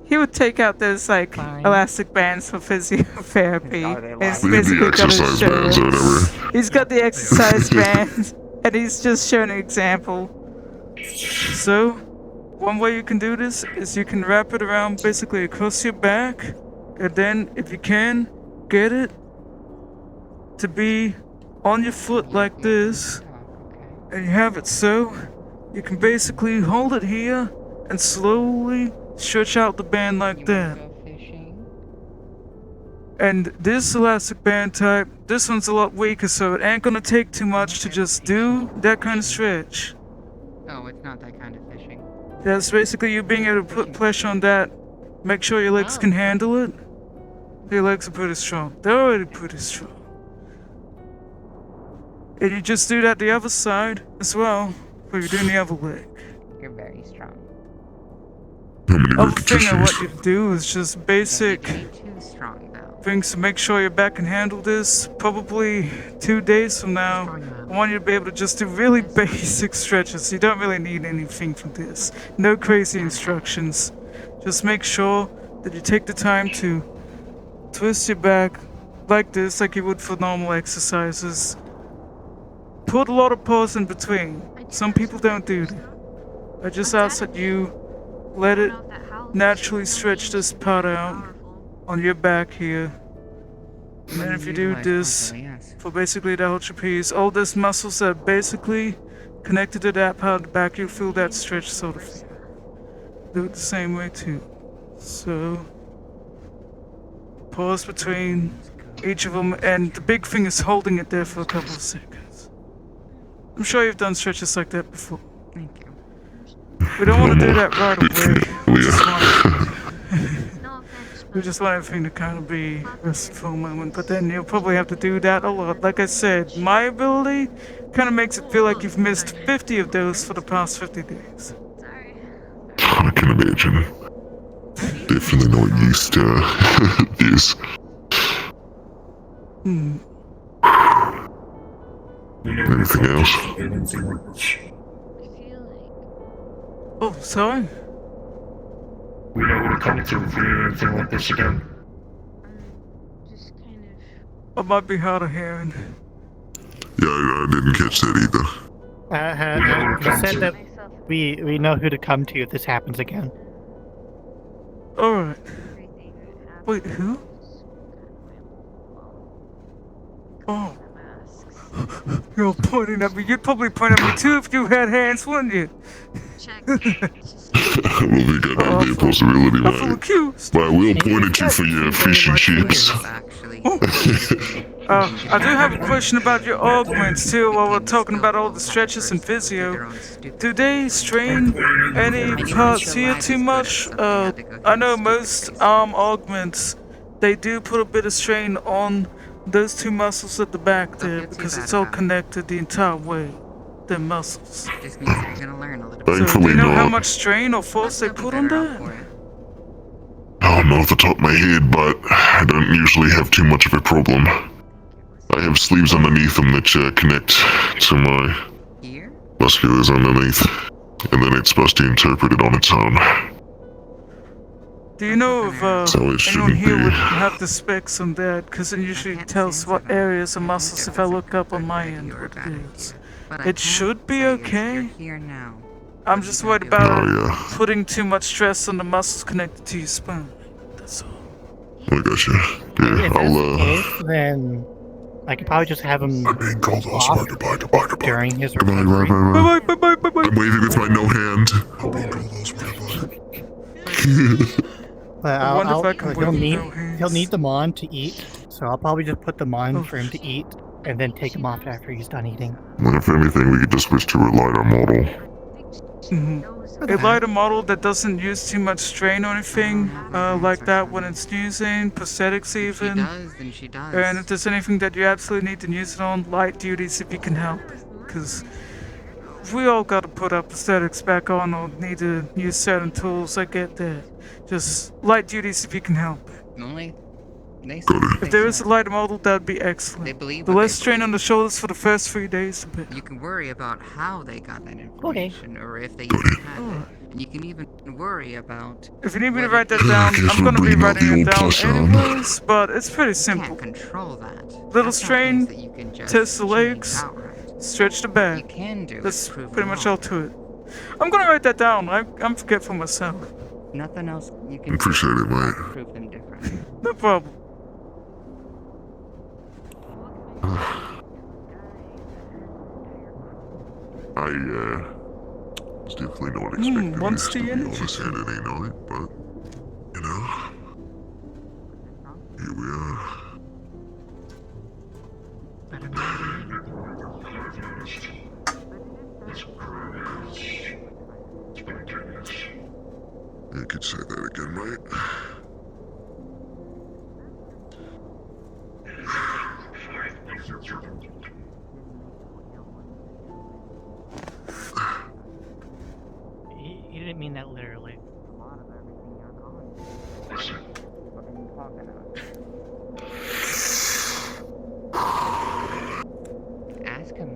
He would take out those like Fine. elastic bands for physiotherapy. Are they And he's We need basically the gonna exercise show bands or us. whatever. He's got the exercise bands, and he's just showing an example. So, one way you can do this is you can wrap it around basically across your back, and then if you can, get it to be on your foot like this, and you have it so you can basically hold it here and slowly stretch out the band like that. And this elastic band type, this one's a lot weaker, so it ain't gonna take too much to just do that kind of stretch. Oh, it's not that kind of fishing. That's basically you being able to put pressure on that. Make sure your legs can handle it. Your legs are pretty strong. They're already pretty strong. And you just do that the other side as well, where you're doing the other leg. You're very strong. How many Other thing I want repetitions? you to do is just basic You're too strong, though. things to make sure your back can handle this. Probably 2 days from now, I want you to be able to just do really basic stretches. You don't really need anything from this. No crazy instructions. Just make sure that you take the time to twist your back like this, like you would for normal exercises. Put a lot of pause in between. Some people don't do that. I just ask that you let it naturally stretch this part out on your back here. And then if you do this, for basically the whole trapeze, all these muscles that are basically connected to that part of the back, you'll feel that stretch sort of thing. Do it the same way too. So, pause between each of them, and the big thing is holding it there for a couple of seconds. I'm sure you've done stretches like that before. Thank you. We don't want to do that right away. We just Yeah. want, we just want everything to kind of be restful for a moment, but then you'll probably have to do that a lot. Like I said, my ability kind of makes it feel like you've missed 50 of those for the past 50 days. Sorry. I can imagine. Definitely not used to this. Hmm. Anything else? I feel Oh, sorry. We know who to come to if we need anything like this again. like just kind of. It might be hard of hearing. Yeah, I didn't catch that either. You said that myself we know who to come to if this happens again. Alright. everything that happened. Wait, who? Just Oh, the masks. you're pointing at me. You'd probably point at me too if you had hands, wouldn't you? Check. It's just Well, we got to be a possibility, I feel mate. accused. But I will point at you for your fish and chips. Actually. I do have a question about your augments too while we're talking about all the stretches and physio. Do they strain any parts here too much? I know most arm augments, they do put a bit of strain on Those two muscles at the back Don't there, feel too because bad it's all about it. connected the entire way. They're muscles. Just means that you're gonna learn a little bit. So, do Thankfully you know how not. much strain or force they You'll be put on better off that? for it. Oh, not off the top of my head, but I don't usually have too much of a problem. I have sleeves underneath them that connect to my Here? musculars underneath, and then it's supposed to interpret it on its own. Do you know if So it anyone shouldn't here be. would have the specs on that? Because it usually can't tells stand what something. areas of I muscles think if I it's a look up on good my idea end or a what bad it idea. is. But I It can't should be say okay. You're here now. I'm What are just you worried gonna do? about Oh, yeah. putting too much stress on the muscles connected to your spine. That's all. I gotcha. Yeah, If that's the I'll, case, then I could probably just have him I'm being called off elsewhere. Goodbye. during his Goodbye, recovery. Bye bye bye bye bye I'm bye. waving with my no hand. I'm being called elsewhere. But I wonder if I I'll can he'll wave need no hands. he'll need them on to eat, so I'll probably just put them on Oh, for him to eat, and then take them off after he's done eating. Well, if anything, we could just switch to a lighter model. A lighter model that doesn't use too much strain or anything like that when it's using, prosthetics If she even. does, then she does. And if there's anything that you absolutely need to use it on, light duties if you can help. Because we all gotta put our prosthetics back on or need to use certain tools, I get that. Just light duties if you can help. Only they If there is a lighter model, that would be They excellent. believe The what less they strain on the believe. shoulders for the first 3 days, the better. You can worry about how they got that information, or if they even had it. And you can even worry about. If you need me to what write it that is. down, Guess I'm we're gonna be bringing out the writing it old down plus arm. anyways, but it's pretty You simple. can't control that. Little That's not strain, things that you can just test the change legs, outright. stretch the What back. you can do That's is prove pretty them much all wrong. to it. I'm gonna write that down. I'm forgetful myself. Nothing else you can Appreciate do it, mate. to prove them different. No problem. I, was definitely not expecting what's this the to be on energy? a Saturday night, but, you know, here we are. You could say that again, mate. He didn't mean that literally. Ask him.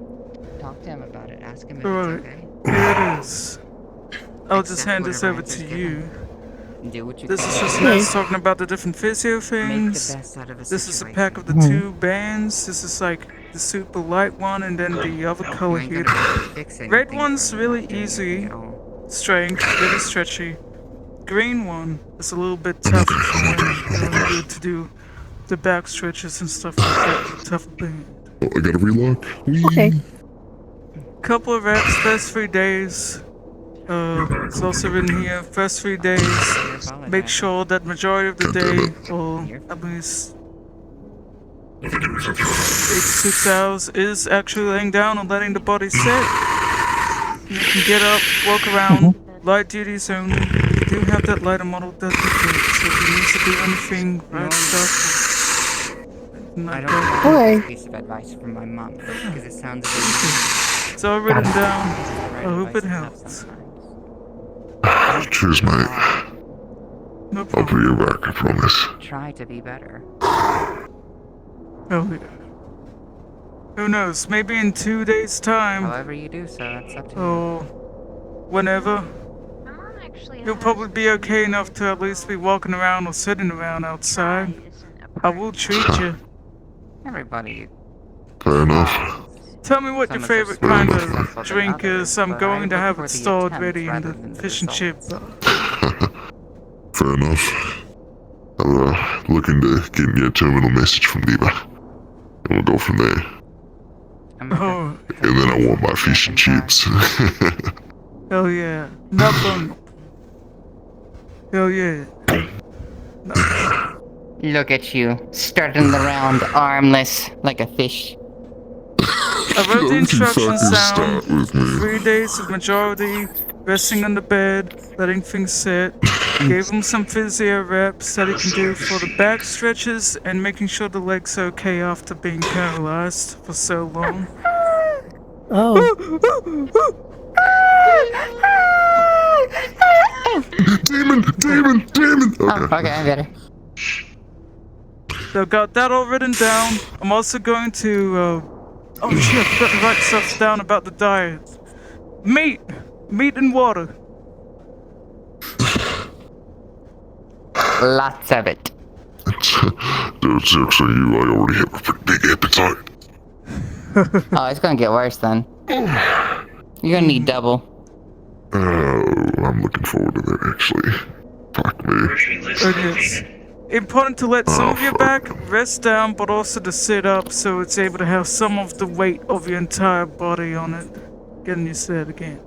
Talk to him about it. Ask him if Alright. it's okay. Here it is. I'll just Accept hand this whatever over to answer's you. given. Do what you This can. is just Okay. us talking about the different physio Make the things. best out of a This is a situation. pack of the Mhm. 2 bands. This is like the super light one, and then the other You color ain't here. gonna have to fix anything Red for one's not really doing easy. anything at all. Strength, really stretchy. Green one is a little bit tougher for women. Really good to do the back stretches and stuff like that. with a tougher band. Oh, I got a relock. Whee! Okay. Couple of reps, first 3 days. It's also written here, first 3 days. I apologize. Make sure that majority of the God damn day, it. or You're at least 8 to 6 hours, is actually laying down and letting the body sit. You can get up, walk around, light duties only. You do have that lighter model that you take, so if you need to do anything, right stuff, I like don't that. want Okay. this piece of advice from my mom because it sounds a bit. It's all written down. I I hope it helps. Cheers, mate. No I'll problem. bring you back, I promise. Try to be better. Oh yeah. Who knows? Maybe in 2 days' time, However you do so, that's up to you. or whenever, My mom actually you'll has probably be this okay enough to at least be walking around or sitting around outside. pride isn't a I part will of treat you. Everybody. Fair enough. Tell me what Some your are so favorite smart kind and of successful than drink is. others, I'm but I going to look have for it the stored attempts ready in rather the than the fish and chip results. bar. Fair enough. I'll look into getting you a terminal message from Neva. And we'll go from there. I'm a Oh, And then I want my fish and chips. hell yeah. Not bun. Hell yeah. Look at you, starting the round armless like a fish. I wrote the Don't you instructions fucking down. start with me. 3 days of majority resting on the bed, letting things sit. Gave him some physio reps that he can do for the back stretches and making sure the legs are okay after being paralyzed for so long. Oh, Demon! Oh, Okay. okay, I better. So got that all written down. I'm also going to, oh shit, I forgot to write stuff down about the diet. Meat and water. Lots of it. That's actually you. I already have a pretty big appetite. Oh, it's gonna get worse then. You're gonna need double. I'm looking forward to that, actually. Fuck me. Yes. Important to let some of your back rest down, but also to sit up so it's able to have some of the weight of your entire body on it. Getting used to that again.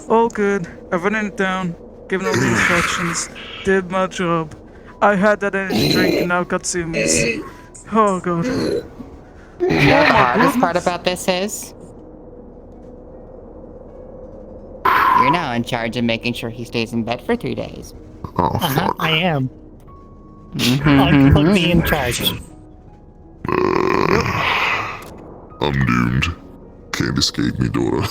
All good. I've written it down, given all the instructions, did my job. I had that energy drink and now got zoomies. Oh god. You know what the hardest part about this is? You're now in charge of making sure he stays in bed for 3 days. Oh, fuck. I am. I'll put me in charge. I'm doomed. Can't escape me, daughter.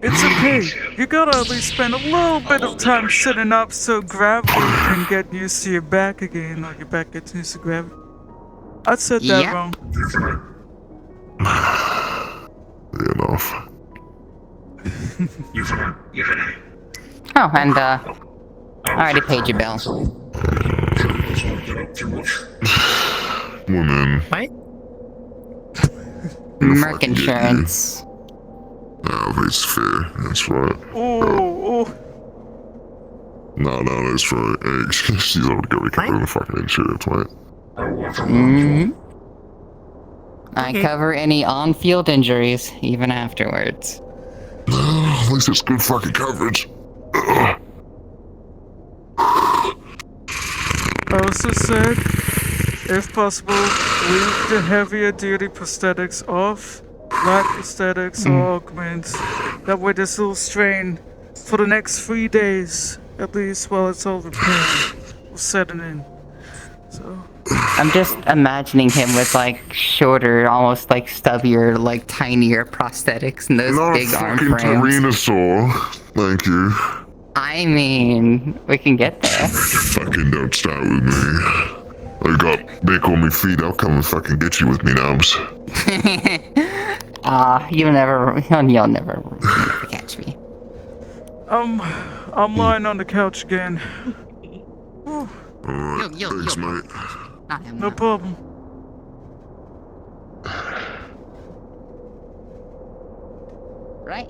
It's okay. You gotta at least spend a little bit of time sitting up so gravity can get used to your back again, or your back gets used to gravity. I said that Yep. wrong. Enough. Oh, and I already paid your bill. Woman. What? Merc insurance. Oh, that's fair. That's right. Oh, No, that's right. Hey, she's already got recovered the fucking insurance, right? I cover any on-field injuries, even afterwards. At least it's good fucking coverage. I also said, if possible, leave the heavier duty prosthetics off. Light prosthetics or augments. That way there's a little strain for the next 3 days, at least while it's all repaired. We'll set it in. So, I'm just imagining him with like shorter, almost like stubbier, like tinier prosthetics and those Not a big arm fucking frames. Tyrannosaur. Thank you. I mean, we can get there. Fucking don't start with me. I got back on my feet. I'll come and fucking get you with me, Nubs. You'll never catch me. I'm lying on the couch again. Alright, thanks, mate. Not him, No problem. Right.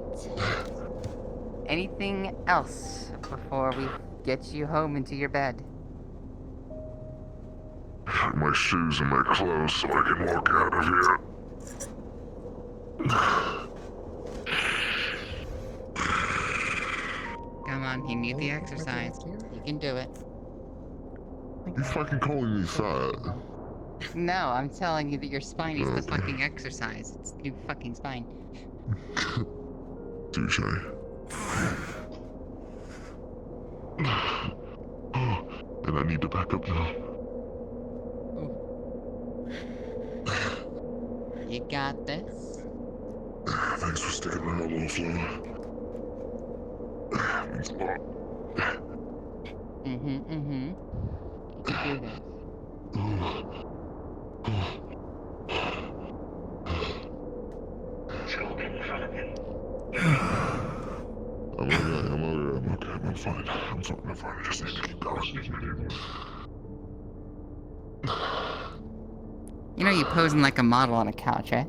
Anything else before we get you home into your bed? My shoes and my clothes so I can walk out of here. Come on, you need the exercise. You can do it. You fucking calling me fat? No, I'm telling you that your spine needs the fucking exercise. It's new fucking spine. Touche. And I need to back up now. You got this? Thanks for sticking around, little flower. Means a lot. You can do this. I'm fine. I'm fine. I just need to keep going. You know you're posing like a model on a couch, right?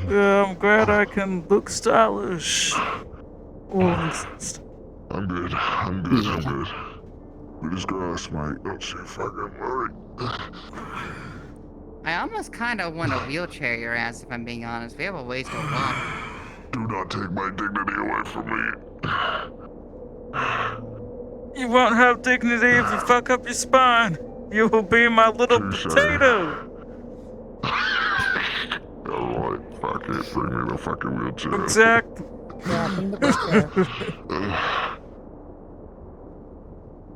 Yeah, I'm glad I can look stylish. I'm good. I'm good. We just grass, mate. Don't you fucking worry. I almost kind of want to wheelchair your ass, if I'm being honest. We have a ways to walk. Do not take my dignity away from me. You won't have dignity if you fuck up your spine. You will be my little Touche. potato. Alright. Fuck it, bring me the fucking wheelchair. Exactly. Yeah, bring the wheelchair.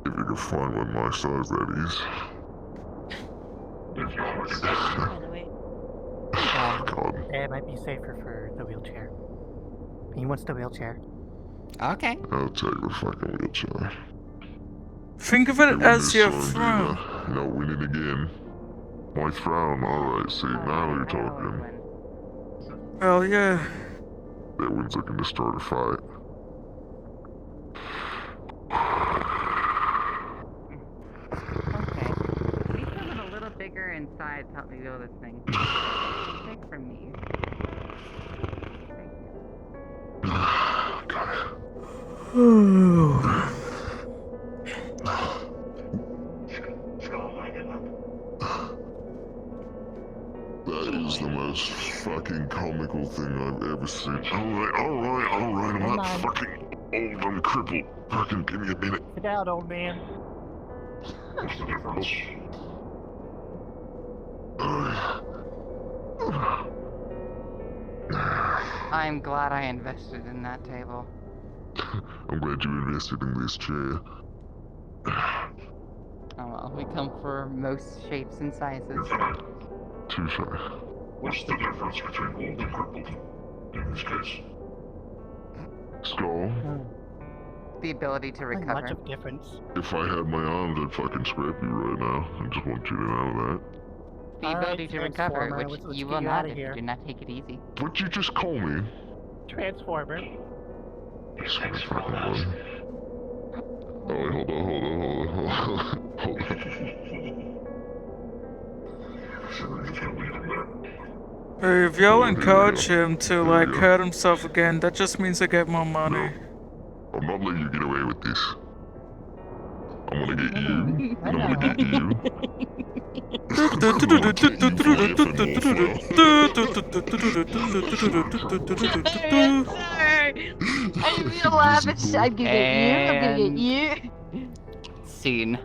If you can find one my size, that is. If you want to By the way. God. It might be safer for the wheelchair. He wants the wheelchair. Okay. I'll take the fucking wheelchair. Think of You it win as this your time, throne. Gina. No winning again. My throne, alright, see, now you're talking. Well, yeah. That one's looking to start a fight. Okay. Make them a little bigger in size to help me build this thing. Take from me. Thank you. God. Skull lighting up. That is the most fucking comical thing I've ever seen. Alright, I'm Come not on. fucking old, I'm crippled. Fucking give me a minute. Sit down, old man. What's the difference? I'm glad I invested in that table. I'm glad you invested in this chair. Oh well, we come for most shapes and sizes. Touche. What's the difference between old and crippled? In this case. Skull, The ability to Not recover. much of difference. if I had my arms, I'd fucking scrap you right now. I just want you to know that. The Alright, ability to recover, Transformer, which let's you get will you not outta if you here. do not take it easy. What'd you just call me? Transformer. I swear to fucking Lord. Oh, wait, hold on. Hey, if y'all Here we encourage go. him to, Here we like, go. hurt himself again, that just means I get more money. I'm not letting you get away with this. I'm gonna get you, I and I'm gonna know. get you. Sorry! I didn't mean to laugh. I'm gonna get you. I'm gonna get And- you. Scene.